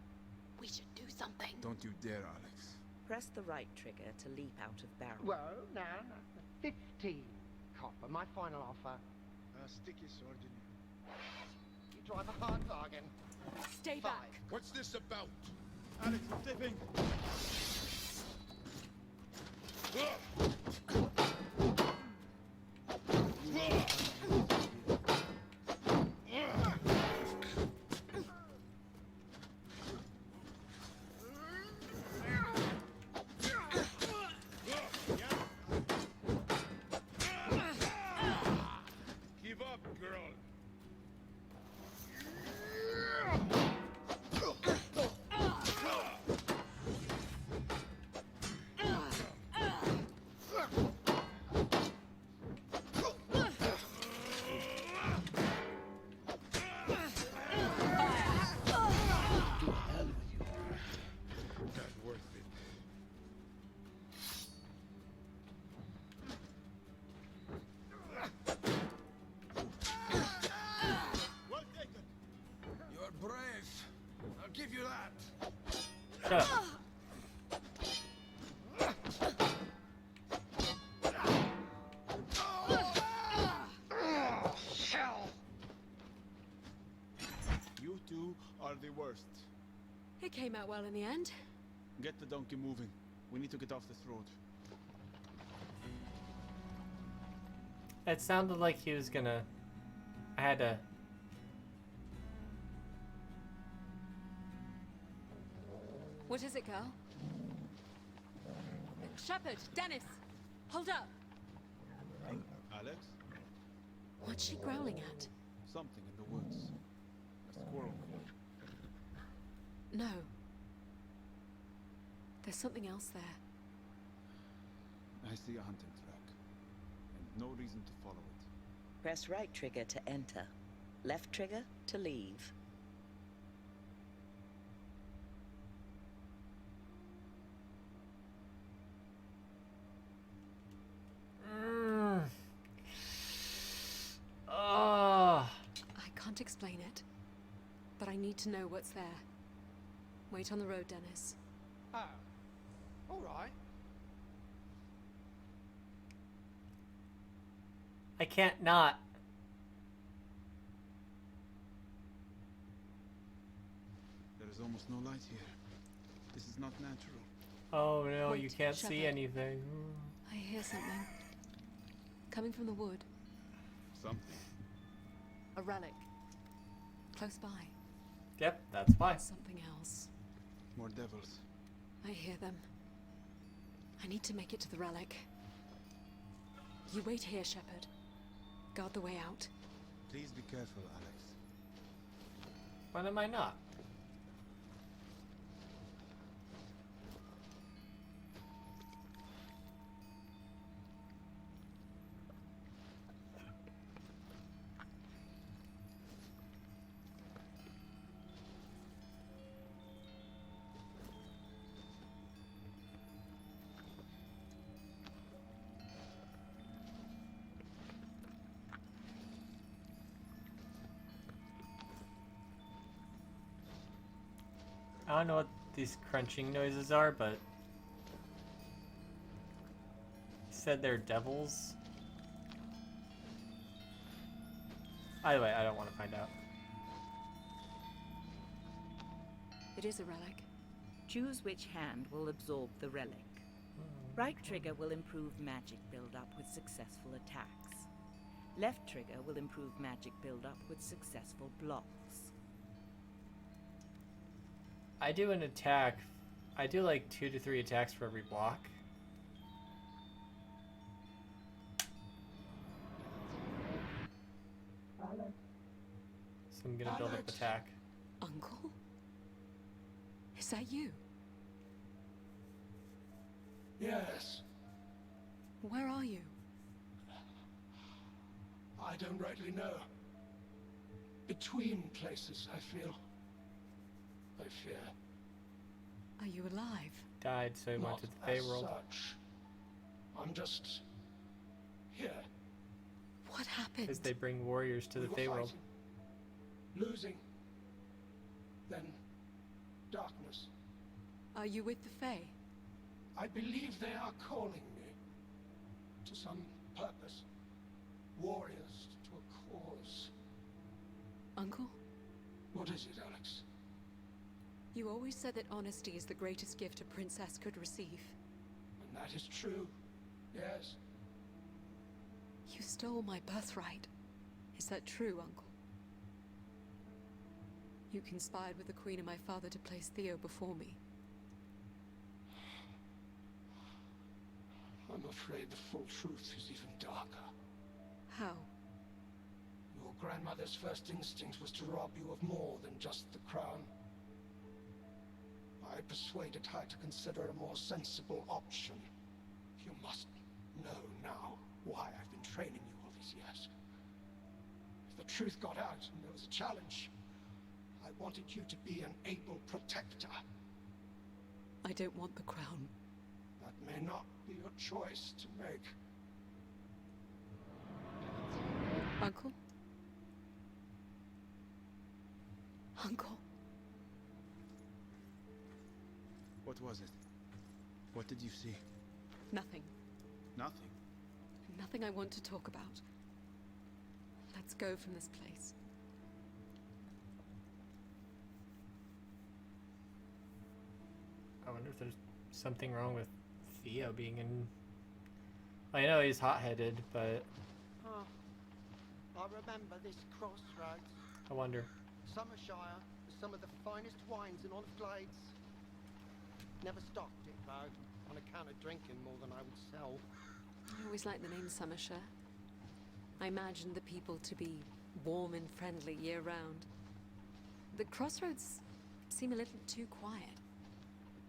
We should do something. Don't you dare, Alex. Press the right trigger to leap out of barrel. Well, now, 15 copper, my final offer. I'll stick your sword in you. You drive a hard bargain. Stay back. What's this about? Alex, I'm slipping. Give up, girl. Not worth it. Well taken. You're brave. I'll give you that. Shut up. You two are the worst. It came out well in the end. Get the donkey moving. We need to get off this road. It sounded like he was gonna... I had to... What is it, girl? Shepherd, Dennis, hold up. Alex? What's she growling at? Something in the woods. A squirrel. No. There's something else there. I see a hunting track. And no reason to follow it. Press right trigger to enter. Left trigger to leave. I can't explain it, but I need to know what's there. Wait on the road, Dennis. Oh, all right. I can't not. is almost no light here. This is not natural. Oh no, Wait, you can't see Shepard. anything. I hear something. Coming from the wood. Something. A relic. Close by. Yep, that's why. Something else. More devils. I hear them. I need to make it to the relic. You wait here, Shepard. Guard the way out. Please be careful, Alex. When am I not? I don't know what these crunching noises are, but he said they're devils. Either way, I don't want to find out. It is a relic. Choose which hand will absorb the relic. Right trigger will improve magic build-up with successful attacks. Left trigger will improve magic build-up with successful blocks. I do an attack. I do like 2 to 3 attacks for every block. So I'm gonna build up attack. Uncle? Is that you? Yes. Where are you? I don't rightly know. Between places, I feel. I fear. Are you alive? Died, so he went to the Fey world. Such. I'm just here. What happened? Because they bring warriors to the Fey world. Losing. Then darkness. Are you with the Fae? I believe they are calling me to some purpose. Warriors to a cause. Uncle? What is it, Alex? You always said that honesty is the greatest gift a princess could receive. And that is true. Yes. You stole my birthright. Is that true, Uncle? You conspired with the Queen and my father to place Theo before me. I'm afraid the full truth is even darker. How? Your grandmother's first instinct was to rob you of more than just the crown. I persuaded her to consider a more sensible option. You must know now why I've been training you all these years. If the truth got out and there was a challenge, I wanted you to be an able protector. I don't want the crown. That may not be your choice to make. Uncle? Uncle? What was it? What did you see? Nothing. Nothing. Nothing I want to talk about. Let's go from this place. I wonder if there's something wrong with Theo being in... I know he's hot-headed, but... Oh, I remember this crossroads. I wonder. Summershire, some of the finest wines in Olive Glades. Never stocked it, though, on account of drinking more than I would sell. I always liked the name Summershire. I imagined the people to be warm and friendly year-round. The crossroads seem a little too quiet,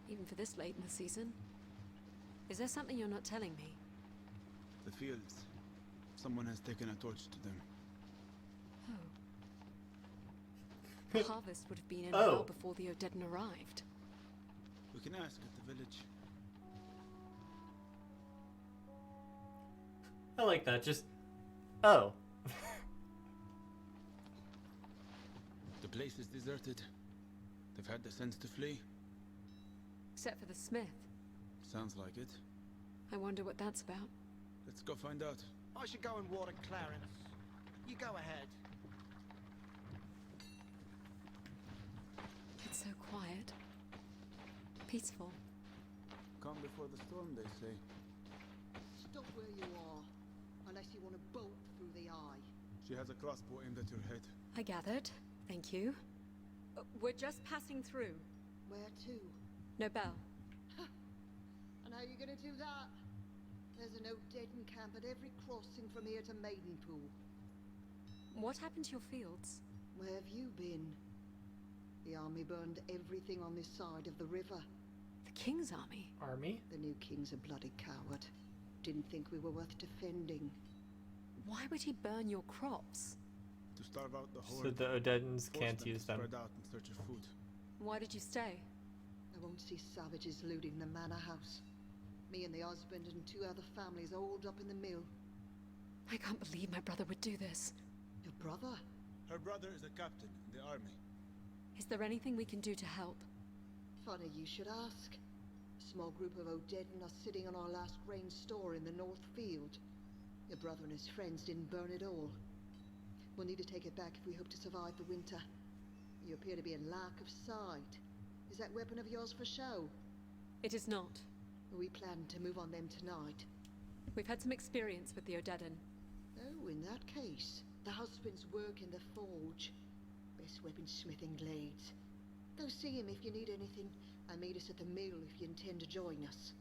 even for this late in the season. Is there something you're not telling me? The fields. Someone has taken a torch to them. Oh. The harvest would have been in well before the Odedin arrived. We can ask at the village. I like that, just... Oh. The place is deserted. They've had the sense to flee. Except for the smith. Sounds like it. I wonder what that's about. Let's go find out. I should go and water Clarence. You go ahead. It's so quiet. peaceful. Calm before the storm, they say. Stop where you are, unless you want a bolt through the eye. She has a crossbow aimed at your head. I gathered. Thank you. We're just passing through. Where to? No bell. And how are you gonna do that? There's an O'Deaden camp at every crossing from here to Maidenpool. What happened to your fields? Where have you been? The army burned everything on this side of the river. The King's army? Army? The new King's a bloody coward. Didn't think we were worth defending. Why would he burn your crops? To starve out the horde. So the O'Deadens Force can't them use to them. spread out in search of food. Why did you stay? I won't see savages looting the manor house. Me and the husband and 2 other families are holed up in the mill. I can't believe my brother would do this. Your brother? Her brother is a captain in the army. Is there anything we can do to help? Funny you should ask. A small group of O'Deaden are sitting on our last grain store in the North Field. Your brother and his friends didn't burn it all. We'll need to take it back if we hope to survive the winter. You appear to be in lack of sight. Is that weapon of yours for show? It is not. We plan to move on them tonight. We've had some experience with the O'Deaden. Oh, in that case, the husband's work in the forge. Best weaponsmithing glades. Go see him if you need anything, and meet us at the mill if you intend to join us.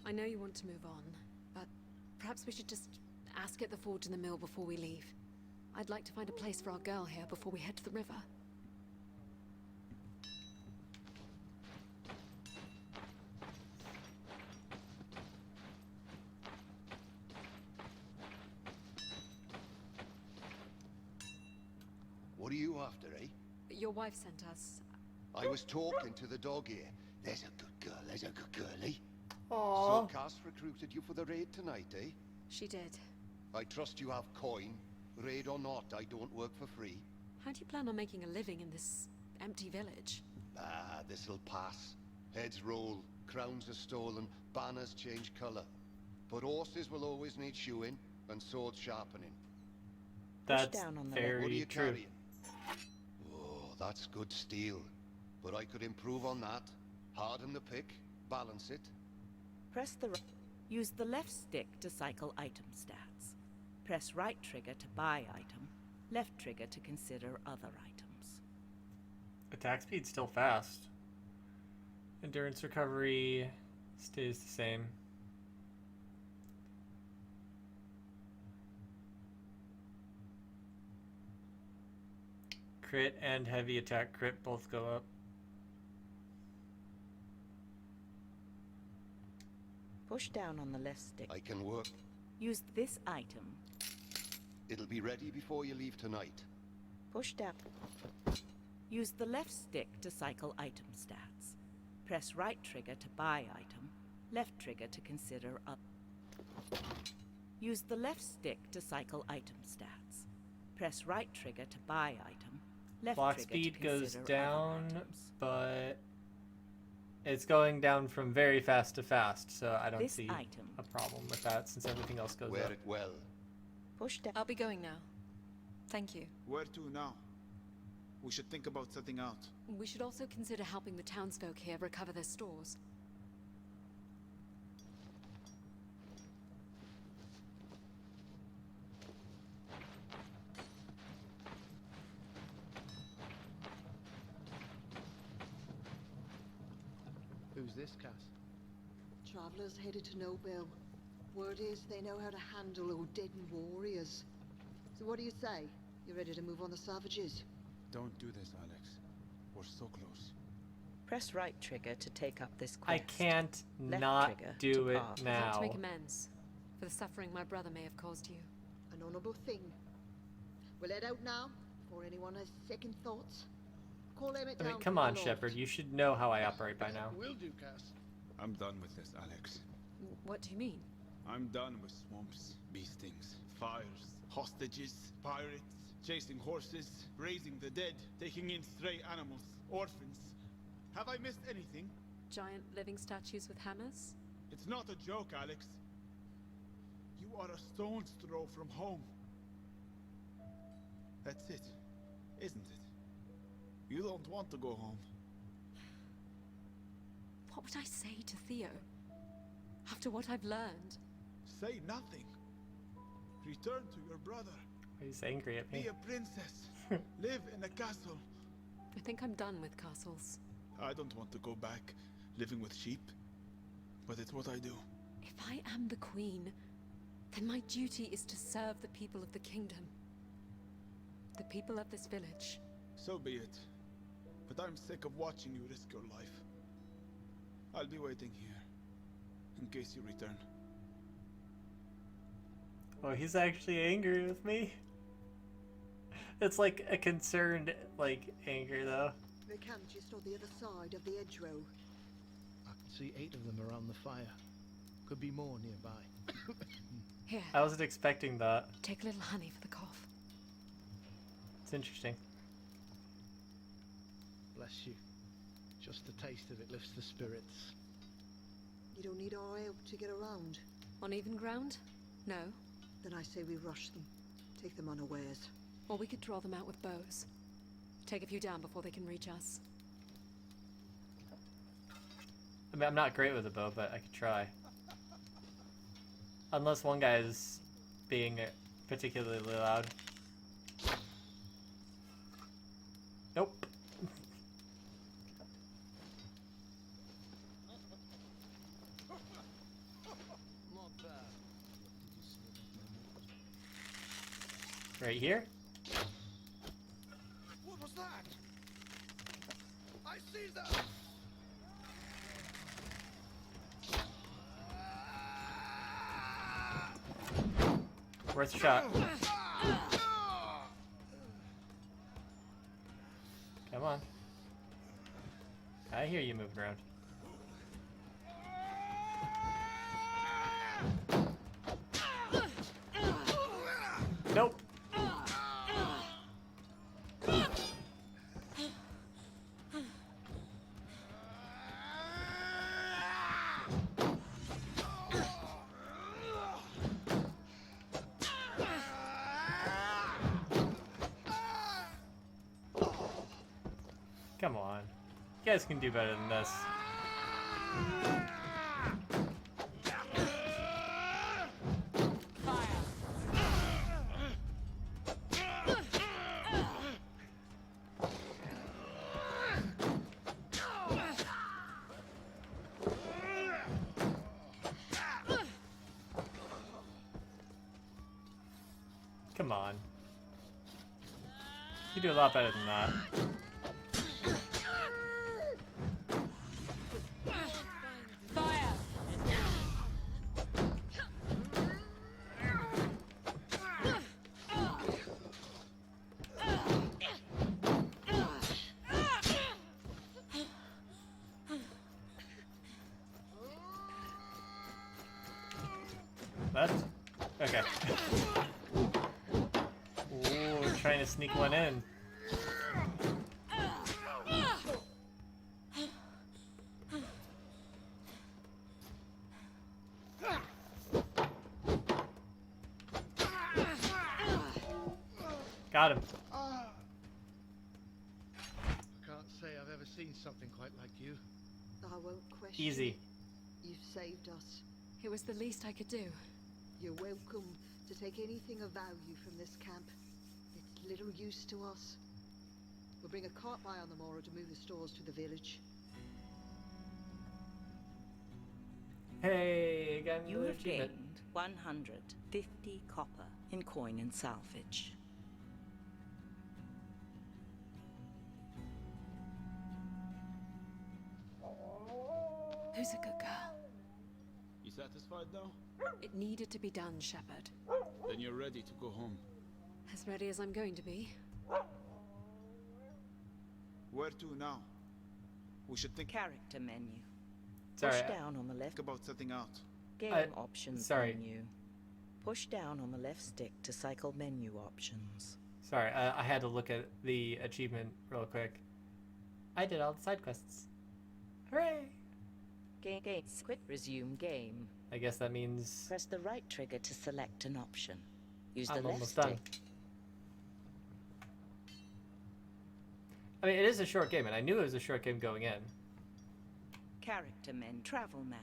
I know you want to move on, but perhaps we should just ask at the forge and the mill before we leave. I'd like to find a place for our girl here before we head to the river. What are you after, eh? Your wife sent us. I was talking to the dog here. There's a good girl, there's a good girl, eh? Aww. So Cass recruited you for the raid tonight, eh? She did. I trust you have coin. Raid or not, I don't work for free. How do you plan on making a living in this empty village? Ah, this'll pass. Heads roll, crowns are stolen, banners change colour. But horses will always need shoeing and sword sharpening. That's down on the very What are you true. carrying? Oh, that's good steel. But I could improve on that. Harden the pick, balance it. Use the left stick to cycle item stats. Press right trigger to buy item, left trigger to consider other items. Attack speed's still fast. Endurance recovery stays the same. Crit and heavy attack crit both go up. Push down on the left stick. I can work. Use this item. It'll be ready before you leave tonight. Push down. Use the left stick to cycle item stats. Press right trigger to buy item, left trigger to consider up. Use the left stick to cycle item stats. Press right trigger to buy item, left Block trigger speed to goes consider down, other items. but it's going down from very fast to fast, so I don't This see item. a problem with that since everything else goes Wear up. it well. Push down. I'll be going now. Thank you. Where to now? We should think about setting out. We should also consider helping the townsfolk here recover their stores. Who's this, Cass? Travelers headed to Nobel. Word is they know how to handle O'Deaden warriors. So what do you say? You ready to move on the savages? Don't do this, Alex. We're so close. Press right trigger to take up this quest. I can't Left not trigger do to it pass. I'd like now. to make amends for the suffering my brother may have caused you. An honorable thing. We'll head out now, before anyone has second thoughts. Call Emmett I mean, down come from the on, loft. Shepard. You should know how I operate by now. Will do, Cass. I'm done with this, Alex. What do you mean? I'm done with swamps, bee stings, fires, hostages, pirates, chasing horses, raising the dead, taking in stray animals, orphans. Have I missed anything? Giant living statues with hammers? It's not a joke, Alex. You are a stone's throw from home. That's it, isn't it? You don't want to go home. would I say to Theo? After what I've learned? Say nothing. Return to your brother. He's angry at me. Be a princess. Live in a castle. I think I'm done with castles. I don't want to go back living with sheep, but it's what I do. If I am the queen, then my duty is to serve the people of the kingdom. The people of this village. So be it. But I'm sick of watching you risk your life. I'll be waiting here, in case you return. Oh, he's actually angry with me. It's like a concerned, like, anger, though. They camped just on the other side of the hedgerow. I can see 8 of them around the fire. Could be more nearby. Here. I wasn't expecting that. Take a little honey for the cough. It's interesting. Bless you. Just the taste of it lifts the spirits. You don't need our help to get around. On even ground? No. Then I say we rush them. Take them unawares. Or we could draw them out with bows. Take a few down before they can reach us. I mean, I'm not great with a bow, but I could try. Unless one guy is being particularly loud. Nope. Right here? What was that? I see them! Worth a shot. Come on. I hear you moving around. Nope. Come on. You guys can do better than this. Come on. You do a lot better than that. Left? Okay. Ooh, we're trying to sneak one in. Got him. I can't say I've ever seen something quite like you. I won't question. Easy. You've saved us. It was the least I could do. You're welcome to take anything of value from this camp. It's little use to us. We'll bring a cart by on the morrow to move the stores to the village. Hey, again, You another have achievement. gained 150 copper in coin and salvage. Who's a good girl? You satisfied now? It needed to be done, Shepherd. Then you're ready to go home. As ready as I'm going to be. Where to now? We should think Character menu. Sorry, Push down on the left. about setting out. Game options sorry. menu. Push down on the left stick to cycle menu options. Sorry, I had to look at the achievement real quick. I did all the side quests. Hooray! Game. Quit. Resume game. I guess that means Press the right trigger to select an option. Use the I'm left almost stick. done. I mean, it is a short game, and I knew it was a short game going in. Character Men travel map.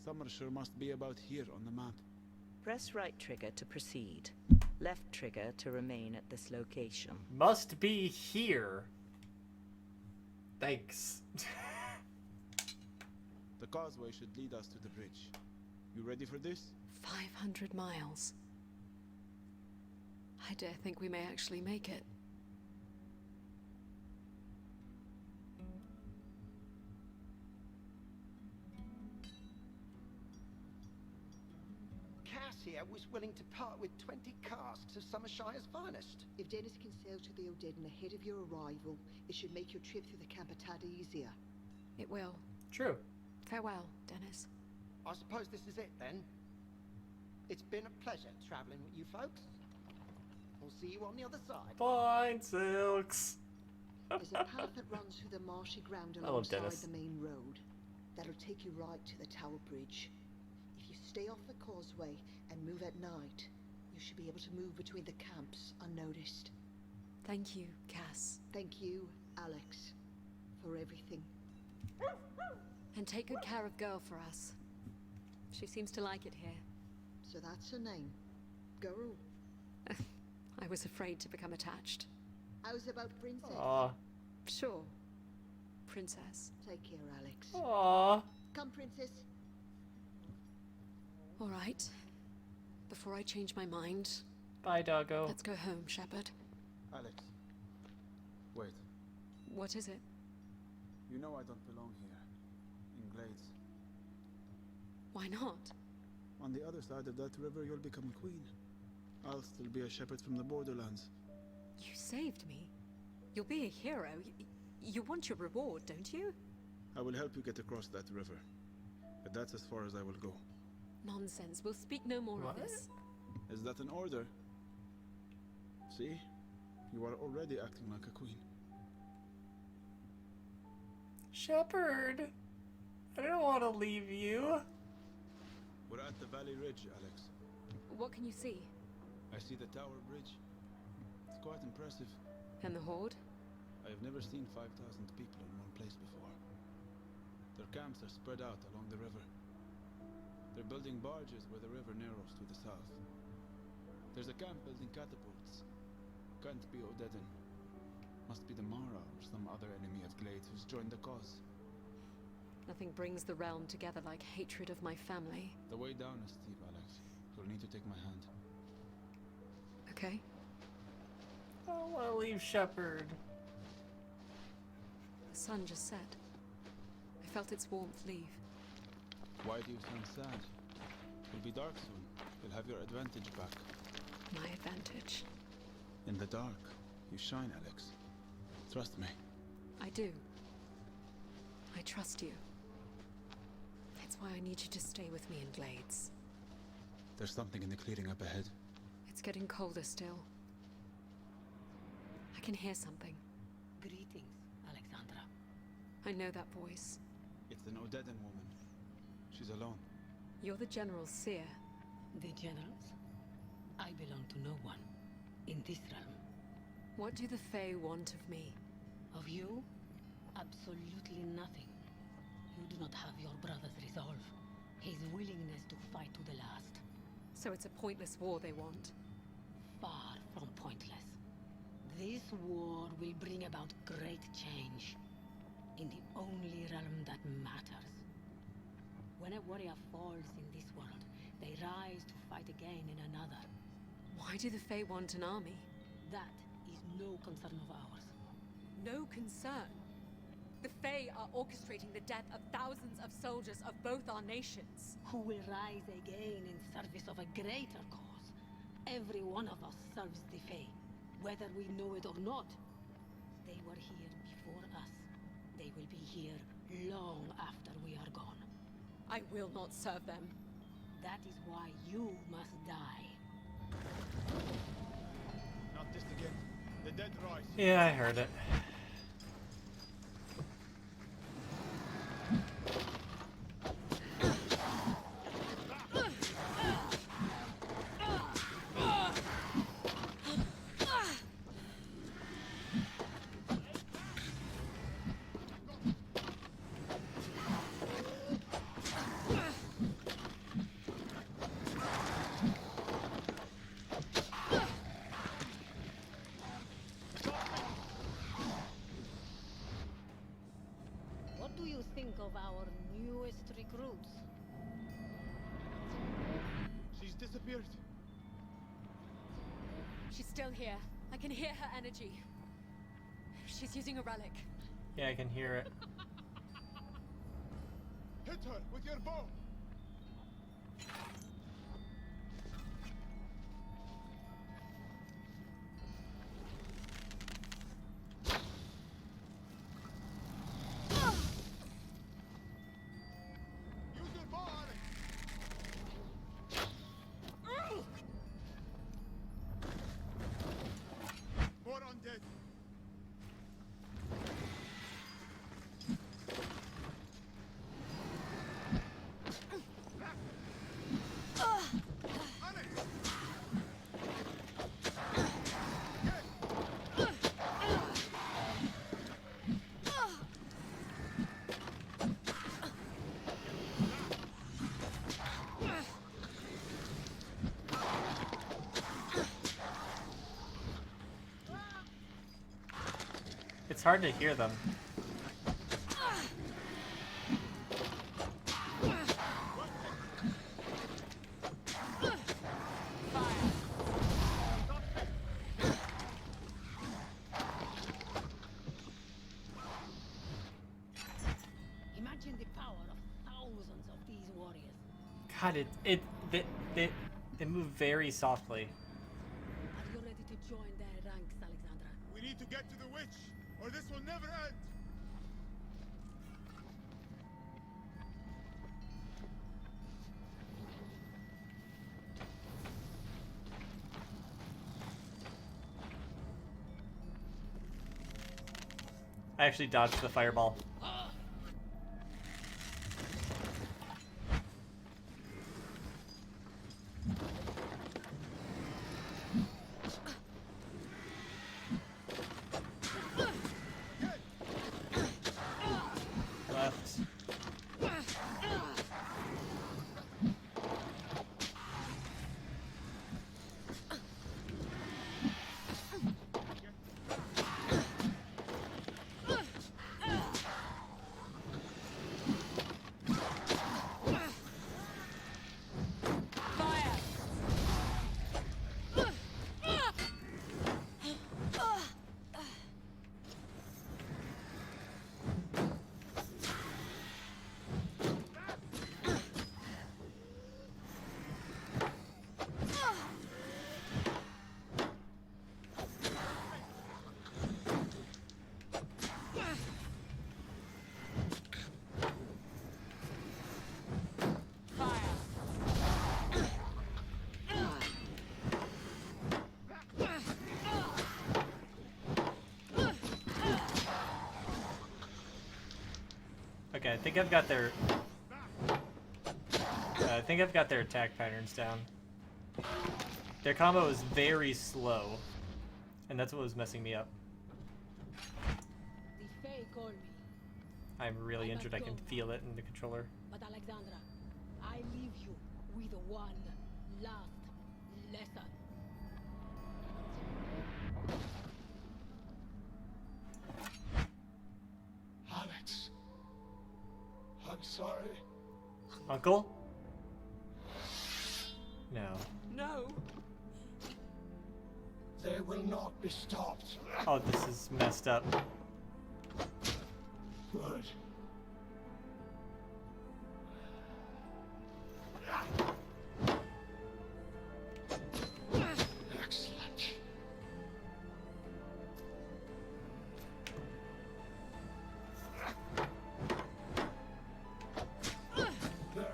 Summer sure must be about here on the map. Press right trigger to proceed. Left trigger to remain at this location. Must be here. Thanks. The causeway should lead us to the bridge. You ready for this? 500 miles. I dare think we may actually make it. Cassia was willing to part with 20 casks of Summershire's finest. If Dennis can sail to the Odedden ahead of your arrival, it should make your trip through the camp a tad easier. It will. True. Farewell, Dennis. I suppose this is it then. It's been a pleasure traveling with you folks. We'll see you on the other side. Fine, Silks. There's a path that runs through the marshy ground I love alongside Dennis. the main road. That'll take you right to the Tower Bridge. If you stay off the causeway and move at night, you should be able to move between the camps unnoticed. Thank you, Cass. Thank you, Alex, for everything. And take good care of Girl for us. She seems to like it here. So that's her name. Girl. I was afraid to become attached. How's about Princess? Aw. Sure. Princess. Take care, Alex. Aw. Come, Princess. All right. Before I change my mind... Bye, doggo. Let's go home, Shepard. Alex. Wait. What is it? You know I don't belong here. In Glades. Why not? On the other side of that river, you'll become queen. I'll still be a shepherd from the borderlands. You saved me. You'll be a hero. You want your reward, don't you? I will help you get across that river. But that's as far as I will go. Nonsense. We'll speak no more of this. Is that an order? See? You are already acting like a queen. Shepard, I don't want to leave you. We're at the Valley Ridge, Alex. What can you see? I see the Tower Bridge. It's quite impressive. And the Horde? I have never seen 5,000 people in one place before. Their camps are spread out along the river. They're building barges where the river narrows to the south. There's a camp building catapults. Can't be Odedden. Must be the Mara or some other enemy of Glades who's joined the cause. Nothing brings the realm together like hatred of my family. The way down is steep, Alex. You'll need to take my hand. Okay. I don't want to leave Shepard. The sun just set. I felt its warmth leave. Why do you sound sad? It'll be dark soon. You'll have your advantage back. My advantage. In the dark, you shine, Alex. Trust me. I do. I trust you. That's why I need you to stay with me in Glades. There's something in the clearing up ahead. It's getting colder still. I can hear something. Greetings, Alexandra. I know that voice. It's an Odedden woman. She's alone. You're the General's seer. The generals? I belong to no one. In this realm. What do the Fae want of me? Of you? Absolutely nothing. You do not have your brother's resolve. His willingness to fight to the last. So it's a pointless war they want? Far from pointless. This war will bring about great change. In the only realm that matters. When a warrior falls in this world, they rise to fight again in another. Why do the Fae want an army? That is no concern of ours. No concern? The Fae are orchestrating the death of thousands of soldiers of both our nations. Who will rise again in service of a greater cause. Every one of us serves the Fae, whether we know it or not. They were here before us. They will be here long after we are gone. I will not serve them. That is why you must die. Not this again. The dead rise. Yeah, I heard it. our newest recruits. She's disappeared. She's still here. I can hear her energy. She's using a relic. Yeah, I can hear it. Hit her with your bow. Use your bow on it. More undead. It's hard to hear them. Imagine the power of thousands of these warriors. God, they move very softly. Are you ready to join their ranks, Alexandra? We need to get to the witch, or this will never end. I actually dodged the fireball. Left. Okay, I think I've got their attack patterns down. Their combo is very slow, and that's what was messing me up. The Fae call me, I'm really injured. I can feel it in the controller. but Alexandra, I leave you with one last lesson. Alex. I'm sorry. Uncle? No. No. They will not be stopped. Oh, this is messed up. Good. Excellent. Very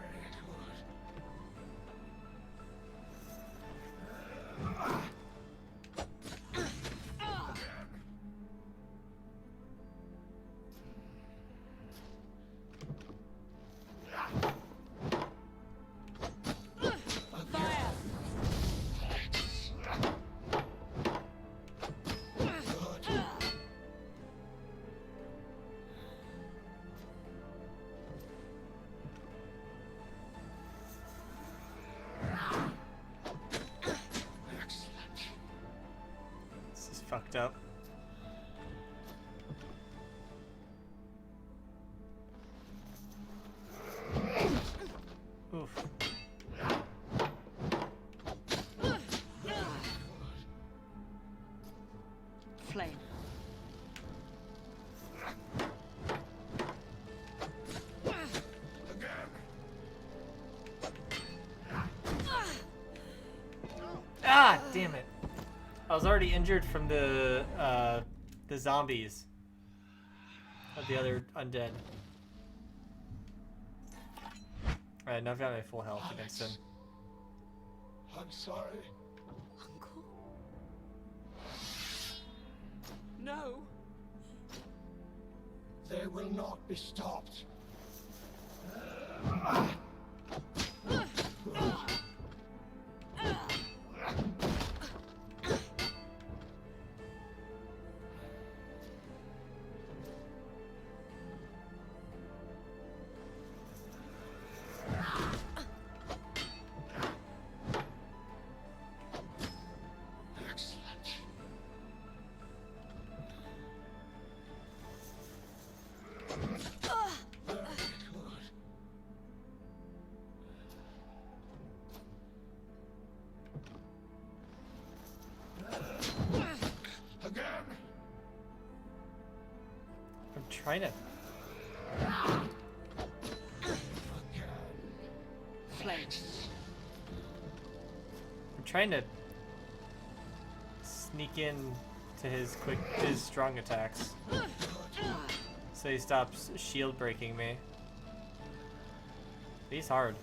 This is fucked up. already injured from the zombies of the other undead. Alright, now I've got my full health against him. I'm sorry. Uncle? No. They will not be stopped. I'm trying to. Flanks. I'm trying to sneak in to his strong attacks, so he stops shield breaking me. He's hard.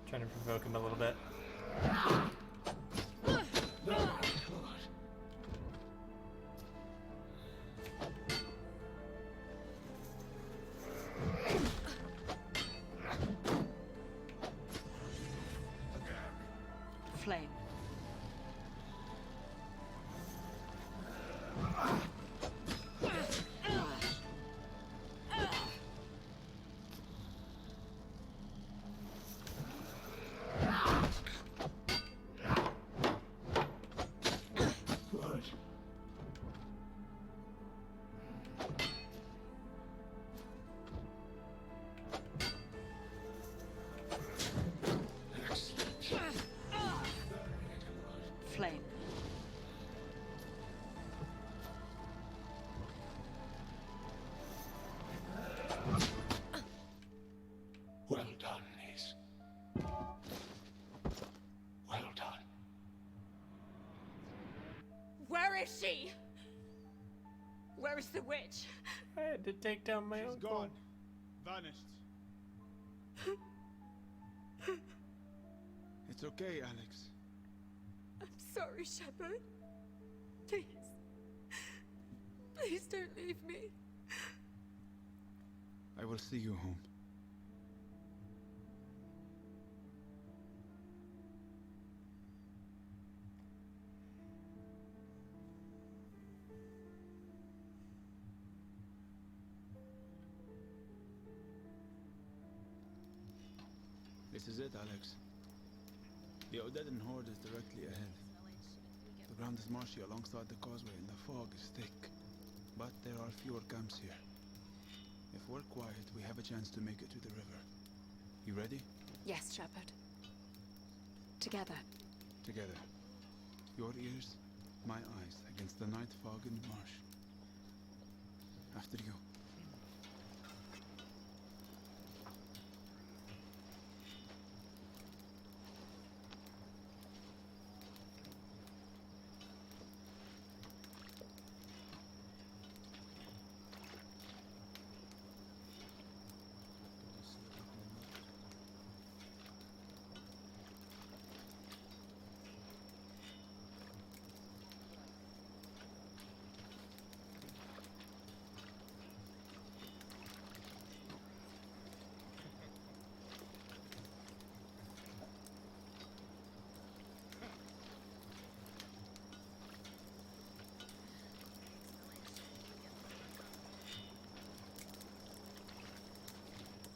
Trying to provoke him a little bit. Flame. Flame. Well done, niece. Well done. Where is she? Where is the witch? I had to take down my She's uncle. gone. Vanished. It's okay, Alex. I'm sorry, Shepard. Please. Please don't leave me. I will see you home. This is it, Alex. The Odedin horde is directly ahead. The ground is marshy alongside the causeway and the fog is thick. But there are fewer camps here. If we're quiet, we have a chance to make it to the river. You ready? Yes, Shepard. Together. Together. Your ears, my eyes, against the night fog in the marsh. After you.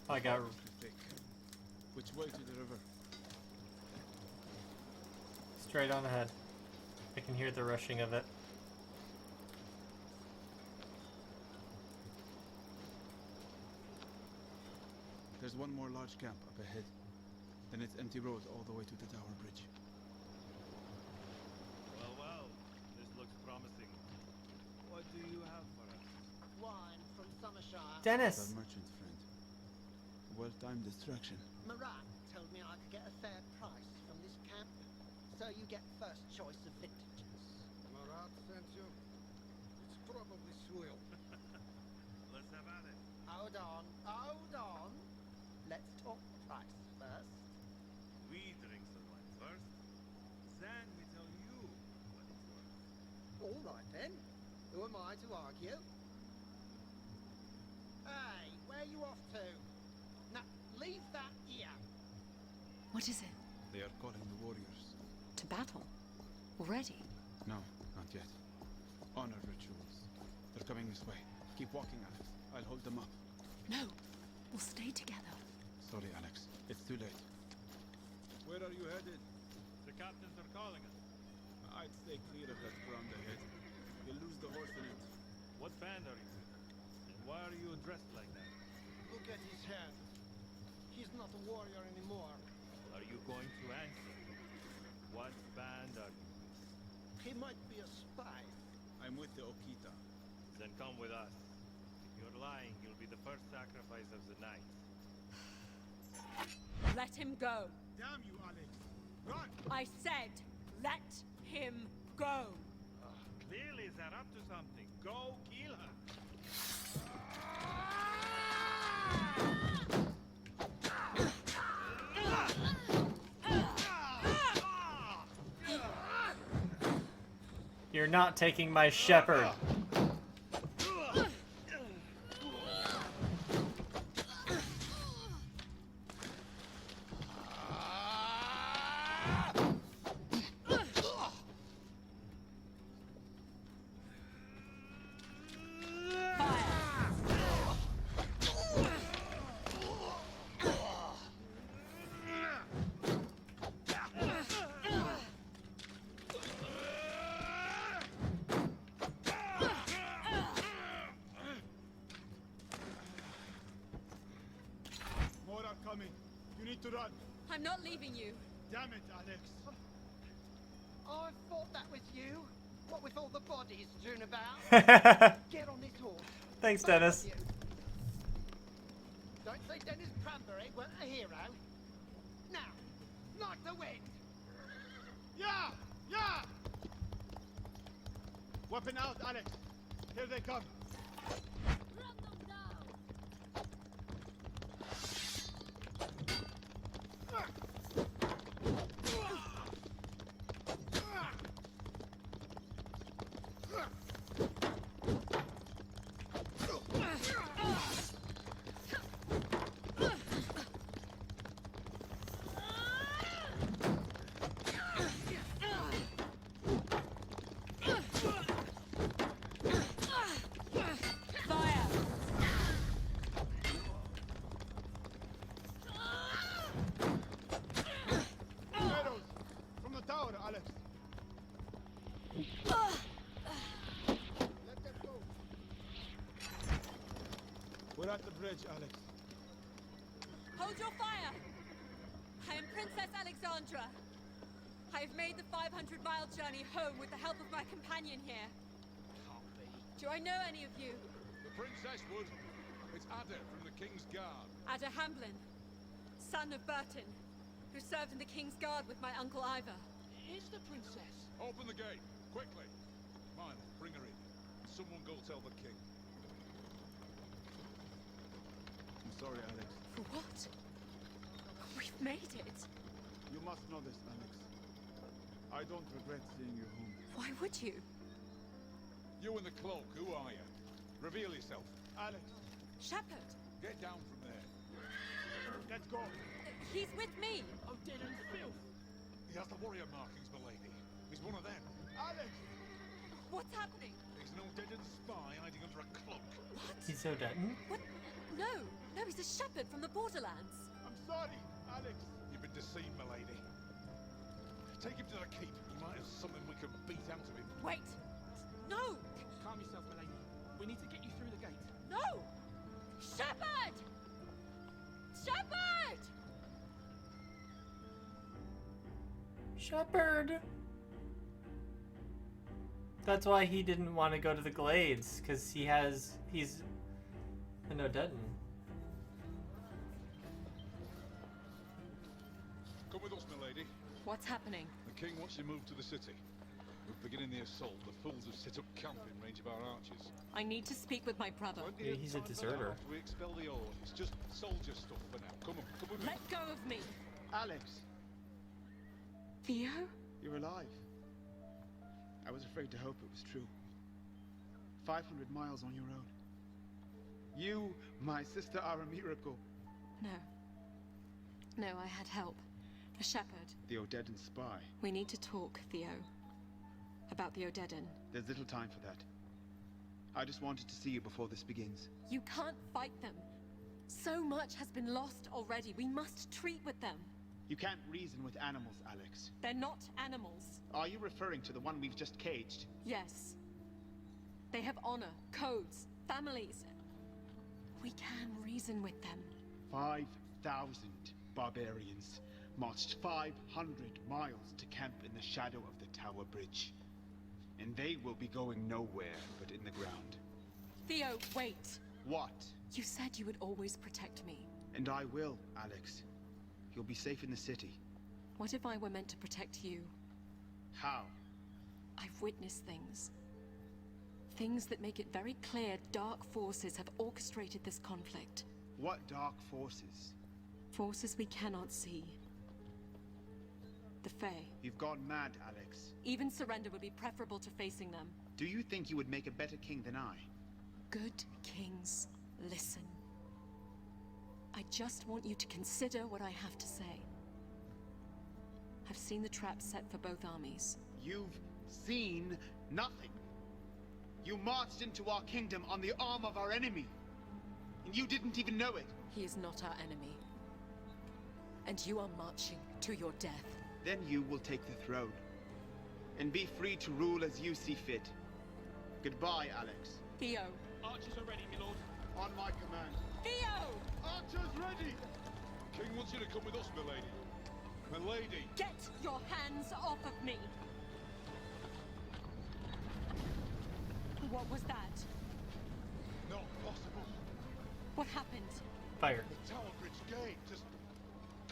I got Which way to the river? straight on ahead. I can hear the rushing of it. There's one more large camp up ahead. Then it's empty road all the way to the tower bridge. Well, well, this looks promising. What do you have for us? Wine from Summershire. Dennis! The merchant friend. Well-timed distraction. Marat told me I could get a fair price from this camp, so you get first choice of vintages. Marat sent you? It's probably swill. Let's have at it. Hold on. Let's talk price first. We drink some wine first, then we tell you what it's worth. All right then. Who am I to argue? Hey, where you off to? Now, leave that here. What is it? They are calling the warriors. To battle? Already? No, not yet. Honor rituals. They're coming this way. Keep walking, Alex. I'll hold them up. No, we'll stay together. Sorry, Alex. It's too late. Where are you headed? The captains are calling us. I'd stay clear of that ground ahead. You'll lose the horse in it. What band are you with? And why are you dressed like that? Look at his head. He's not a warrior anymore. Are you going to answer? What band are you with? He might be a spy. I'm with the Okita. Then come with us. If you're lying, you'll be the first sacrifice of the night. Let him go. Damn you, Alex! Run! I said, let him go. Clearly, they're up to something. Go kill her. You're not taking my shepherd. More are coming. You need to run. I'm not leaving you. Damn it, Alex. I thought that was you. What with all the bodies strewn about? Get on this horse. Thanks, Both of Dennis. you. Don't say Dennis Cranberry weren't a hero. Now, like the wind. Yeah! Yeah! Weapon out, Alex. Here they come. Arrows from the tower, Alex. Let them go. We're at the bridge, Alex. Hold your fire! I am Princess Alexandra. I have made the 500-mile journey home with the help of my companion here. Can't be. Do I know any of you? The princess would. It's Ada from the King's Guard. Ada Hamblin, son of Burton, who served in the King's Guard with my uncle Ivor. Is the princess? Open the gate, quickly. Mine, bring her in. Someone go tell the king. I'm sorry, Alex. For what? We've made it. You must know this, Alex. I don't regret seeing you home. Why would you? You in the cloak, who are you? Reveal yourself. Alex, Shepard. Get down from there. let's go. He's with me. Oh, dead and filth. He has the warrior markings, milady. He's one of them. Alex! What's happening? He's no dead spy hiding under a cloak. What? He's so Dutton. What? No, he's a shepherd from the borderlands. I'm sorry, Alex. You've been deceived, milady. Take him to the keep. He might have something we can beat out of him. Wait. No. Calm yourself, milady. We need to get you through the gate. No. Shepard! Shepard! Shepherd. That's why he didn't want to go to the Glades, because he's an Odetan. What's happening? The king wants you moved to the city. We're beginning the assault. The fools have set up camp in range of our archers. I need to speak with my brother. Maybe he's a deserter. We expel the horde. It's just soldier stuff for now. Come on, come with me. Let go of me! Alex, Theo? you're alive. I was afraid to hope it was true. 500 miles on your own. You, my sister, are a miracle. No. No, I had help. A shepherd. The Odedan spy. We need to talk, Theo. About the Odedan. There's little time for that. I just wanted to see you before this begins. You can't fight them. So much has been lost already. We must treat with them. You can't reason with animals, Alex. They're not animals. Are you referring to the one we've just caged? Yes. They have honor, codes, families. We can reason with them. 5,000 barbarians marched 500 miles to camp in the shadow of the Tower Bridge. And they will be going nowhere but in the ground. Theo, wait. What? You said you would always protect me. And I will, Alex. You'll be safe in the city. What if I were meant to protect you? How? I've witnessed things. Things that make it very clear dark forces have orchestrated this conflict. What dark forces? Forces we cannot see. The Fae. You've gone mad, Alex. Even surrender would be preferable to facing them. Do you think you would make a better king than I? Good kings, listen. I just want you to consider what I have to say. I've seen the traps set for both armies. You've seen nothing. You marched into our kingdom on the arm of our enemy. And you didn't even know it. He is not our enemy. And you are marching to your death. Then you will take the throne. And be free to rule as you see fit. Goodbye, Alex. Theo. Archers are ready, my lord. On my command. Theo! Archers ready! King wants you to come with us, milady. Milady! Get your hands off of me! What was that? Not possible. What happened? Fire. The Tower Bridge gate just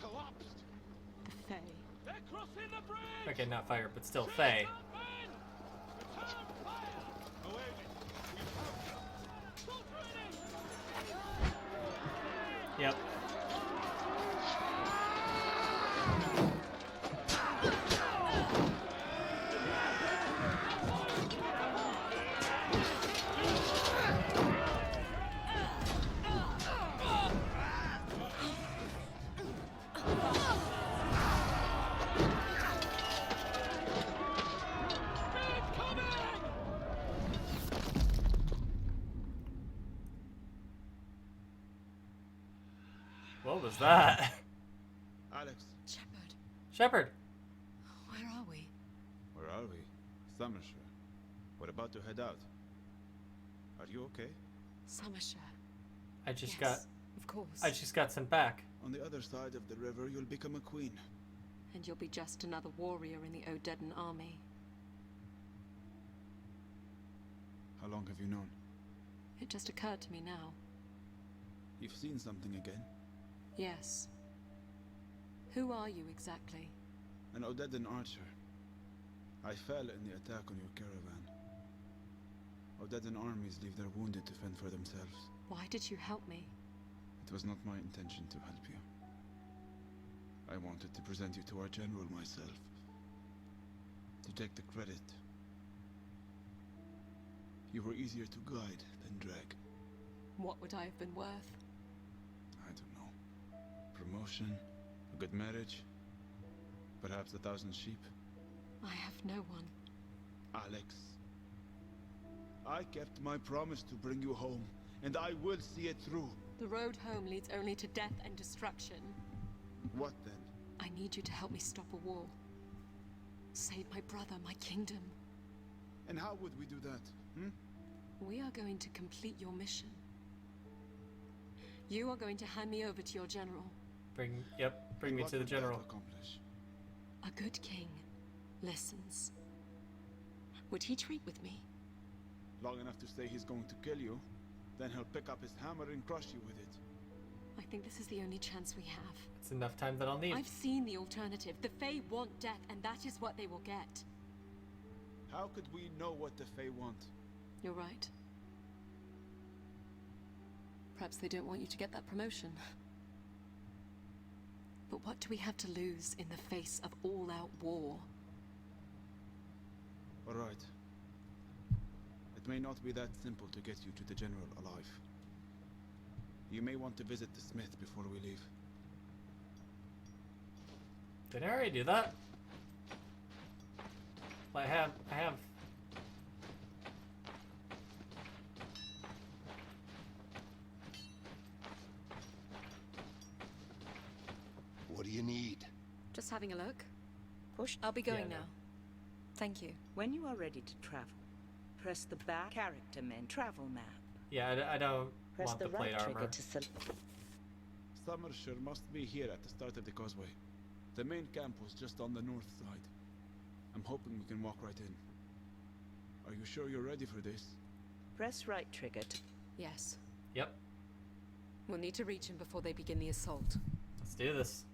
collapsed. The Fae. They're crossing the bridge! Okay, not fire, but still Fae. Return fire! Milady, we have... Stop running! Yep. What was that? Alex. Shepherd. Shepherd. Where are we? Where are we? Summershire. We're about to head out. Are you okay? Summershire. I just of course. I just got sent back. On the other side of the river, you'll become a queen. And you'll be just another warrior in the Odedan army. How long have you known? It just occurred to me now. You've seen something again? Yes. Who are you exactly? An Odedan archer. I fell in the attack on your caravan. Odedan armies leave their wounded to fend for themselves. Why did you help me? It was not my intention to help you. I wanted to present you to our general myself. To take the credit. You were easier to guide than drag. What would I have been worth? I don't know. Promotion, a good marriage, perhaps 1,000 sheep. I have no one. Alex, I kept my promise to bring you home, and I will see it through. The road home leads only to death and destruction. What then? I need you to help me stop a war. Save my brother, my kingdom. And how would we do that, We are going to complete your mission. You are going to hand me over to your general. Bring me to the general. Accomplish? A good king listens. Would he treat with me? Long enough to say he's going to kill you, then he'll pick up his hammer and crush you with it. I think this is the only chance we have. It's enough time that I'll need. I've seen the alternative. The Fae want death, and that is what they will get. How could we know what the Fae want? You're right. Perhaps they don't want you to get that promotion. But what do we have to lose in the face of all-out war? All right. It may not be that simple to get you to the General alive. You may want to visit the Smith before we leave. Did I already do that? Well, I have. What do you need? Just having a look. Push. I'll be going Yeah, now. Thank you. When you are ready to travel, press the back character men travel map. Yeah, I don't Press want the the plate right armor. trigger to select. Summershire must be here at the start of the causeway. The main camp was just on the north side. I'm hoping we can walk right in. Are you sure you're ready for this? Press right trigger to... Yes. Yep. We'll need to reach him before they begin the assault. Let's do this.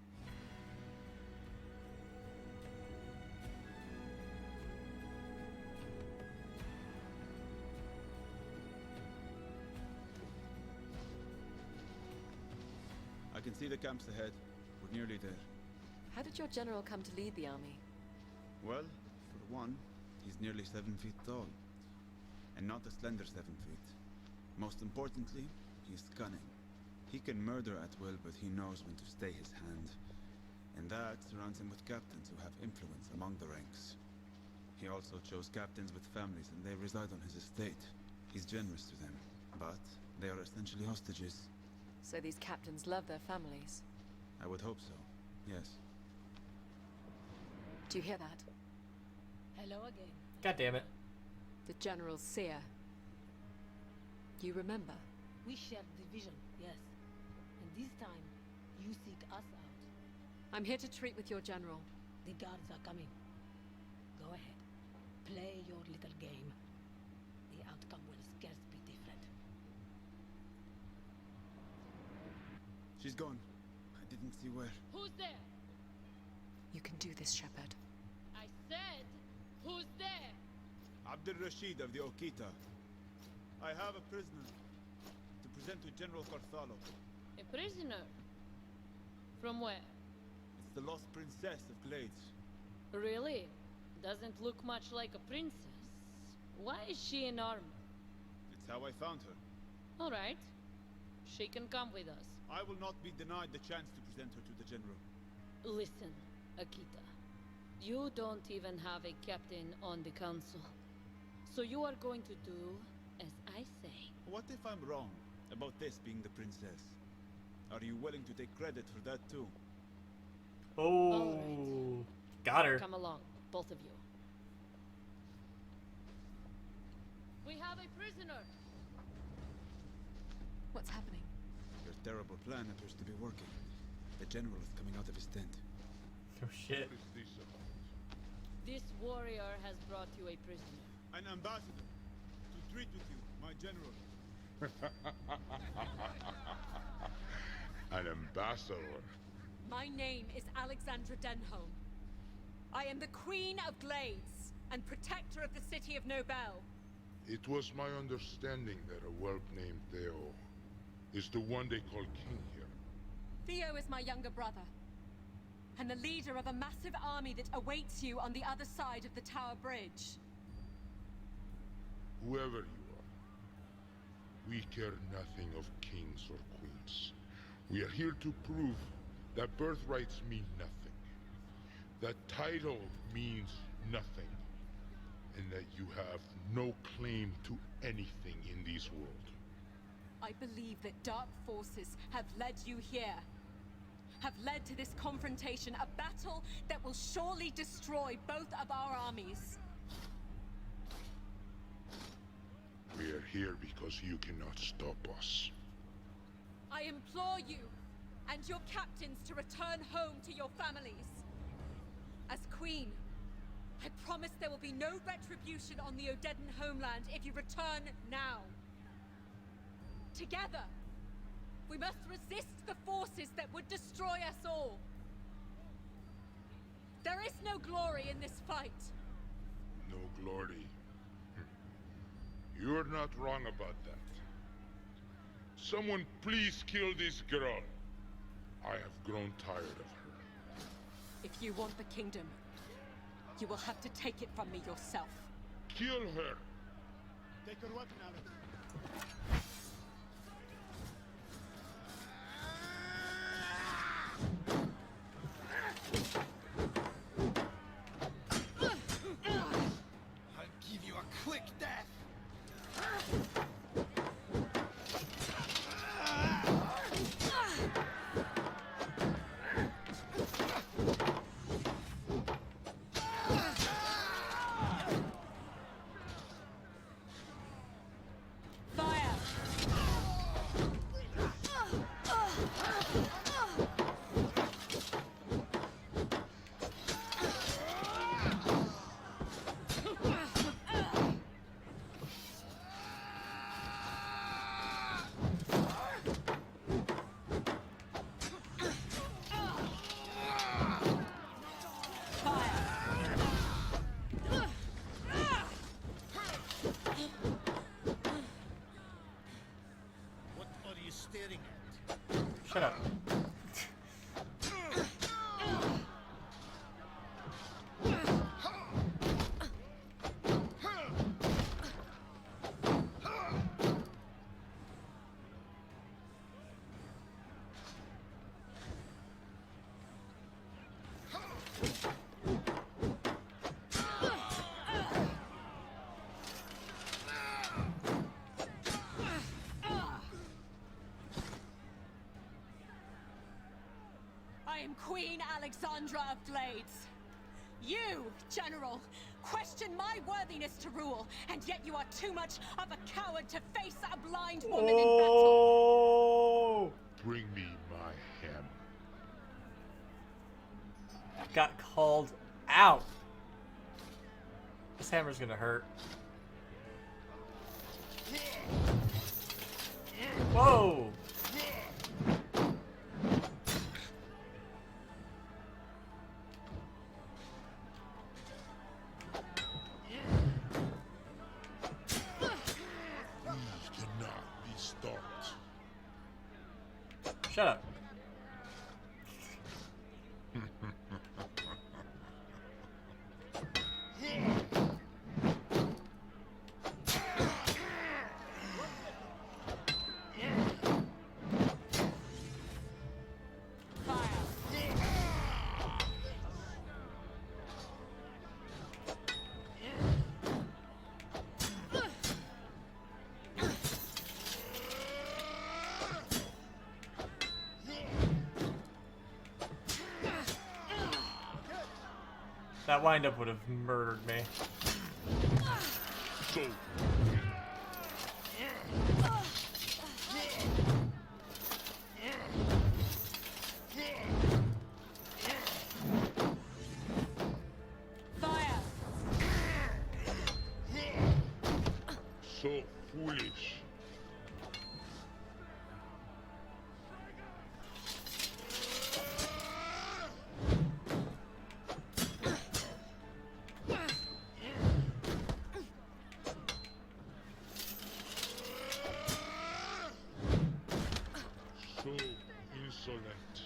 I can see the camps ahead. We're nearly there. How did your general come to lead the army? Well, for one, he's nearly 7 feet tall. And not a slender 7 feet. Most importantly, he's cunning. He can murder at will, but he knows when to stay his hand. And that surrounds him with captains who have influence among the ranks. He also chose captains with families, and they reside on his estate. He's generous to them, but they are essentially hostages. So these captains love their families. I would hope so, yes. Do you hear that? Hello again. God damn it. The General's seer. You remember? We shared the vision, yes. And this time, you seek us out. I'm here to treat with your general. The guards are coming. Go ahead. Play your little game. The outcome will scarce be different. She's gone. I didn't see where. Who's there? You can do this, Shepard. I said, who's there? Abdul Rashid of the Okita. I have a prisoner to present to General Carthalo. A prisoner? From where? It's the lost princess of Glades. Really? Doesn't look much like a princess. Why is she in armor? It's how I found her. All right. She can come with us. I will not be denied the chance to present her to the General. Listen, Akita. You don't even have a captain on the council. So you are going to do as I say. What if I'm wrong about this being the princess? Are you willing to take credit for that too? Oh, right. Got her. Come along, both of you. We have a prisoner. What's happening? Your terrible plan appears to be working. The General is coming out of his tent. Oh shit. What is this about? This warrior has brought you a prisoner. An ambassador to treat with you, my General. An ambassador. My name is Alexandra Denholm. I am the Queen of Glades and protector of the city of Nobel. It was my understanding that a whelp named Theo is the one they call king here. Theo is my younger brother, and the leader of a massive army that awaits you on the other side of the Tower Bridge. Whoever you are, we care nothing of kings or queens. We are here to prove that birthrights mean nothing, that title means nothing, and that you have no claim to anything in this world. I believe that dark forces have led you here, have led to this confrontation, a battle that will surely destroy both of our armies. We are here because you cannot stop us. I implore you and your captains to return home to your families. As Queen, I promise there will be no retribution on the Odedan homeland if you return now. Together, We must resist the forces that would destroy us all. There is no glory in this fight. No glory. You're not wrong about that. Someone please kill this girl. I have grown tired of her. If you want the kingdom, you will have to take it from me yourself. Kill her! Take your weapon out of it. I'll give you a quick death. Shut up. I am Queen Alexandra of Glades. You, General, question my worthiness to rule, and yet you are too much of a coward to face a blind woman in battle. Bring me my hammer. Got called out. This hammer's gonna hurt. Whoa! Shut up. That wind-up would have murdered me. Fire! So foolish. So insolent.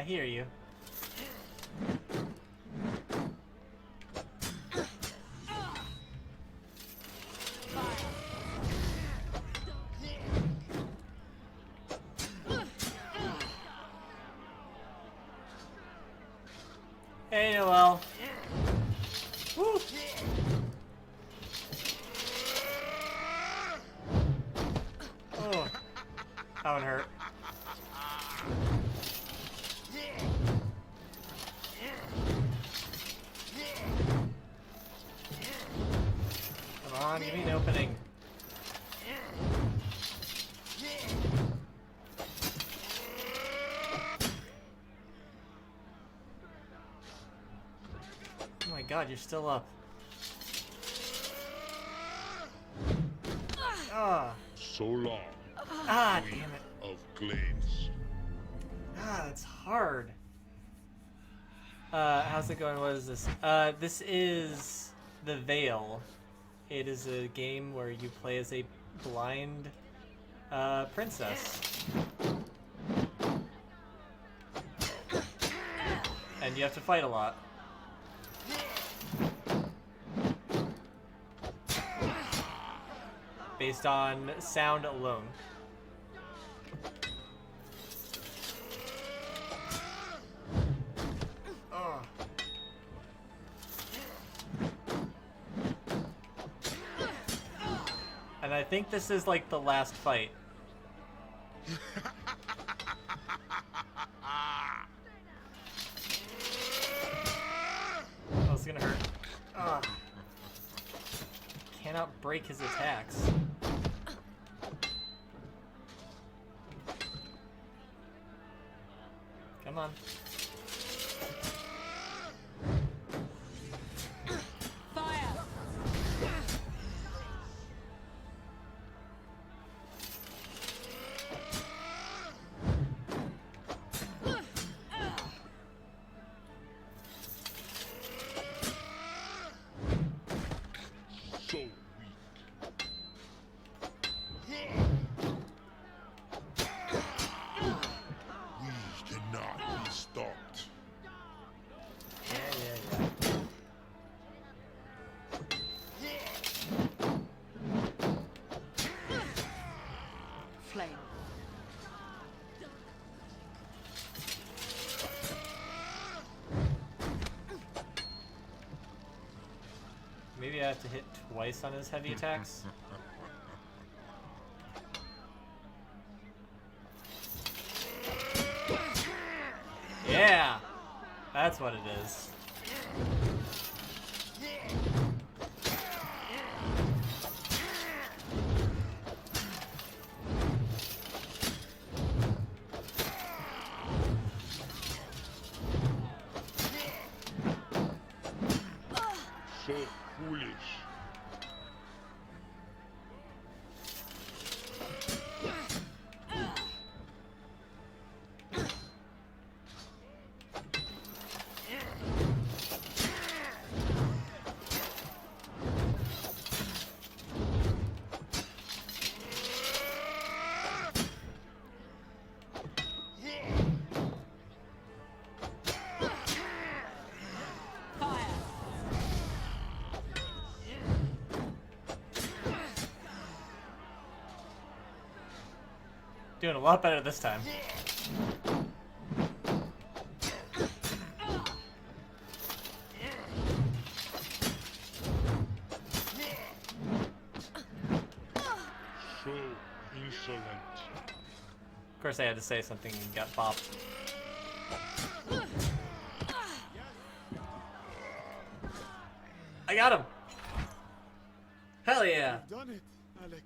hear you. Hey, Noel. Woo. Oh, that one hurt. Come on, give me an opening. Oh my god, you're still up. Ah. So long. Ah, damn it. Of Glades. Ah, that's hard. How's it going? What is this? This is the Vale. It is a game where you play as a blind princess. And you have to fight a lot. Based on sound alone. Oh. And I think this is like the last fight. Oh, it's gonna hurt. Ugh. Cannot break his attacks. Come on. Fire! So weak. We cannot be stopped. Flame. Maybe I have to hit twice on his heavy attacks. Yeah! That's what it is. So foolish. Doing a lot better this time. So insolent. Of course I had to say something and got bopped. I got him! Hell yeah! You've done it, Alex.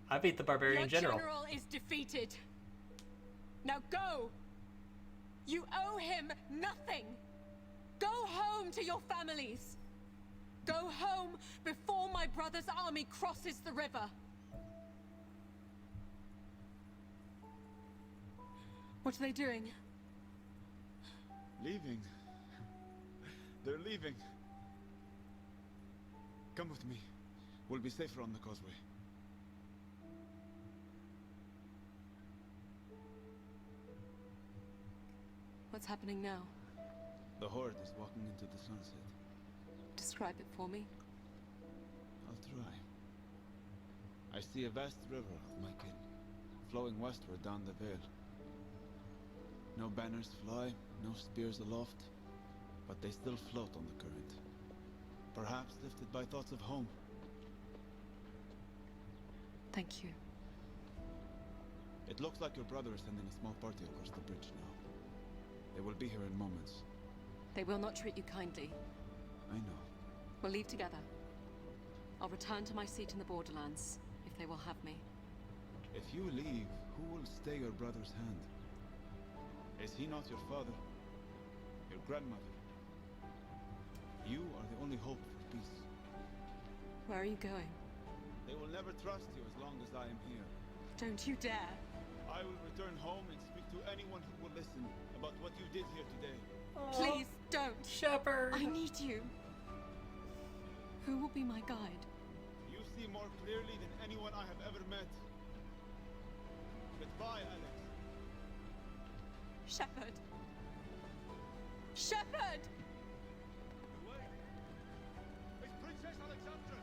I beat the barbarian Your general. general is defeated. Now go! You owe him nothing! Go home to your families! Go home before my brother's army crosses the river! What are they doing? Leaving. They're leaving. Come with me. We'll be safer on the causeway. What's happening now? The Horde is walking into the sunset. Describe it for me. I'll try. I see a vast river of my kin, flowing westward down the Vale. No banners fly, no spears aloft, but they still float on the current. Perhaps lifted by thoughts of home. Thank you. It looks like your brother is sending a small party across the bridge now. They will be here in moments. They will not treat you kindly. I know. We'll leave together. I'll return to my seat in the Borderlands, if they will have me. If you leave, who will stay your brother's hand? Is he not your father? Your grandmother? You are the only hope for peace. Where are you going? They will never trust you as long as I am here. Don't you dare! I will return home and speak to anyone who will listen about what you did here today. Please don't! Shepard! I need you! Who will be my guide? You see more clearly than anyone I have ever met. Goodbye, Alex. Shepard! Shepard! Wait! It's Princess Alexandra!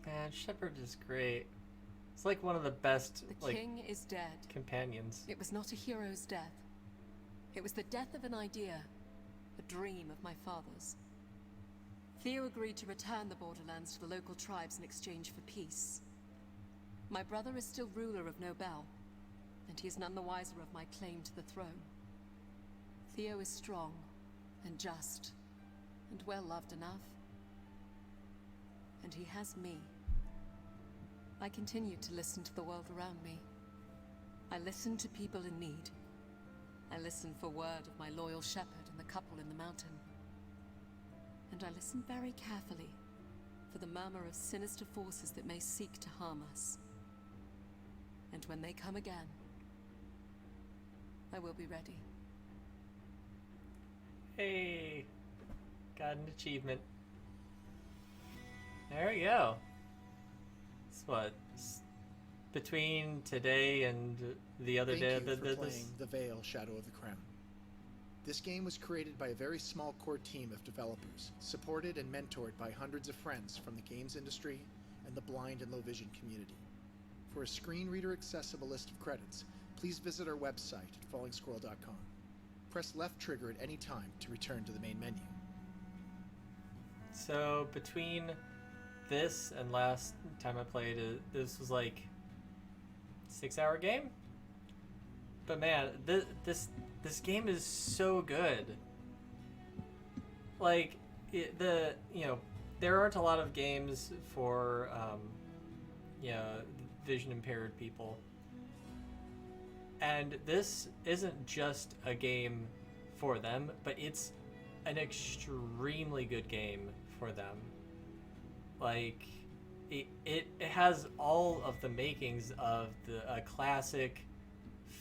Man, Shepard is great. It's like one of the best, The king is dead. companions. It was not a hero's death. It was the death of an idea, a dream of my father's. Theo agreed to return the Borderlands to the local tribes in exchange for peace. My brother is still ruler of Nobel, and he is none the wiser of my claim to the throne. Theo is strong, and just, and well loved enough. And he has me. I continue to listen to the world around me. I listen to people in need. I listen for word of my loyal shepherd and the couple in the mountain. And I listen very carefully for the murmur of sinister forces that may seek to harm us. And when they come again, I will be ready. Hey, got an achievement. There we go. It's what, between today and the other day. Thank you for playing The Vale: Shadow of the Crown. This game was created by a very small core team of developers, supported and mentored by hundreds of friends from the games industry and the blind and low vision community. For a screen reader accessible list of credits, please visit our website at fallingsquirrel.com. Press left trigger at any time to return to the main menu. So between this and last time I played it, this was like 6-hour game. But man, this game is so good. Like there aren't a lot of games for vision impaired people, and this isn't just a game for them, but it's an extremely good game for them. Like it has all of the makings of a classic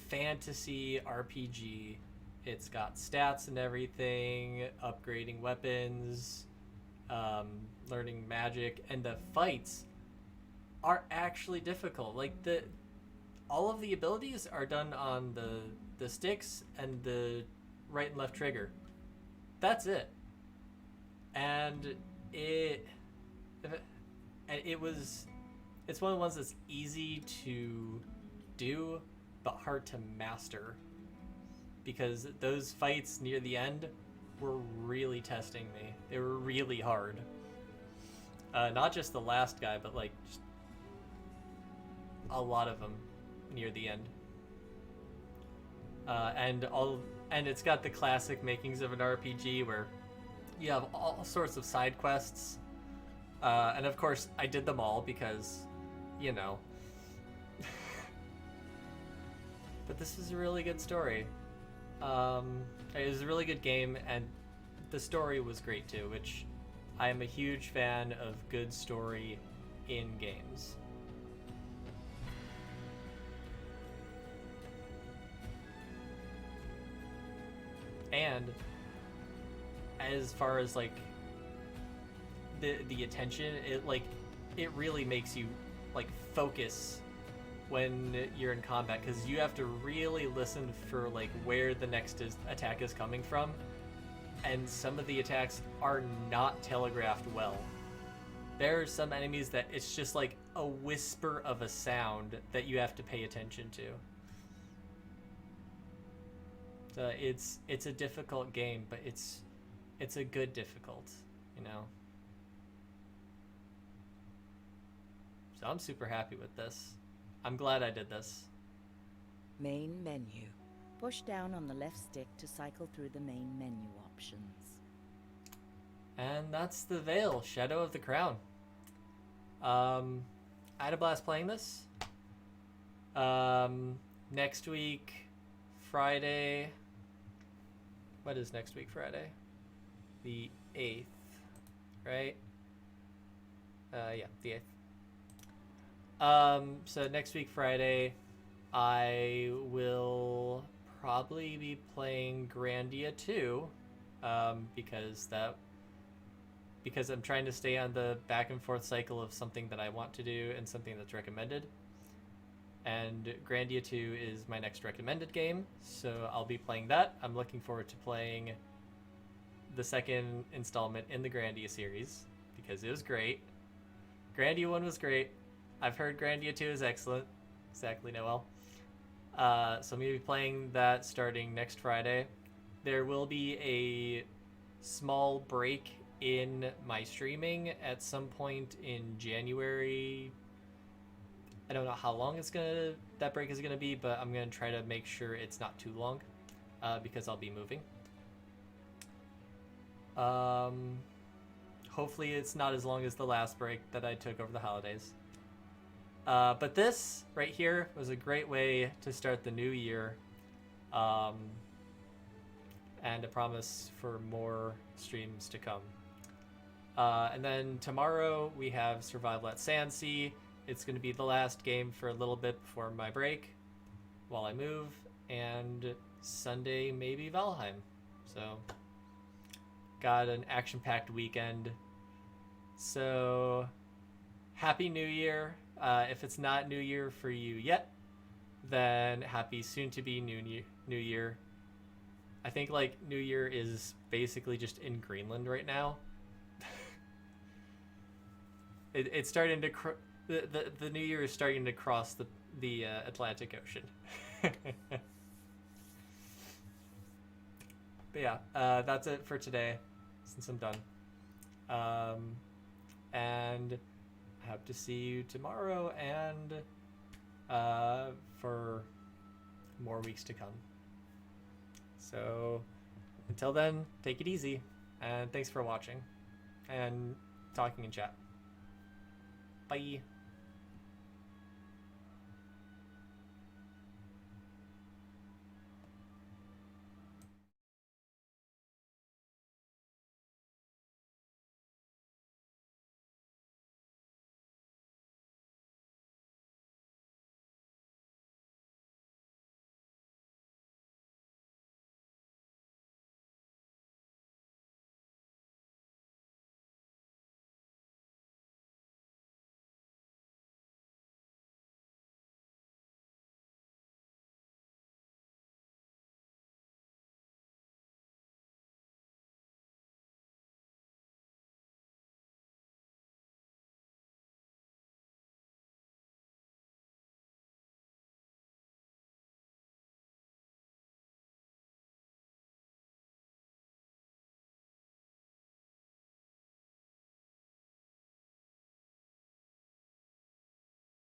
fantasy RPG. It's got stats and everything, upgrading weapons, learning magic, and the fights are actually difficult. Like all of the abilities are done on the sticks and the right and left trigger. That's it. And it's one of the ones that's easy to do but hard to master, because those fights near the end were really testing me. They were really hard. Not just the last guy, but like just a lot of them near the end. And it's got the classic makings of an RPG where you have all sorts of side quests. And of course, I did them all because, But this is a really good story. It was a really good game, and the story was great too, which I am a huge fan of good story in games. And as far as like the attention. It really makes you like focus when you're in combat, because you have to really listen for like where the next attack is coming from, and some of the attacks are not telegraphed well. There are some enemies that it's just like a whisper of a sound that you have to pay attention to. So it's a difficult game, but it's a good difficult, you know. So I'm super happy with this. I'm glad I did this. Main menu. Push down on the left stick to cycle through the main menu options. And that's the Vale, Shadow of the Crown. I had a blast playing this. Next week, Friday. What is next week, Friday? The 8th, right? Yeah, the 8th. So next week, Friday, I will probably be playing Grandia 2, because I'm trying to stay on the back and forth cycle of something that I want to do and something that's recommended. And Grandia 2 is my next recommended game, so I'll be playing that. I'm looking forward to playing the second installment in the Grandia series, because it was great. Grandia 1 was great. I've heard Grandia 2 is excellent. Exactly, Noel. So I'm going to be playing that starting next Friday. There will be a small break in my streaming at some point in January. I don't know how long that break is gonna be, but I'm gonna try to make sure it's not too long, because I'll be moving. Hopefully it's not as long as the last break that I took over the holidays. But this right here was a great way to start the new year, and a promise for more streams to come. And then tomorrow we have Survival at Sandsea. It's going to be the last game for a little bit before my break while I move, and Sunday maybe Valheim. So got an action-packed weekend. So happy New Year. If it's not New Year for you yet, then happy soon-to-be New Year. I think like New Year is basically just in Greenland right now. It's starting to the New Year is starting to cross the Atlantic Ocean. But yeah, that's it for today, since I'm done. And I hope to see you tomorrow and for more weeks to come. So until then, take it easy, and thanks for watching and talking in chat. Bye.